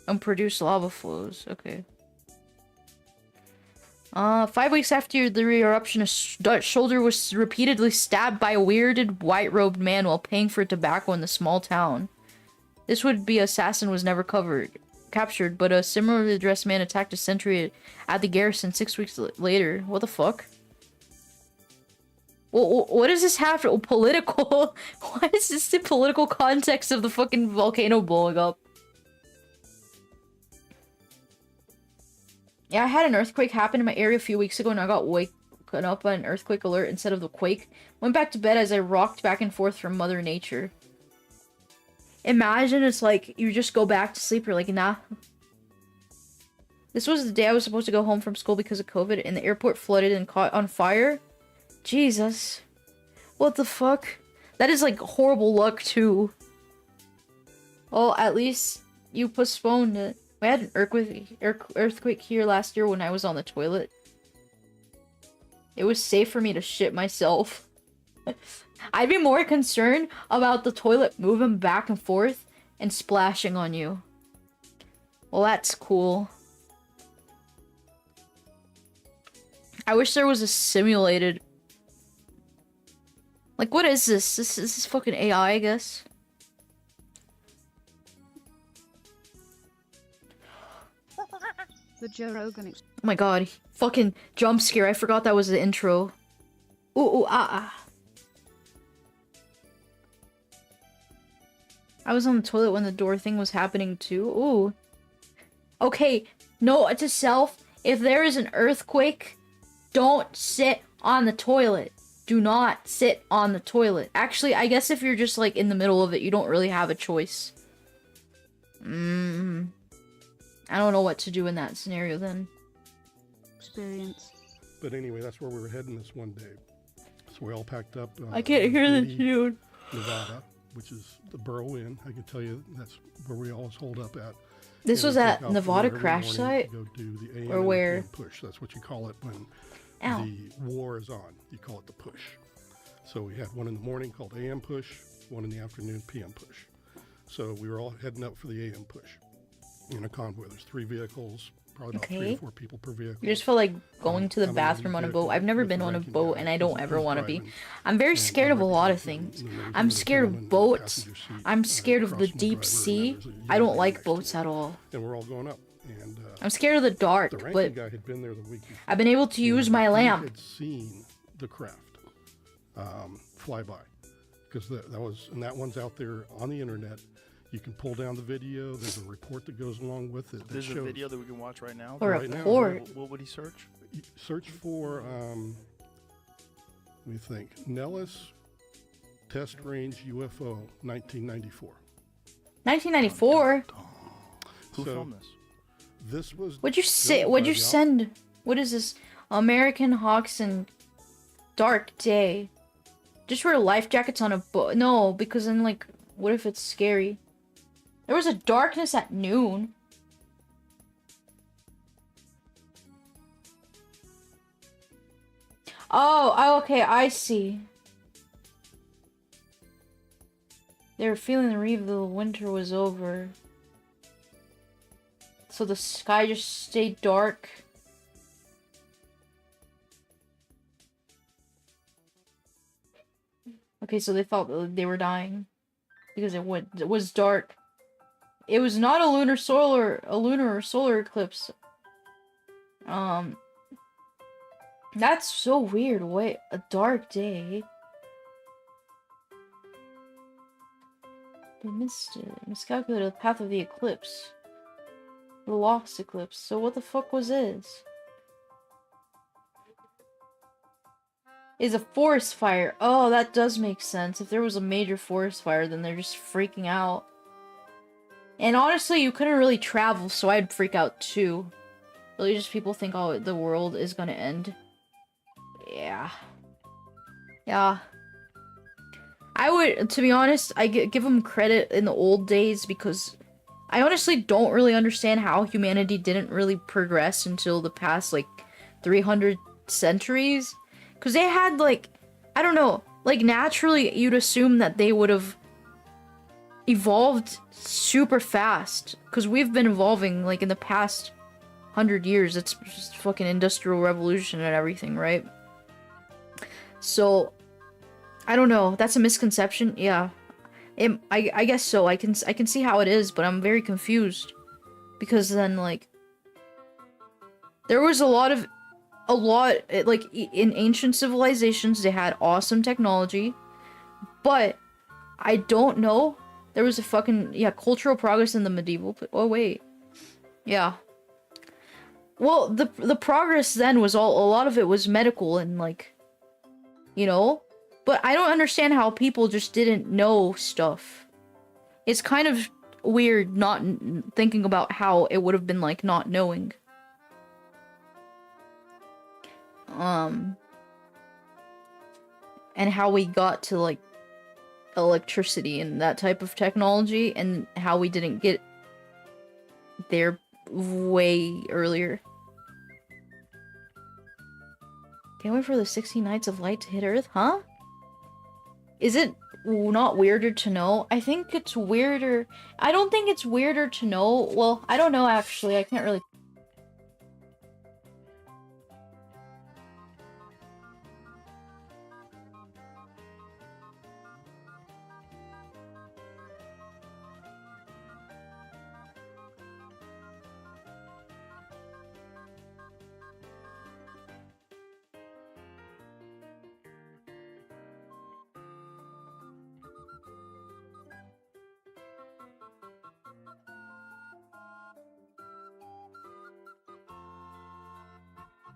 and produced lava flows. Okay. 5 weeks after the eruption, a Dutch soldier was repeatedly stabbed by a weirded white-robed man while paying for tobacco in the small town. This would-be assassin was never captured, but a similarly dressed man attacked a sentry at the garrison 6 weeks later. What the fuck? Well, what does this have to political? What is this the political context of the fucking volcano blowing up? Yeah, I had an earthquake happen in my area a few weeks ago and I got woken up by an earthquake alert instead of the quake. Went back to bed as I rocked back and forth from Mother Nature. Imagine it's like, you just go back to sleep, you're like, nah. This was the day I was supposed to go home from school because of COVID, and the airport flooded and caught on fire. Jesus. What the fuck? That is like horrible luck, too. Well, at least you postponed it. We had an earthquake here last year when I was on the toilet. It was safe for me to shit myself. I'd be more concerned about the toilet moving back and forth and splashing on you. Well, that's cool. I wish there was a simulated... Like, what is this? This is fucking AI, I guess. The Joe Rogan. Oh my god. Fucking jump scare. I forgot that was the intro. Ooh, I was on the toilet when the door thing was happening too. Ooh. Okay, note to self, if there is an earthquake, don't sit on the toilet. Do not sit on the toilet. Actually, I guess if you're just like in the middle of it, you don't really have a choice. I don't know what to do in that scenario then. Experience. But anyway, that's where we were heading this one day. So we all packed up. I can't hear the tune. Nevada, which is the Borough Inn. I can tell you that's where we always hold up at. This And was we at take off from Nevada there every crash morning site? to go do the AM Or and where? PM push. That's what you call it when Ow. the war is on. You call it the push. So we had one in the morning called AM push, one in the afternoon PM push. So we were all heading up for the AM push in a convoy. There's 3 vehicles, probably about 3 Okay. or 4 people per vehicle. You just felt like going to the I'm in bathroom on a boat. I've never with been the on a ranking boat, guy and I don't who's- ever who's want to be. driving, I'm very and scared of a lot of representative, things. and then there's I'm another scared gentleman of in the boats. passenger seat, I'm scared of the across from deep driver, and sea. there's a young I don't lady like next to boats me. at all. And we're all going up. And I'm scared of the dark, the ranking but guy had been there the week before. I've been able to use my He lamp. had seen the craft fly by, because that one's out there on the internet. You can pull down the video. There's a report that goes along with it. That There's a shows, video that we can watch right now. Or a right now, port. What would he search? Search for, let me think, Nellis Test Range UFO 1994. 1994. Who So- filmed this? This was. What'd you say? filmed What'd by you the op- send? What is this? American Hawks and Dark Day. Just wear life jackets on a boat. No, because then like, what if it's scary? There was a darkness at noon. Oh, okay, I see. They were feeling the relief the winter was over. So the sky just stayed dark. Okay, so they thought that they were dying because it was dark. It was not a lunar or solar eclipse. That's so weird. Wait, a dark day. They missed it. Miscalculated the path of the eclipse. The lost eclipse. So what the fuck was this? Is a forest fire. Oh, that does make sense. If there was a major forest fire, then they're just freaking out. And honestly, you couldn't really travel, so I'd freak out too. Really, just people think, oh, the world is gonna end. Yeah. Yeah. I would, to be honest, I give them credit in the old days because I honestly don't really understand how humanity didn't really progress until the past, like, 300 centuries. Because they had, like, I don't know, like, naturally, you'd assume that they would have evolved super fast. Because we've been evolving, like, in the past 100 years. It's just fucking industrial revolution and everything, right? So, I don't know. That's a misconception. Yeah. I guess so. I can see how it is, but I'm very confused. Because then, like, there was like, in ancient civilizations, they had awesome technology, but I don't know. There was a fucking, yeah, cultural progress in the medieval, oh wait. Yeah. Well, the progress then was a lot of it was medical and, like, you know? But I don't understand how people just didn't know stuff. It's kind of weird not thinking about how it would have been like not knowing. And how we got to, like, electricity and that type of technology, and how we didn't get there way earlier. Can't wait for the 16 Nights of Light to hit Earth, huh? Is it not weirder to know? I think it's weirder. I don't think it's weirder to know. Well, I don't know actually. I can't really.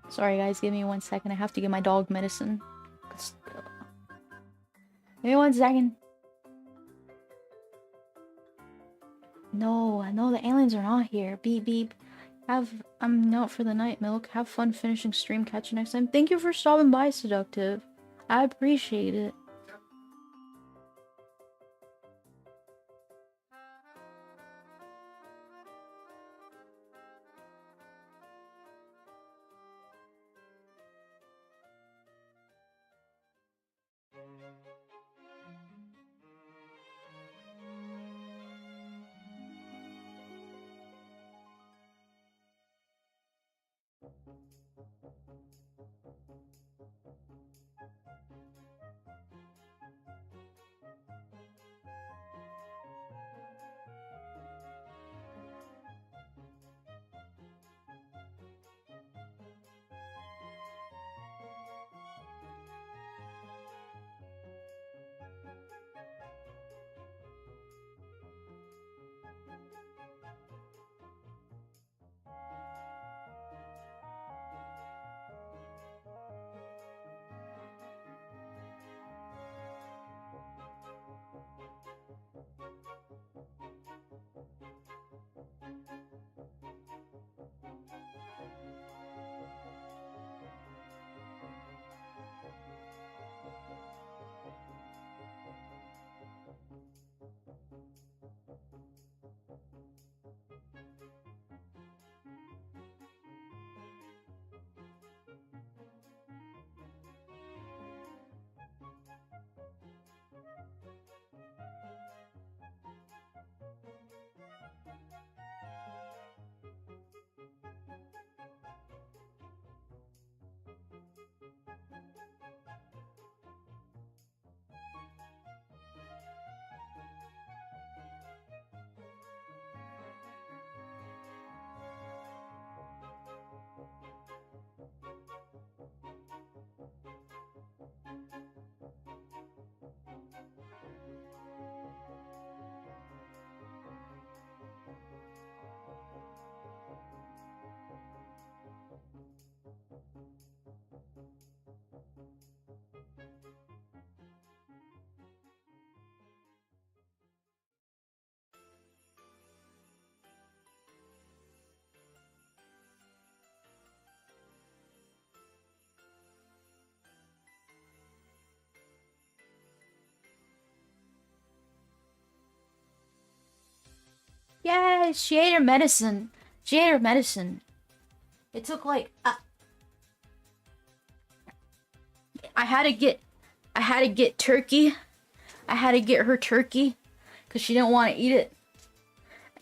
Sorry guys, give me 1 second. I have to give my dog medicine. Give me 1 second. No, the aliens are not here. Beep beep. I'm out for the night, Milk. Have fun finishing stream. Catch you next time. Thank you for stopping by, Seductive. I appreciate it. Yay, she ate her medicine. She ate her medicine. It took like I had to get turkey. I had to get her turkey because she didn't want to eat it.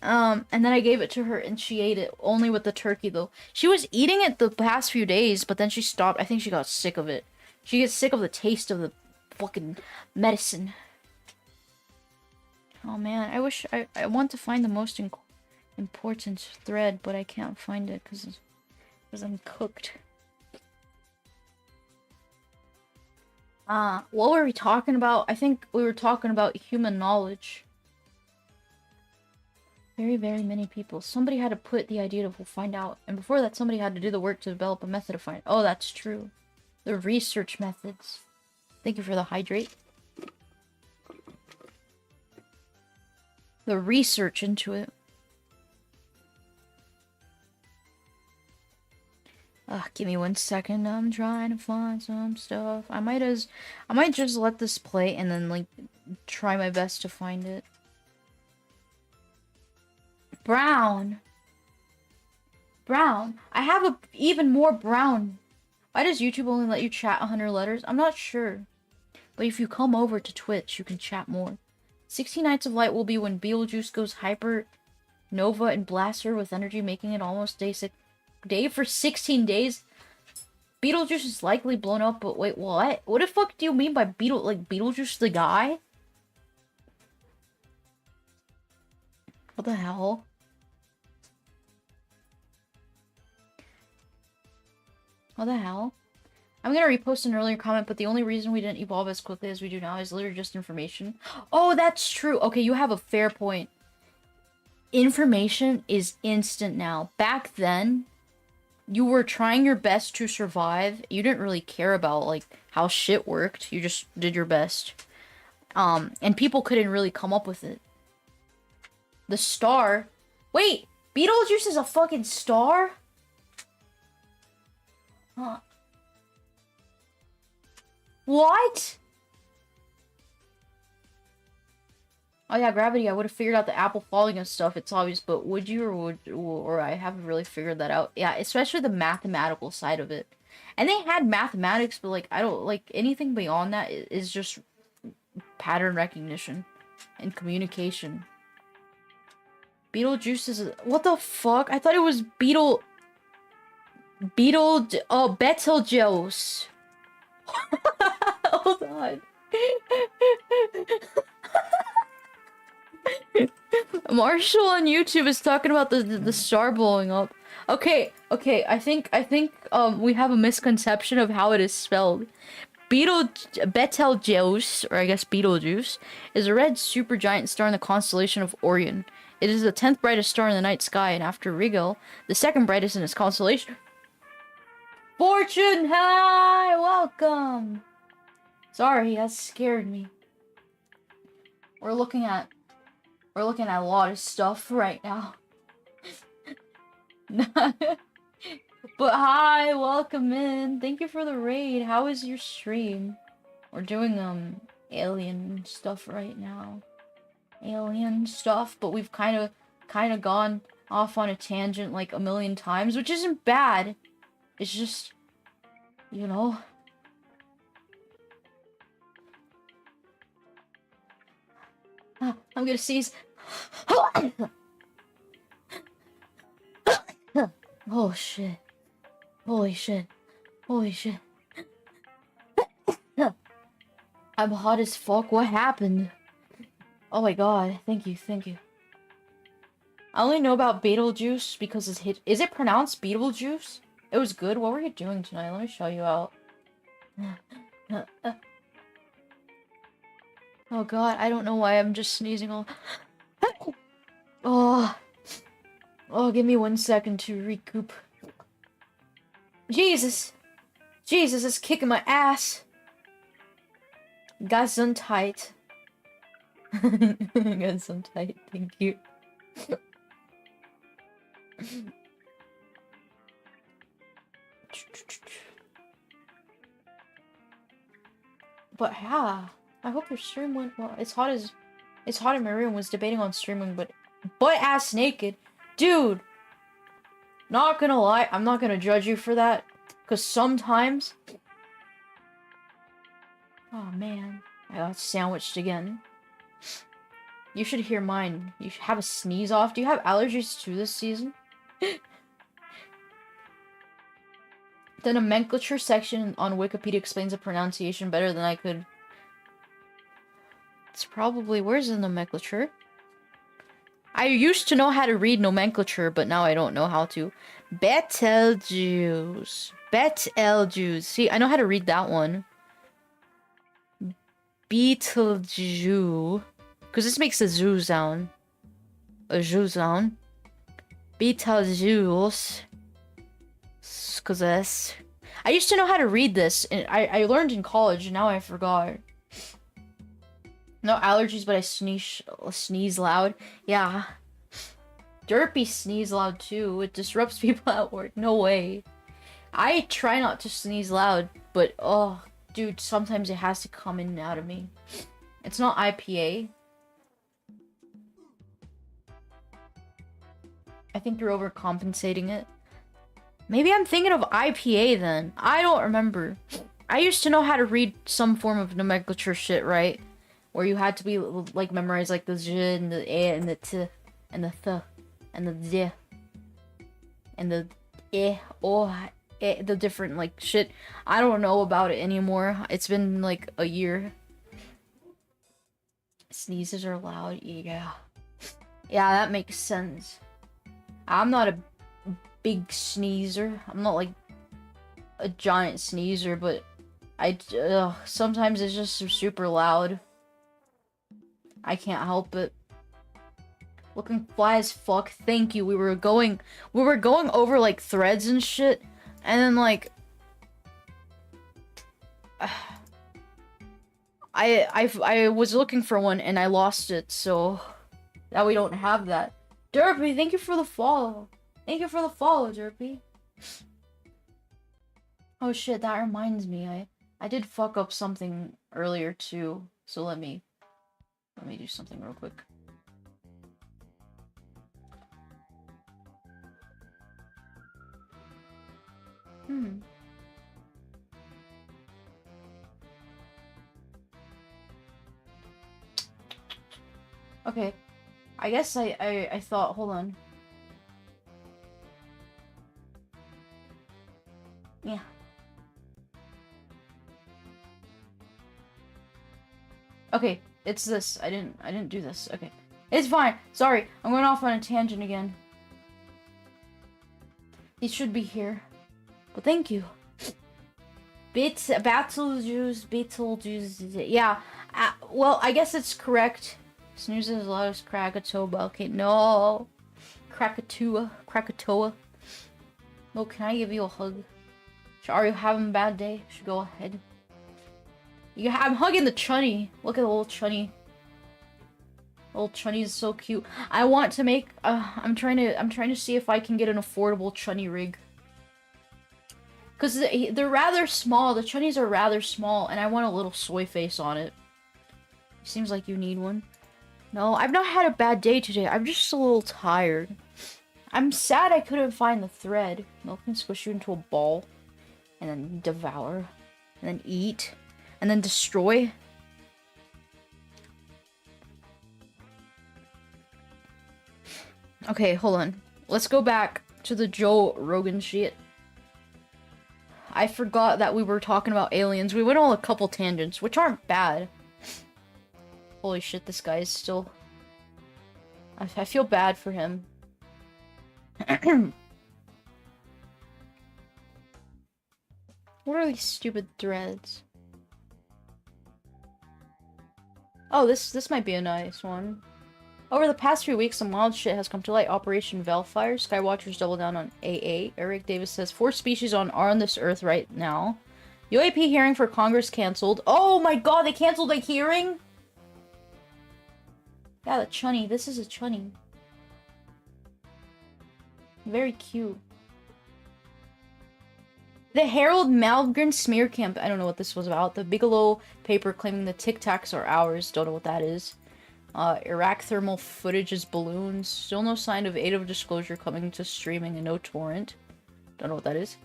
And then I gave it to her and she ate it, only with the turkey though. She was eating it the past few days, but then she stopped. I think she got sick of it. She gets sick of the taste of the fucking medicine. Oh man, I wish I want to find the most important thread, but I can't find it because I'm cooked. What were we talking about? I think we were talking about human knowledge. Very, very many people. Somebody had to put the idea of we'll find out. And before that, somebody had to do the work to develop a method to find. Oh, that's true. The research methods. Thank you for the hydrate. The research into it. Give me 1 second. I'm trying to find some stuff. I might just let this play and then like try my best to find it. Brown. Brown. I have even more brown. Why does YouTube only let you chat 100 letters? I'm not sure. But if you come over to Twitch, you can chat more. 16 Nights of Light will be when Beetlejuice goes hyper nova and blasts her with energy, making it almost day for 16 days. Beetlejuice is likely blown up, but wait, what? What the fuck do you mean by Beetlejuice the guy? What the hell? What the hell? I'm gonna repost an earlier comment, but the only reason we didn't evolve as quickly as we do now is literally just information. Oh, that's true. Okay, you have a fair point. Information is instant now. Back then, you were trying your best to survive. You didn't really care about, like, how shit worked. You just did your best. And people couldn't really come up with it. The star... Wait! Beetlejuice is a fucking star? Huh. What? Oh yeah, gravity. I would have figured out the apple falling and stuff. It's obvious, but would you or I haven't really figured that out. Yeah, especially the mathematical side of it. And they had mathematics, but like I don't like anything beyond that is just pattern recognition and communication. Beetlejuice is what the fuck? I thought it was Betelgeuse. Hold on. Marshall on YouTube is talking about the star blowing up. Okay, I think we have a misconception of how it is spelled. Betelgeuse, or I guess Betelgeuse, is a red supergiant star in the constellation of Orion. It is the 10th brightest star in the night sky, and after Rigel, the second brightest in its constellation. Fortune, hi, welcome. Sorry, that scared me. We're looking at a lot of stuff right now. But hi, welcome in. Thank you for the raid. How is your stream? We're doing alien stuff right now. Alien stuff, but we've kind of gone off on a tangent like a million times, which isn't bad. It's just, you know. I'm gonna seize. Oh shit. Holy shit. Holy shit. I'm hot as fuck. What happened? Oh my god. Thank you. I only know about Betelgeuse because it's hit. Is it pronounced Beetlejuice? It was good. What were you doing tonight? Let me show you out. Oh god, I don't know why I'm just sneezing all. Oh, give me 1 second to recoup. Jesus, it's kicking my ass. Got some tight. Got some tight. Thank you. But yeah, I hope your stream went well. It's hot in my room. Was debating on streaming, but butt ass naked, dude. Not gonna lie, I'm not gonna judge you for that, cause sometimes. Oh man, I got sandwiched again. You should hear mine. You should have a sneeze off. Do you have allergies too this season? The nomenclature section on Wikipedia explains the pronunciation better than I could. It's probably... Where's the nomenclature? I used to know how to read nomenclature, but now I don't know how to. Betelgeuse. See, I know how to read that one. Betelgeuse. Because this makes a zoo sound. A zoo sound. Betelgeuse. Because this. I used to know how to read this, and I learned in college, and now I forgot. No allergies, but I sneeze loud. Yeah. Derpy sneeze loud too. It disrupts people at work. No way. I try not to sneeze loud, but oh, dude, sometimes it has to come in and out of me. It's not IPA. I think you're overcompensating it. Maybe I'm thinking of IPA then. I don't remember. I used to know how to read some form of nomenclature shit, right? Where you had to be, like, memorize, like, the Z and the E and the T and the Th and the Z and the E, O, E, the different, like, shit. I don't know about it anymore. It's been, like, a year. Sneezes are loud, yeah. Yeah, that makes sense. I'm not a big sneezer. I'm not, like, a giant sneezer, but sometimes it's just super loud. I can't help it. Looking fly as fuck. Thank you. We were going over like threads and shit, and then like I was looking for one and I lost it, so now we don't have that. Derpy, thank you for the follow. Thank you for the follow, Derpy. Oh shit, that reminds me. I did fuck up something earlier too, so let me do something real quick. Okay. I guess I thought, hold on. Okay, it's this. I didn't do this. Okay. It's fine. Sorry, I'm going off on a tangent again. He should be here. But thank you. Beetlejuice. Yeah. Well, I guess it's correct. Snoozes as loud as Krakatoa. Okay, no. Krakatoa. Oh, can I give you a hug? Are you having a bad day? Should go ahead. Yeah, I'm hugging the Chunny. Look at the little Chunny. Little Chunny is so cute. I want to make. I'm trying to see if I can get an affordable Chunny rig. Cause they're rather small. The Chunnies are rather small, and I want a little soy face on it. Seems like you need one. No, I've not had a bad day today. I'm just a little tired. I'm sad I couldn't find the thread. Milk can squish you into a ball, and then devour, and then eat, and then destroy. Okay, hold on. Let's go back to the Joe Rogan shit. I forgot that we were talking about aliens. We went on a couple tangents, which aren't bad. Holy shit, this guy is still... I feel bad for him. What are these stupid threads? Oh, this might be a nice one. Over the past few weeks, some wild shit has come to light. Operation Velfire. Skywatchers double down on AA. Eric Davis says 4 species are on this earth right now. UAP hearing for Congress canceled. Oh my god, they canceled a hearing? Yeah, the Chunny. This is a Chunny. Very cute. The Harold Malgren smear camp. I don't know what this was about. The Bigelow paper claiming the Tic Tacs are ours. Don't know what that is. Iraq thermal footage is balloons. Still no sign of aid of disclosure coming to streaming and no torrent. Don't know what that is.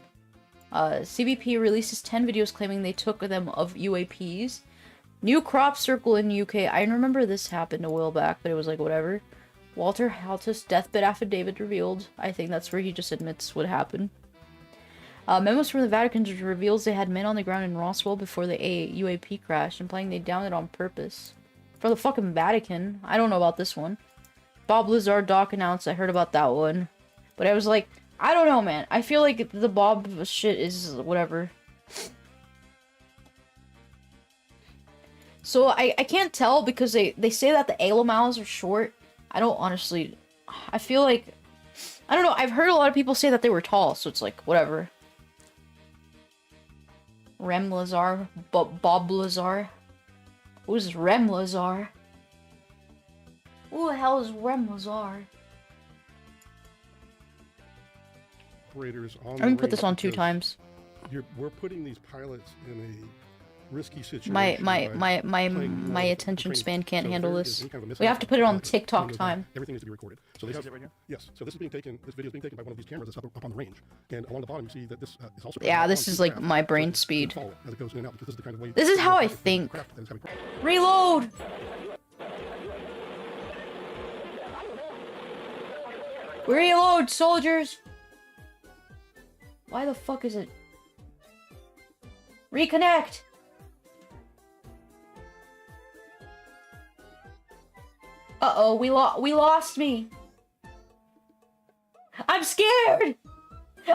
CBP releases 10 videos claiming they took them of UAPs. New crop circle in UK. I remember this happened a while back, but it was like whatever. Walter Haltus deathbed affidavit revealed. I think that's where he just admits what happened. Memos from the Vatican reveals they had men on the ground in Roswell before the UAP crashed, implying they downed it on purpose. For the fucking Vatican. I don't know about this one. Bob Lazar doc announced. I heard about that one. But I was like, I don't know, man. I feel like the Bob shit is whatever. So I can't tell because they say that the Ayylmaos are short. I don't honestly... I feel like... I don't know. I've heard a lot of people say that they were tall. So it's like, whatever. Rem Lazar. Bob Lazar. Who's Rem Lazar? Who the hell is Rem Lazar? Operators on I'm gonna put this on 2 times. We're putting these pilots in a risky situation. My attention span can't handle this. We have to put it on TikTok time. Everything needs to be recorded. So this is it right here? Yes. So this is being taken. This video is being taken by one of these cameras that's up on the range. And along the bottom, you see that this is also. Yeah, this is like my brain speed. As it goes in and out, because this is the kind of way. This is how I think. Reload. Reload, soldiers. Why the fuck is it? Reconnect. Uh-oh, we lost me. I'm scared.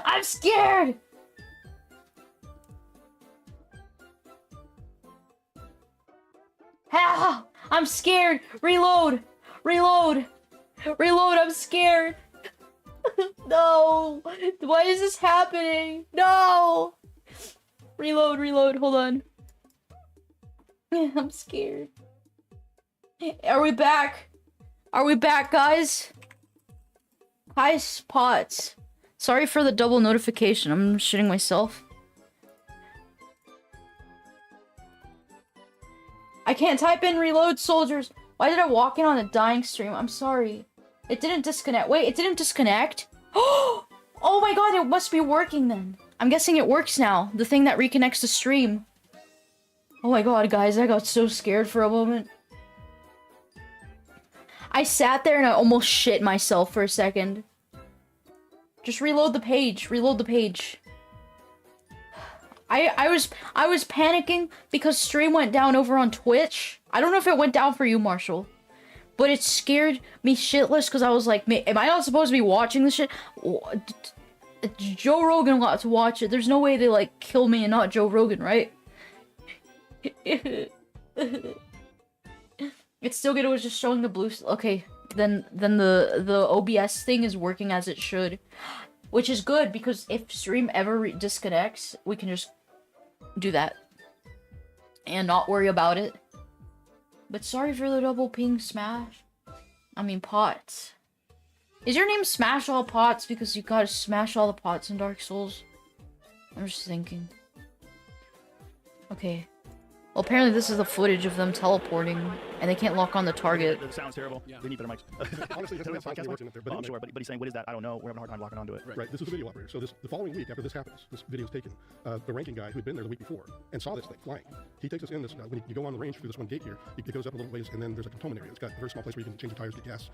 I'm scared. Ah, I'm scared. Reload. Reload. Reload. I'm scared. No. Why is this happening? No. Reload. Reload. Hold on. I'm scared. Are we back? Are we back, guys? Hi, Spots. Sorry for the double notification. I'm shitting myself. I can't type in reload, soldiers. Why did I walk in on a dying stream? I'm sorry. It didn't disconnect. Wait, it didn't disconnect? Oh my god, it must be working then. I'm guessing it works now. The thing that reconnects the stream. Oh my god, guys, I got so scared for a moment. I sat there and I almost shit myself for a second. Just reload the page. Reload the page. I was panicking because stream went down over on Twitch. I don't know if it went down for you, Marshall, but it scared me shitless because I was like, am I not supposed to be watching this shit? Joe Rogan got to watch it. There's no way they like kill me and not Joe Rogan, right? It's still good. It was just showing the blue. Okay, then the OBS thing is working as it should, which is good because if stream ever disconnects, we can just do that and not worry about it. But sorry for the double ping smash. I mean pots. Is your name Smash All Pots because you gotta smash all the pots in Dark Souls? I'm just thinking. Okay. Well, apparently this is the footage of them teleporting, and they can't lock on the target. It sounds terrible. Yeah. We need better mics. Honestly, that's Podcast not working up there. I'm sure, but he's saying, what is that? I don't know. We're having a hard time locking onto it. Right. This is a video operator. So the following week after this happens, this video is taken. The ranking guy who had been there the week before and saw this thing flying. He takes us in this. When you go on the range through this one gate here, it goes up a little ways, and then there's a cantonment area. It's got a very small place where you can change the tires, get gas,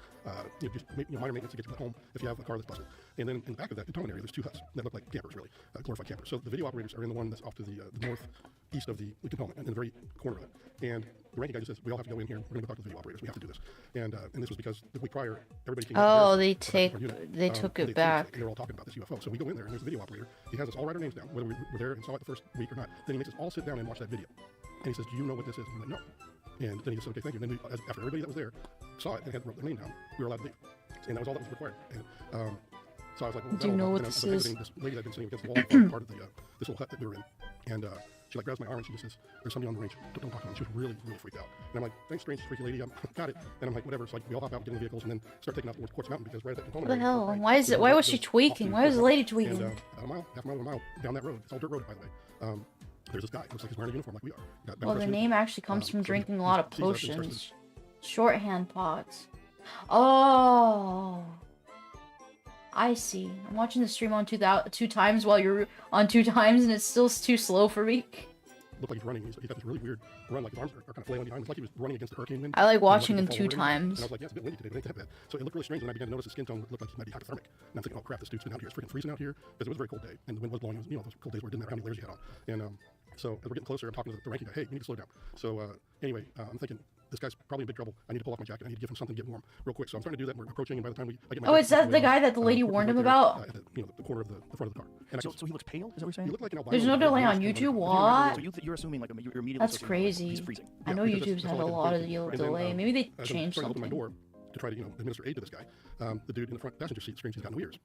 just minor maintenance to get you home if you have a car that's busted. And then in the back of that cantonment area, there's two huts that look like campers, really, glorified campers. So the video operators are in the one that's off to the northeast of the cantonment, in the very corner of it. And the ranking guy just says, we all have to go in here. We're going to go talk to the video operators. We have to do this. And this was because the week prior, everybody came Oh, out they they took it back. And they were all talking about this UFO. So we go in there, and there's a video operator. He has us all write our names down, whether we were there and saw it the first week or not. Then he makes us all sit down and watch that video. And he says, do you know what this is? And I'm like, no. And then he says, okay, thank you. And then after everybody that was there saw it and had wrote their name down, we were allowed to leave. And that was all that was required. And so I was like, well, do you know what and this I was is? This lady that I'd been sitting against the wall, part of the this little hut that we were in. And she like grabs my arm and she just says, there's somebody on the range. Don't talk to them. She was really, really freaked out. And I'm like, thanks, strange, freaky lady. Got it. And I'm like, whatever. So like, we all hop out, get in the vehicles, and then start taking off towards Quartz Mountain because right at that What cantonment the area, hell? right, Why was she tweaking? Why was the lady tweaking? And about a mile, half a mile down that road. It's all dirt road, by the way. There's this guy. Looks like he's wearing a uniform like we are. Well, the name actually comes from drinking a lot of potions. Shorthand pots. Oh. I see. I'm watching the stream on two times while you're on 2 times, and it's still too slow for me. Looked like he's running. He's got this really weird run, like his arms are kind of flailing behind. It's like he was running against the hurricane wind. I like watching him fall 2 over him. times. And I was like, yeah, it's a bit windy today, but it ain't that bad. So it looked really strange, and I began to notice his skin tone looked like he might be hypothermic. And I'm thinking, oh crap, this dude's been out here. It's freaking freezing out here because it was a very cold day, and the wind was blowing. It was, those cold days where it didn't matter how many layers you had on. And so as we're getting closer, I'm talking to the ranking guy. Hey, you need to slow down. So anyway, I'm thinking this guy's probably in big trouble. I need to pull off my jacket. I need to give him something to get warm real quick. So I'm starting to do that. And we're approaching, and by the time I get my is that the guy that the lady warned him about? At the corner of the front of the car. And So he looks pale? Is that what you're saying? he looked like an albino. There's no delay on YouTube? What? So you're assuming like you're immediately That's associating, crazy. He's freezing. I know because YouTube's that's had a all I lot can of do. And then, delay. Maybe they as I'm changed trying to open my something. door to try to administer aid to this guy, the dude in the front passenger seat screams he's got no ears.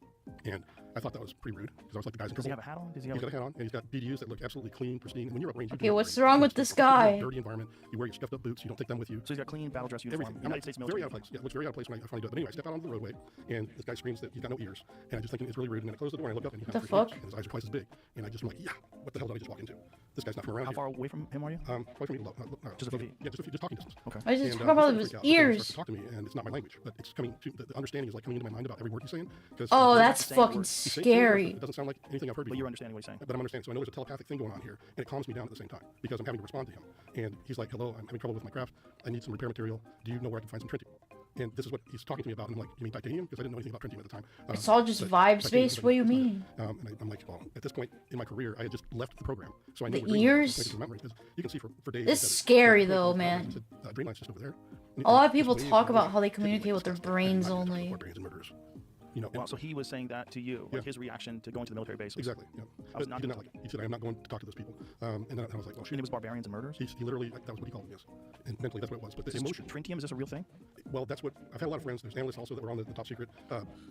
And I thought that was pretty rude because I was like, the guy's in Does he trouble. have a hat on? Does he He's have got a hat on, and he's got BDUs that look absolutely clean, pristine. And when you're up range, Okay, what's wrong with this guy? Dirty environment. You wear your scuffed up boots. You don't take them with you. So he's got clean battle dress uniform. Everything. United States military. Very out of place. Yeah, it looks very out of place when I finally do it. But anyway, I step out onto the roadway, and this guy screams that he's got no ears. And I just thinking it's really rude. And then I close the door, and I look up, and he's The got fuck? and his eyes are twice as big. And I just am like, yeah, what the hell did I just walk into? This guy's not from around How here. far away from him are you? Probably from me, Just a few feet? Yeah, just talking distance. Okay. I was just And, talking about he's his starting to freak out. He starts ears. to talk to me, and it's not my language, but it's coming to the understanding is like coming into my mind about every word he's saying. Oh, he's that's saying fucking words. saying words, scary. It doesn't sound like anything I've heard But before. you're understanding what he's saying. But I'm understanding. So I know there's a telepathic thing going on here, and it calms me down at the same time because I'm having to respond to him. And he's like, "Hello, I'm having trouble with my craft. I need some repair material. Do you know where I can find some tritium?" And this is what he's talking to me about. And I'm like, "You mean titanium?" Because I didn't know anything about tritium at the time. It's all just but vibes titanium based. is What do you like- mean? And I'm like, well, at this point in my career, I had just left the program, so I know The where Greenlight ears? is. So I can remember because you can see for days. This that is it's- scary, yeah, though, I man. said, Greenlight's just over there. A lot of Just people wave talk and about wave. how they Typically, communicate with their it's not brains just only. brains and murderers. Wow, so he was saying that to you, like Yeah. his reaction to going to the military base. Exactly. Yeah. I was But not he did not like it. He said, "I am not going to talk to those people." And then I was like, "Oh And shit." it was barbarians and murderers? He literally, that was what he called them, yes. And mentally, that's what it was. But the emotion, Tritium, is this a real thing? well, that's what, I've had a lot of friends, there's analysts also that were on the top secret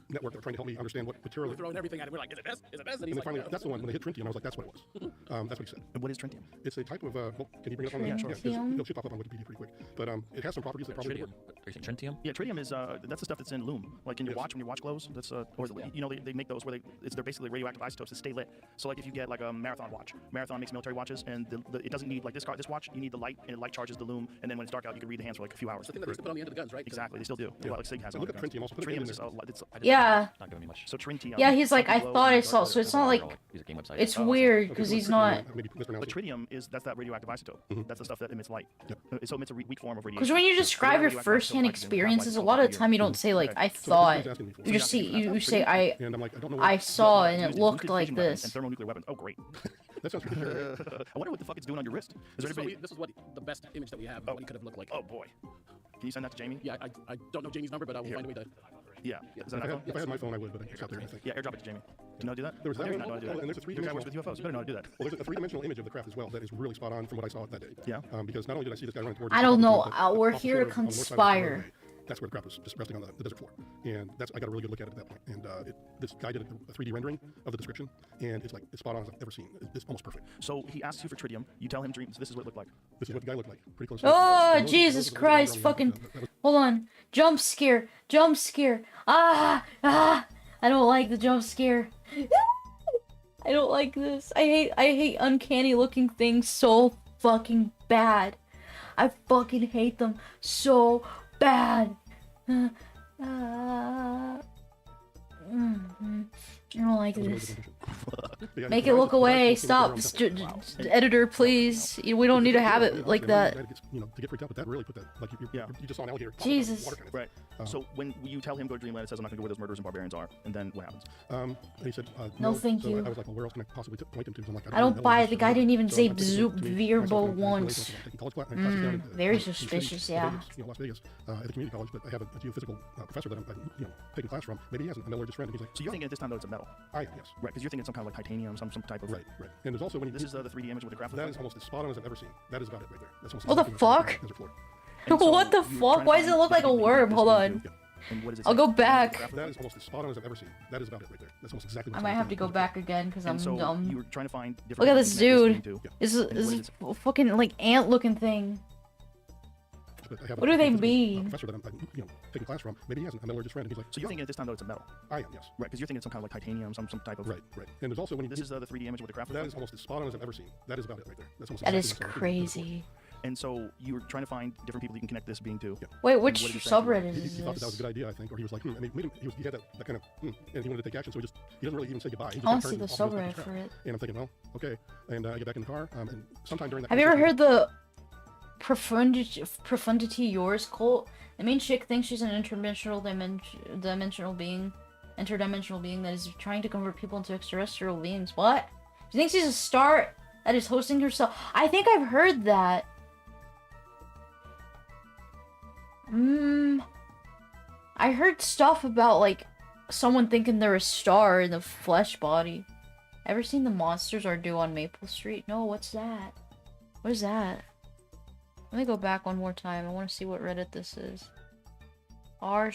network that were trying to help me understand what material. We're throwing everything at it. We're like, is it this? Is it this? And And he's then like, finally, no. that's the one, when they hit tritium, I was like, that's what it was. That's what he said. And what is tritium? It's a type of, well, can you bring it up on Yeah, that? sure. 'cause Tritium? it'll pop up on Wikipedia pretty quick. But it has some properties that probably Tritium. would. Are you saying Tritium? Yeah, tritium is that's the stuff that's in loom. Like in your Yes. watch, when your watch glows, that's or you know they make those where they're basically radioactive isotopes that stay lit. So like if you get like a marathon watch, Marathon makes military watches, and it doesn't need like this watch. You need the light, and it light charges the loom, and then when it's dark out, you can read the hands for like a few hours. It's the thing that they used to put on the end of the guns, right? Exactly, they still do. Yeah. Like Sig has So on look the up guns. tritium, also put it Tritium in is there. Yeah. Not giving me much. So tritium. Yeah, he's like, I glow thought in I the saw, dark, so it's not like, He's a game website. it's Oh, weird, Okay, because so he's tritium, not, I maybe mispronounced But it. tritium that's that radioactive isotope. Mhm. That's the stuff that emits light. Yep. So it emits a weak form of radiation. because when you So describe your radioactive first-hand isotope oxygen experiences, a half-life lot of is the time you don't say like, Okay. I So that's what thought, he's asking me for. you just see, you say, And I'm like, I don't know. I saw, and it Used in looked nuclear like fission weapons this. and thermonuclear weapons. Oh great. That sounds pretty sure. I wonder what the fuck it's doing on your wrist. Is there anybody? This is what the best image that we have. What he could have looked like. Oh boy. Can you send that to Jamie? Yeah, I don't know Jamie's number, but I will find a way to. Yeah. Is that an iPhone? If I had my phone, I would, but it's out there, I think. Yeah, airdrop it to Jamie. Do you know how to do that? There was that How do you one. not know how to do that? And there's a Your guy works three-dimensional. with UFOs. You better know how to do that. Well, there's a three-dimensional image of the craft as well that is really spot on from what I saw that day. Yeah. Because not only did I see this guy running towards I don't know. but We're off the here to shoulder on the north side of the conspire. roadway, that's where the craft was just resting on the desert floor. And I got a really good look at it at that point. And this guy did a 3D rendering of the description, and it's spot on as I've ever seen. It's almost perfect. So he asks you for tritium. You tell him dreams. This is what it looked like. This is what the guy looked like. Pretty close. Oh, Those- Jesus those are the Christ, background fucking... images. That was- Hold on. Jump scare. Jump scare. Ah! I don't like the jump scare. I don't like this. I hate uncanny looking things so fucking bad. I fucking hate them so bad. I don't like this. Make it look away. Stop. Editor, please. We don't need to have it like that. To get freaked out, but that really put that, like you just saw an alligator. Jesus. Water kind of. Right. So when you tell him go to Dreamland, it says I'm not going to go where those murderers and barbarians are. And then what happens? And he said, No, thank so you. I was like, well, where else can I possibly point him to? I'm like, I don't buy it. The guy didn't even say Bzorp Bzorp once. Very suspicious, yeah. Las Vegas at a community college, but I have a geophysical professor that I'm taking class from. Maybe he hasn't. I'm allergic friend. And he's like, So you're thinking at this time though it's a metal, I am, yes. right? Because you're thinking some kind of like titanium, some type of. Right. And there's also when This is the 3D image with the craft. that is almost as spot on as I've ever seen. That is about it right there. That's almost What the exactly fuck? desert floor. And so What the you were fuck? trying to Why does it find look like a different people worm? to Hold connect on. this to. And what does it I'll say? go back. That is almost as spot on as I've ever seen. That is about it right there. That's almost exactly what I might have to go back again because I'm And so dumb. you were trying to find different. Look at people this to connect dude. this This is fucking like ant looking thing. What do they mean? Professor that I'm taking class from. Maybe he hasn't. I'm allergic friend. And he's like, So you're thinking at this time though it's a metal, I am, yes. right? Because you're thinking some kind of like titanium, some type of. Right. And there's also when This is the 3D image with the craft. that is almost as spot on as I've ever seen. That is about it right there. That's almost That exactly is what I saw. crazy. And so you were trying to find different people you can connect this being to. Wait, what which did he say? subreddit He is thought that was a this? good idea, I think, or he was like, and he had that kind of, and he wanted to take action, so he doesn't really even say goodbye. He just I want kinda to see turns the and off he goes back subreddit to for his it. crap. And I'm thinking, well, okay. And I get back in the car, and sometime during that. Have you ever conversation- heard the Profundity Yours cult? The main chick thinks she's an interdimensional being that is trying to convert people into extraterrestrial beings. What? She thinks she's a star that is hosting herself. I think I've heard that. I heard stuff about like someone thinking they're a star in the flesh body. Ever seen The Monsters Are Due on Maple Street? No, what's that? What is that? Let me go back one more time. I want to see what Reddit this is. r/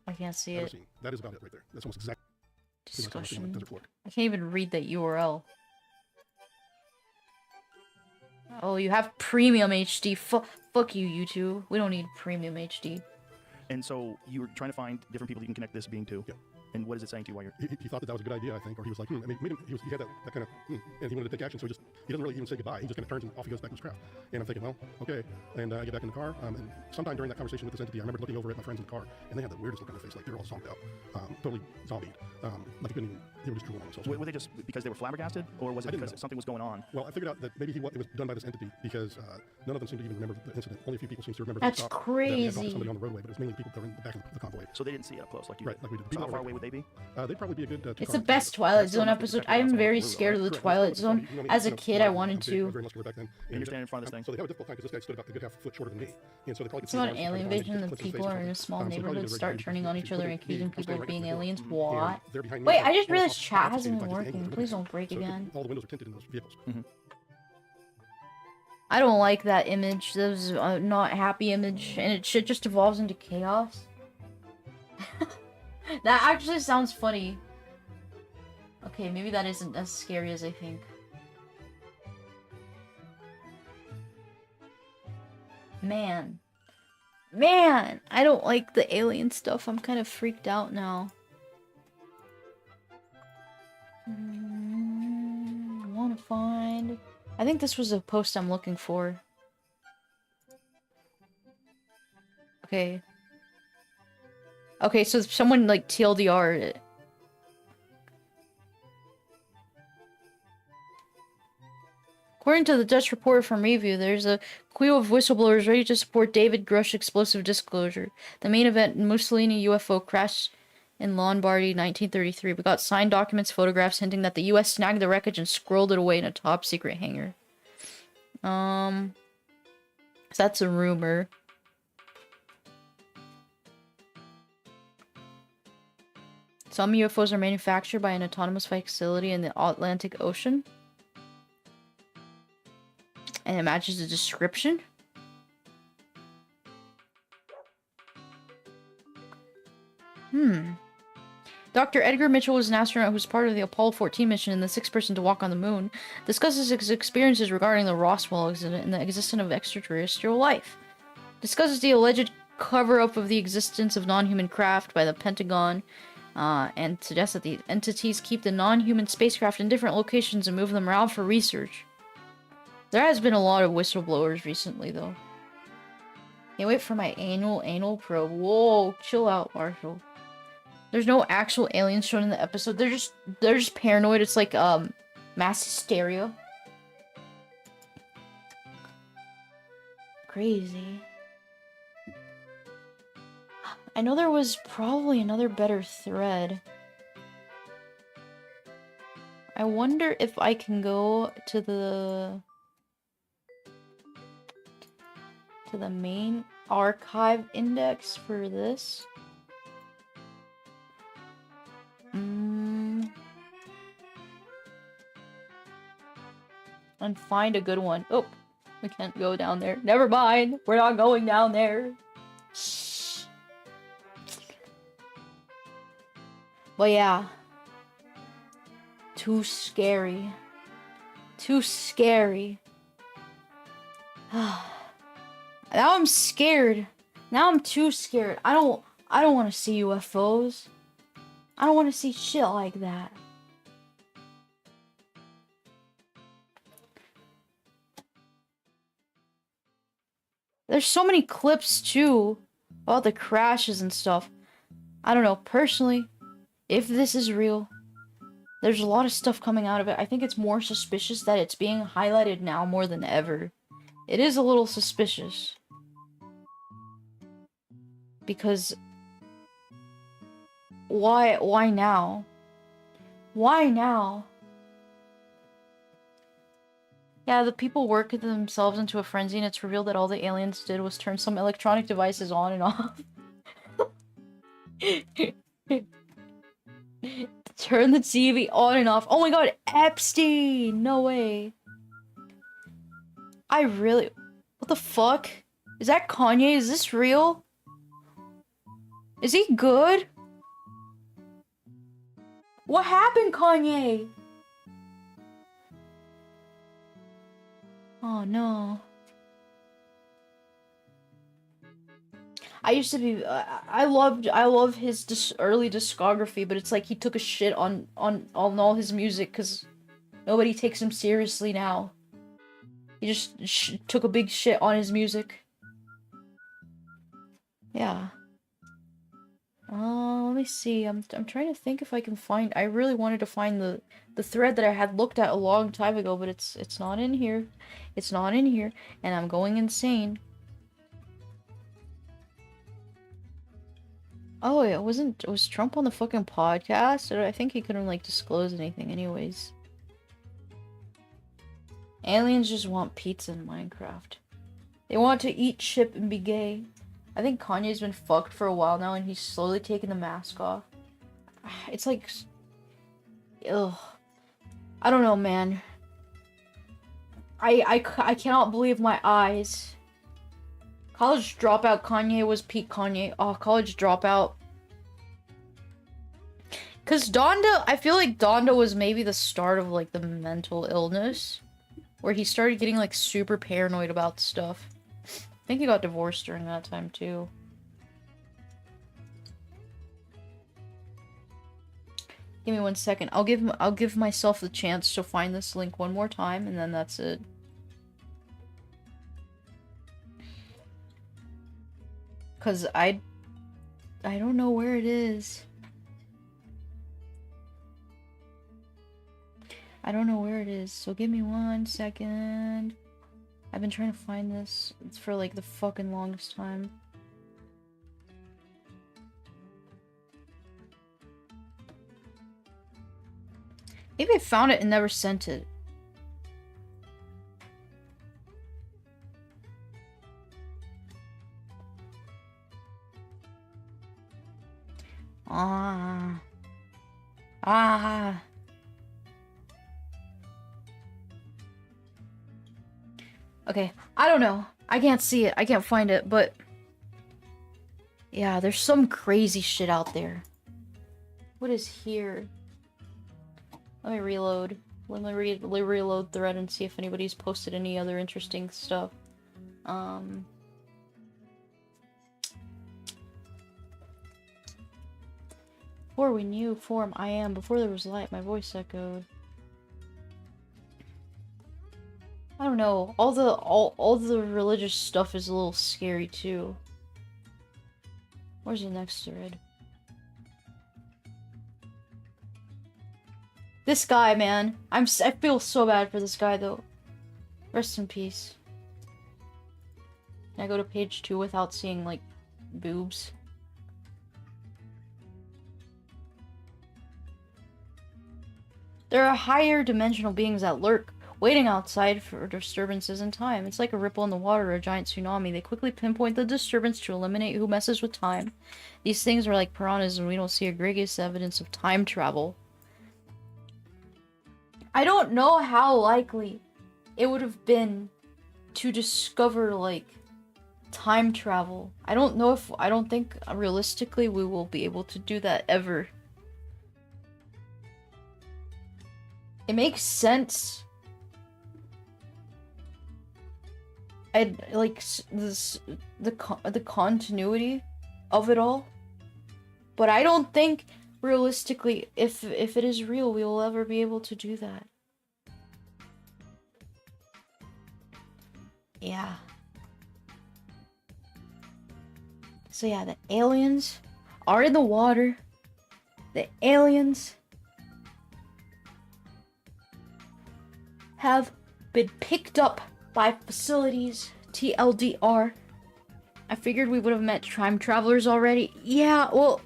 I can't see Ever it. seen. That is about it right there. That's almost exactly what I saw on Discussion. Desert Floor. I can't even read that URL. Oh, you have premium HD. Fuck you, YouTube. We don't need premium HD. And so you were trying to find different people you can connect this being to. Yeah. And what is it saying to you while you're? He thought that was a good idea, I think, or he was like, he had that kind of, and he wanted to take action, so he doesn't really even say goodbye. He just kind of turns and off he goes back to his craft. And I'm thinking, well, okay. And I get back in the car, and sometime during that conversation with this entity, I remember looking over at my friends in the car, and they had the weirdest look on their face, like they were all zombed out, totally zombied. Like they were just drooling on themselves. Were they just because they were flabbergasted, or was it I didn't because know. something was going on? Well, I figured out that maybe it was done by this entity because none of them seem to even remember the incident. Only a few people seem to remember. That's that crazy. somebody on the roadway, but it's mainly people that were in the back of the convoy. So they didn't see it up close like you Right, did. like we did. So People how far were- away would they be? They'd probably be a good. It's the best Twilight Zone episode. I am very scared of the Twilight Zone. As a kid, I wanted to. Very muscular back then. And you're standing in front of this thing. So they have a difficult time because this guy stood about a good half foot shorter than me, and so they probably. It's not an alien invasion. The people are in a small neighborhood, start turning on each other and accusing people of being aliens. What? Wait, I just realized chat hasn't been working. Please don't break again. All the windows are tinted in those vehicles. I don't like that image. That was a not happy image, and it shit just evolves into chaos. That actually sounds funny. Okay, maybe that isn't as scary as I think. Man, I don't like the alien stuff. I'm kind of freaked out now. I want to find... I think this was a post I'm looking for. Okay. Okay, so someone, like, TLDR'd it. According to the Dutch report from Review, there's a queue of whistleblowers ready to support David Grush's explosive disclosure. The main event, Mussolini UFO crash in Lombardy, 1933. We got signed documents, photographs hinting that the U.S. snagged the wreckage and squirreled it away in a top-secret hangar. So that's a rumor. Some UFOs are manufactured by an autonomous facility in the Atlantic Ocean. And it matches the description. Dr. Edgar Mitchell was an astronaut who was part of the Apollo 14 mission and the sixth person to walk on the moon. Discusses his experiences regarding the Roswell incident and the existence of extraterrestrial life. Discusses the alleged cover-up of the existence of non-human craft by the Pentagon, and suggests that the entities keep the non-human spacecraft in different locations and move them around for research. There has been a lot of whistleblowers recently, though. Can't wait for my anal probe. Whoa, chill out, Marshall. There's no actual aliens shown in the episode. They're just paranoid. It's like mass hysteria. Crazy. I know there was probably another better thread. I wonder if I can go to the main archive index for this. And find a good one. Oh, we can't go down there. Never mind. We're not going down there. Shh. But yeah. Too scary. Too scary. Now I'm scared. Now I'm too scared. I don't want to see UFOs. I don't want to see shit like that. There's so many clips too about the crashes and stuff. I don't know, personally, if this is real, there's a lot of stuff coming out of it. I think it's more suspicious that it's being highlighted now more than ever. It is a little suspicious. Because why now? Why now? Yeah, the people work themselves into a frenzy, and it's revealed that all the aliens did was turn some electronic devices on and off. Turn the TV on and off. Oh my god, Epstein! No way. What the fuck? Is that Kanye? Is this real? Is he good? What happened, Kanye? Oh no. I used to be I love his early discography, but it's like he took a shit on all his music cuz nobody takes him seriously now. He just took a big shit on his music. Yeah. Let me see. I'm trying to think if I can find. I really wanted to find the thread that I had looked at a long time ago, but it's not in here. It's not in here, and I'm going insane. Oh, was Trump on the fucking podcast? I think he couldn't like disclose anything anyways. Aliens just want pizza in Minecraft. They want to eat, ship, and be gay. I think Kanye's been fucked for a while now, and he's slowly taking the mask off. It's like... Ugh. I don't know, man. I cannot believe my eyes. College Dropout Kanye was peak Kanye. Oh, College Dropout. Because Donda... I feel like Donda was maybe the start of, like, the mental illness. Where he started getting, like, super paranoid about stuff. I think he got divorced during that time too. Give me 1 second. I'll give myself the chance to find this link one more time, and then that's it. Cause I don't know where it is. I don't know where it is, so give me 1 second. I've been trying to find this. It's for like the fucking longest time. Maybe I found it and never sent it. Ah. Ah. Okay, I don't know. I can't see it. I can't find it, but... yeah, there's some crazy shit out there. What is here? Let me reload. Let me reload thread and see if anybody's posted any other interesting stuff. Before we knew form I am, before there was light, my voice echoed. I don't know. All the religious stuff is a little scary too. Where's the next thread? This guy, man. I feel so bad for this guy though. Rest in peace. Can I go to page 2 without seeing like boobs? There are higher dimensional beings that lurk, waiting outside for disturbances in time. It's like a ripple in the water or a giant tsunami. They quickly pinpoint the disturbance to eliminate who messes with time. These things are like piranhas, and we don't see a greatest evidence of time travel. I don't know how likely it would have been to discover, like, time travel. I don't think realistically we will be able to do that ever. It makes sense. I like the continuity of it all, but I don't think realistically, if it is real, we will ever be able to do that. Yeah. So yeah, the aliens are in the water. The aliens have been picked up by facilities, TLDR. I figured we would have met time travelers already. Yeah, well,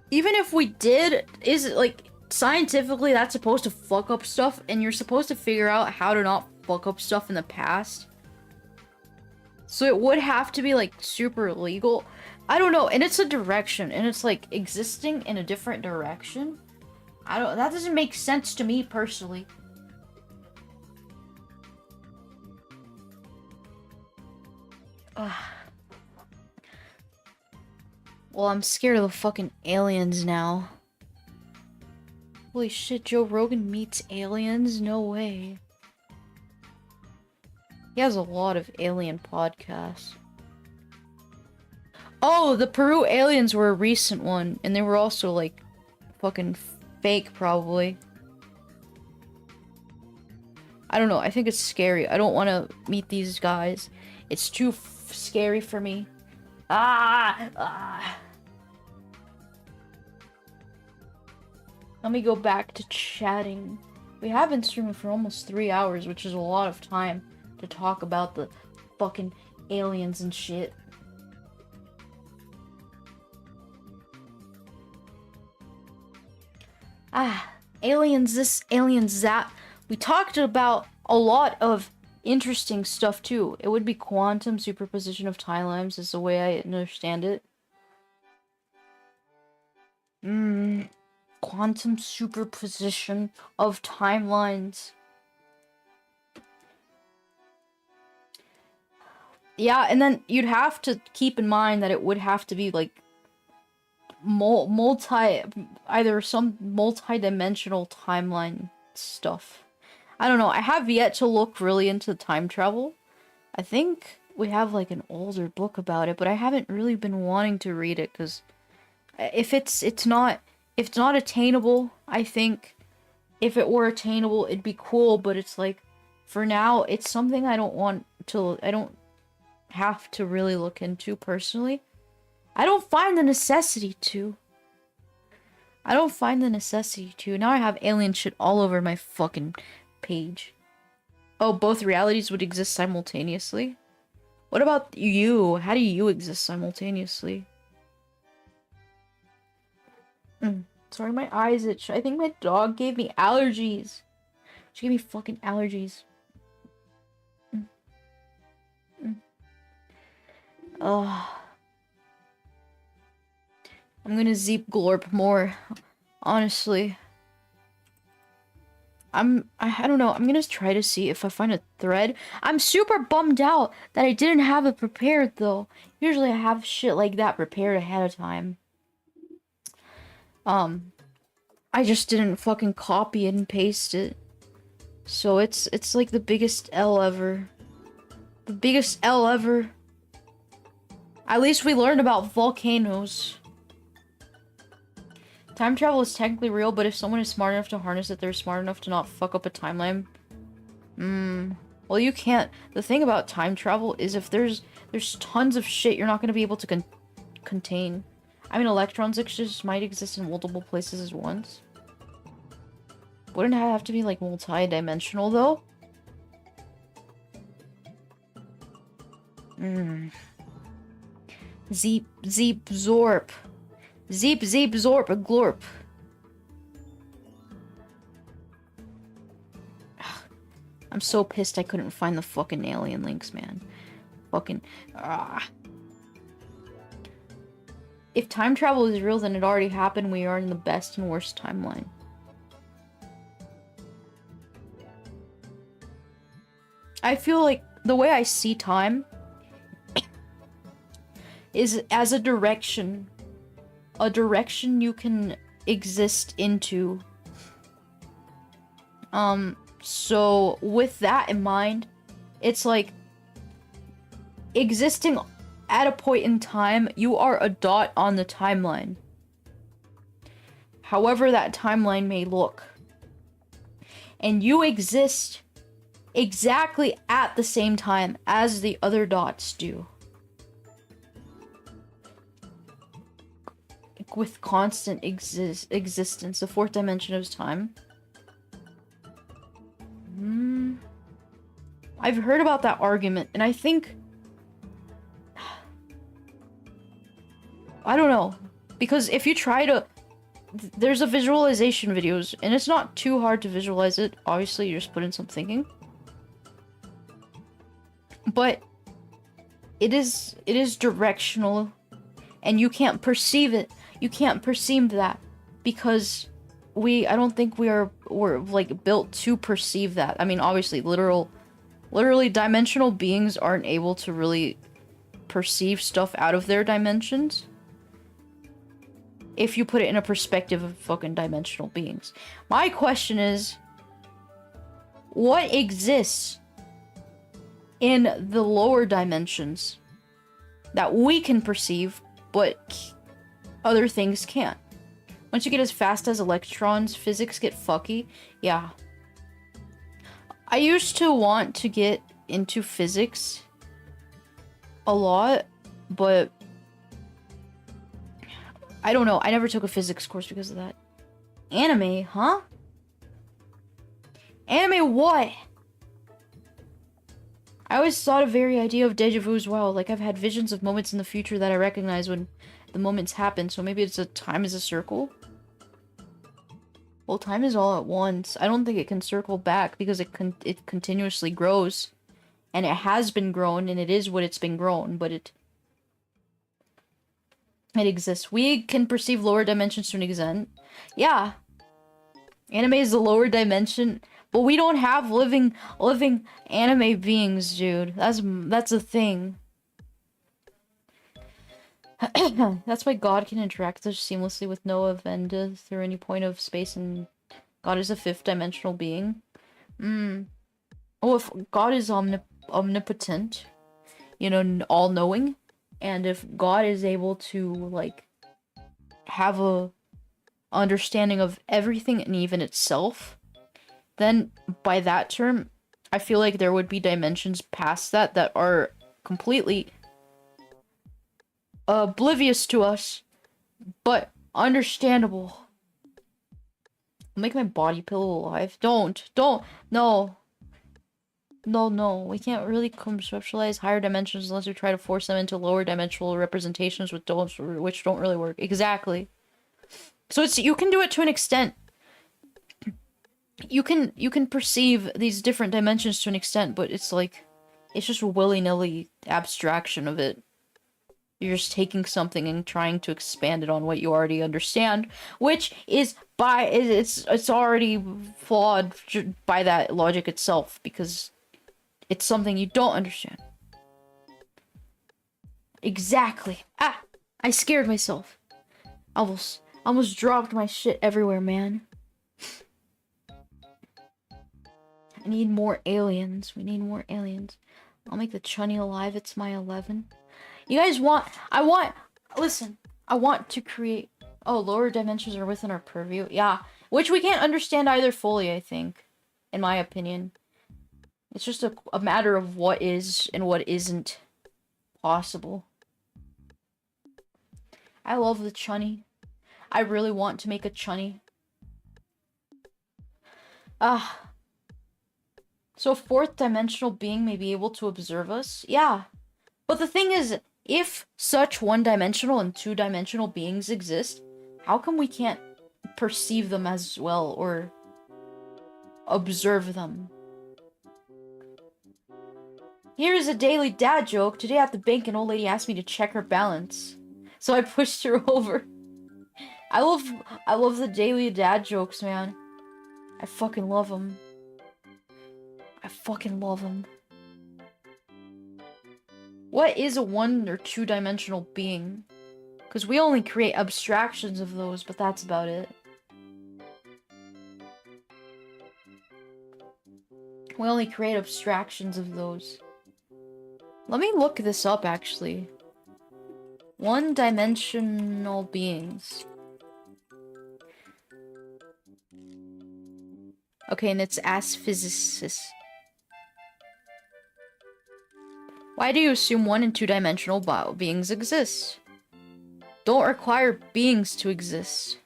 even if we did, is it like scientifically that's supposed to fuck up stuff, and you're supposed to figure out how to not fuck up stuff in the past? So it would have to be like super illegal. I don't know, and it's a direction, and it's like existing in a different direction. That doesn't make sense to me personally. Well, I'm scared of the fucking aliens now. Holy shit, Joe Rogan meets aliens? No way. He has a lot of alien podcasts. Oh, the Peru aliens were a recent one, and they were also, like, fucking fake, probably. I don't know, I think it's scary. I don't want to meet these guys. It's too scary for me. Let me go back to chatting. We have been streaming for almost 3 hours, which is a lot of time to talk about the fucking aliens and shit. Aliens this, aliens that. We talked about a lot of interesting stuff too. It would be quantum superposition of timelines is the way I understand it. Quantum superposition of timelines. Yeah, and then you'd have to keep in mind that it would have to be like either some multi-dimensional timeline stuff. I don't know. I have yet to look really into time travel. I think we have like an older book about it, but I haven't really been wanting to read it because if it's not attainable, I think if it were attainable, it'd be cool. But it's like for now, it's something I don't have to really look into personally. I don't find the necessity to. Now I have alien shit all over my fucking page. Oh, both realities would exist simultaneously? What about you? How do you exist simultaneously? Sorry, my eyes itch. I think my dog gave me allergies. She gave me fucking allergies. Ugh. I'm gonna Bzeep glorp more. Honestly. I don't know. I'm gonna try to see if I find a thread. I'm super bummed out that I didn't have it prepared, though. Usually I have shit like that prepared ahead of time. I just didn't fucking copy it and paste it. So it's like the biggest L ever. The biggest L ever. At least we learned about volcanoes. Time travel is technically real, but if someone is smart enough to harness it, they're smart enough to not fuck up a timeline. Well, you can't. The thing about time travel is if there's tons of shit you're not going to be able to contain. I mean, electrons just might exist in multiple places at once. Wouldn't it have to be, like, multi-dimensional, though? Bzeep, Bzorp. Bzeep, Bzorp, a glorp. I'm so pissed I couldn't find the fucking alien links, man. Fucking... If time travel is real, then it already happened. We are in the best and worst timeline. I feel like the way I see time is as a direction you can exist into. So with that in mind, it's like existing at a point in time, you are a dot on the timeline. However that timeline may look. And you exist exactly at the same time as the other dots do. With constant existence, the fourth dimension of time. I've heard about that argument, and I think... I don't know. Because if you try to... There's a visualization videos, and it's not too hard to visualize it. Obviously, you just put in some thinking. But it is directional, and you can't perceive it. You can't perceive that because I don't think we're like built to perceive that. I mean, obviously, literally dimensional beings aren't able to really perceive stuff out of their dimensions. If you put it in a perspective of fucking dimensional beings. My question is, what exists in the lower dimensions that we can perceive, but other things can't? Once you get as fast as electrons, physics get fucky. Yeah. I used to want to get into physics a lot, but I don't know. I never took a physics course because of that. Anime, huh? Anime what? I always thought a very idea of deja vu as well. Like, I've had visions of moments in the future that I recognize when the moments happen. So maybe it's time is a circle? Well, time is all at once. I don't think it can circle back because it continuously grows. And it has been grown, and it is what it's been grown, but it exists. We can perceive lower dimensions to an extent. Yeah. Anime is the lower dimension, but we don't have living anime beings, dude. That's a thing. That's why God can interact so seamlessly with no event through any point of space, and God is a fifth dimensional being. Oh, if God is omnipotent, you know, all-knowing, and if God is able to, like, have a understanding of everything and even itself, then by that term, I feel like there would be dimensions past that are completely oblivious to us, but understandable. I'll make my body pillow alive. Don't, no. No, we can't really conceptualize higher dimensions unless we try to force them into lower dimensional representations which don't really work. Exactly. So it's, you can do it to an extent. You can perceive these different dimensions to an extent, but it's like, it's just a willy-nilly abstraction of it. You're just taking something and trying to expand it on what you already understand, which is it's already flawed by that logic itself, because it's something you don't understand. Exactly. Ah, I scared myself. Almost dropped my shit everywhere, man. I need more aliens. We need more aliens. I'll make the Chunny alive. It's my 11. You guys listen, I want to create, oh, lower dimensions are within our purview. Yeah, which we can't understand either fully, I think, in my opinion. It's just a matter of what is and what isn't possible. I love the Chunny. I really want to make a Chunny. So a fourth dimensional being may be able to observe us? Yeah. But the thing is, if such one-dimensional and two-dimensional beings exist, how come we can't perceive them as well, or observe them? Here's a daily dad joke. Today at the bank, an old lady asked me to check her balance, so I pushed her over. I love the daily dad jokes, man. I fucking love them. I fucking love them. What is a one or two dimensional being? Because we only create abstractions of those, but that's about it. We only create abstractions of those. Let me look this up, actually. One-dimensional beings. Okay, and it's asphysicist. Why do you assume one and two-dimensional beings exist? Don't require beings to exist.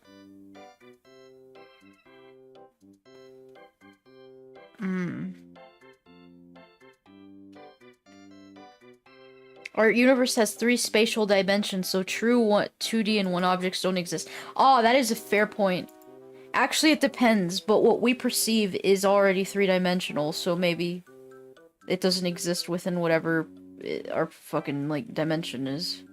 Our universe has 3 spatial dimensions, so true 2D and 1 objects don't exist. Oh, that is a fair point. Actually, it depends, but what we perceive is already 3-dimensional, so maybe it doesn't exist within whatever our fucking, like, dimension is.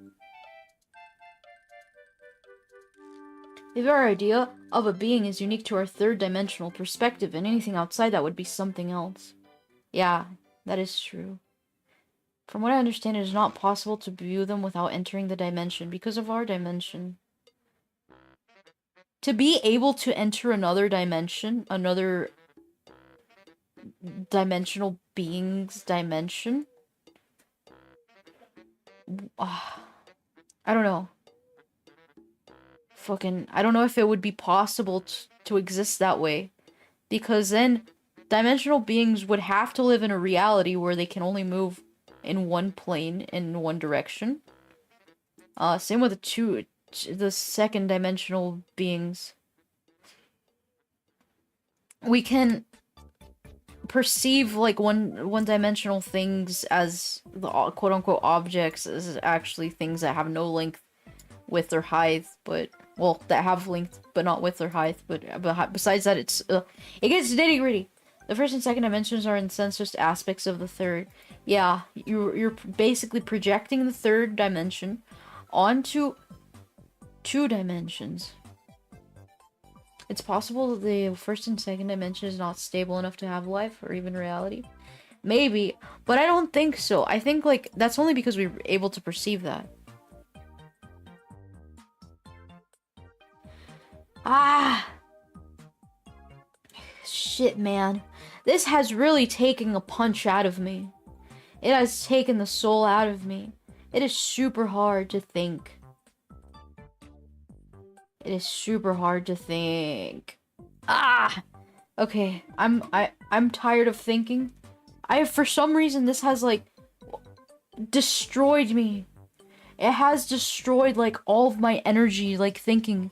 If our idea of a being is unique to our 3rd-dimensional perspective, and anything outside that would be something else. Yeah, that is true. From what I understand, it is not possible to view them without entering the dimension because of our dimension. To be able to enter another dimension, another dimensional being's dimension? I don't know. I don't know if it would be possible to exist that way. Because then, dimensional beings would have to live in a reality where they can only move in one plane, in one direction. Same with the 2nd-dimensional beings. We can perceive, like, one-dimensional things as the quote-unquote objects as actually things that have no length, width, or height, but, well, that have length, but not width or height, but besides that, it gets nitty-gritty. The 1st and 2nd dimensions are, in a sense, just aspects of the 3rd. Yeah, you're basically projecting the 3rd dimension onto 2 dimensions. It's possible that the 1st and 2nd dimension is not stable enough to have life or even reality. Maybe, but I don't think so. I think, like, that's only because we're able to perceive that. Shit, man. This has really taken a punch out of me. It has taken the soul out of me. It is super hard to think. It is super hard to think. Okay, I'm tired of thinking. For some reason, this has, like, destroyed me. It has destroyed, like, all of my energy, like, thinking.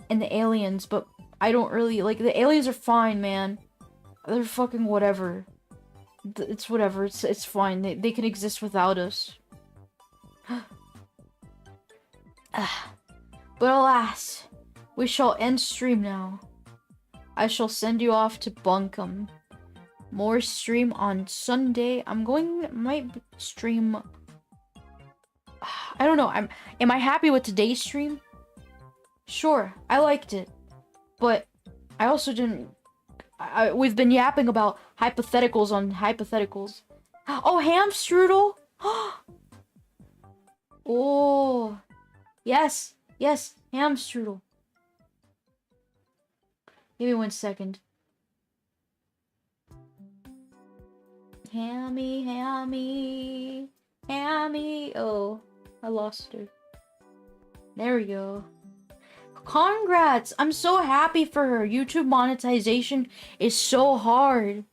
And the aliens, but I don't really, like, the aliens are fine, man. They're fucking whatever. It's whatever, it's fine. They can exist without us. But But alas, we shall end stream now. I shall send you off to Bunkum. More stream on Sunday. Might stream. I don't know. Am I happy with today's stream? Sure, I liked it, but I also didn't. We've been yapping about hypotheticals on hypotheticals. Oh, ham strudel. Oh, yes, ham strudel. Give me 1 second. Hammy. Oh, I lost her. There we go. Congrats! I'm so happy for her. YouTube monetization is so hard.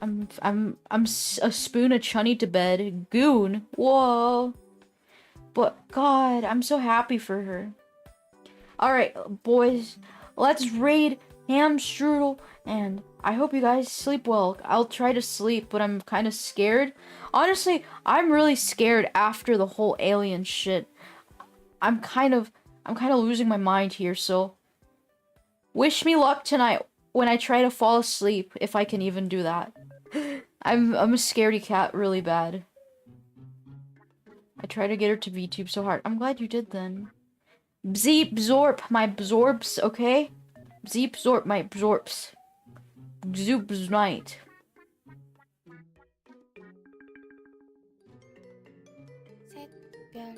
I'm a spoon of chunny to bed. Goon. Whoa. But God, I'm so happy for her. Alright, boys. Let's raid ham strudel, and I hope you guys sleep well. I'll try to sleep, but I'm kind of scared. Honestly, I'm really scared after the whole alien shit. I'm kind of losing my mind here, so wish me luck tonight when I try to fall asleep, if I can even do that. I'm a scaredy cat really bad. I try to get her to VTube so hard. I'm glad you did then. Bzeep, Bzorp, my Bzorps, okay? Bzeep, Bzorp, my Bzorps. Bzoop's night. 샛별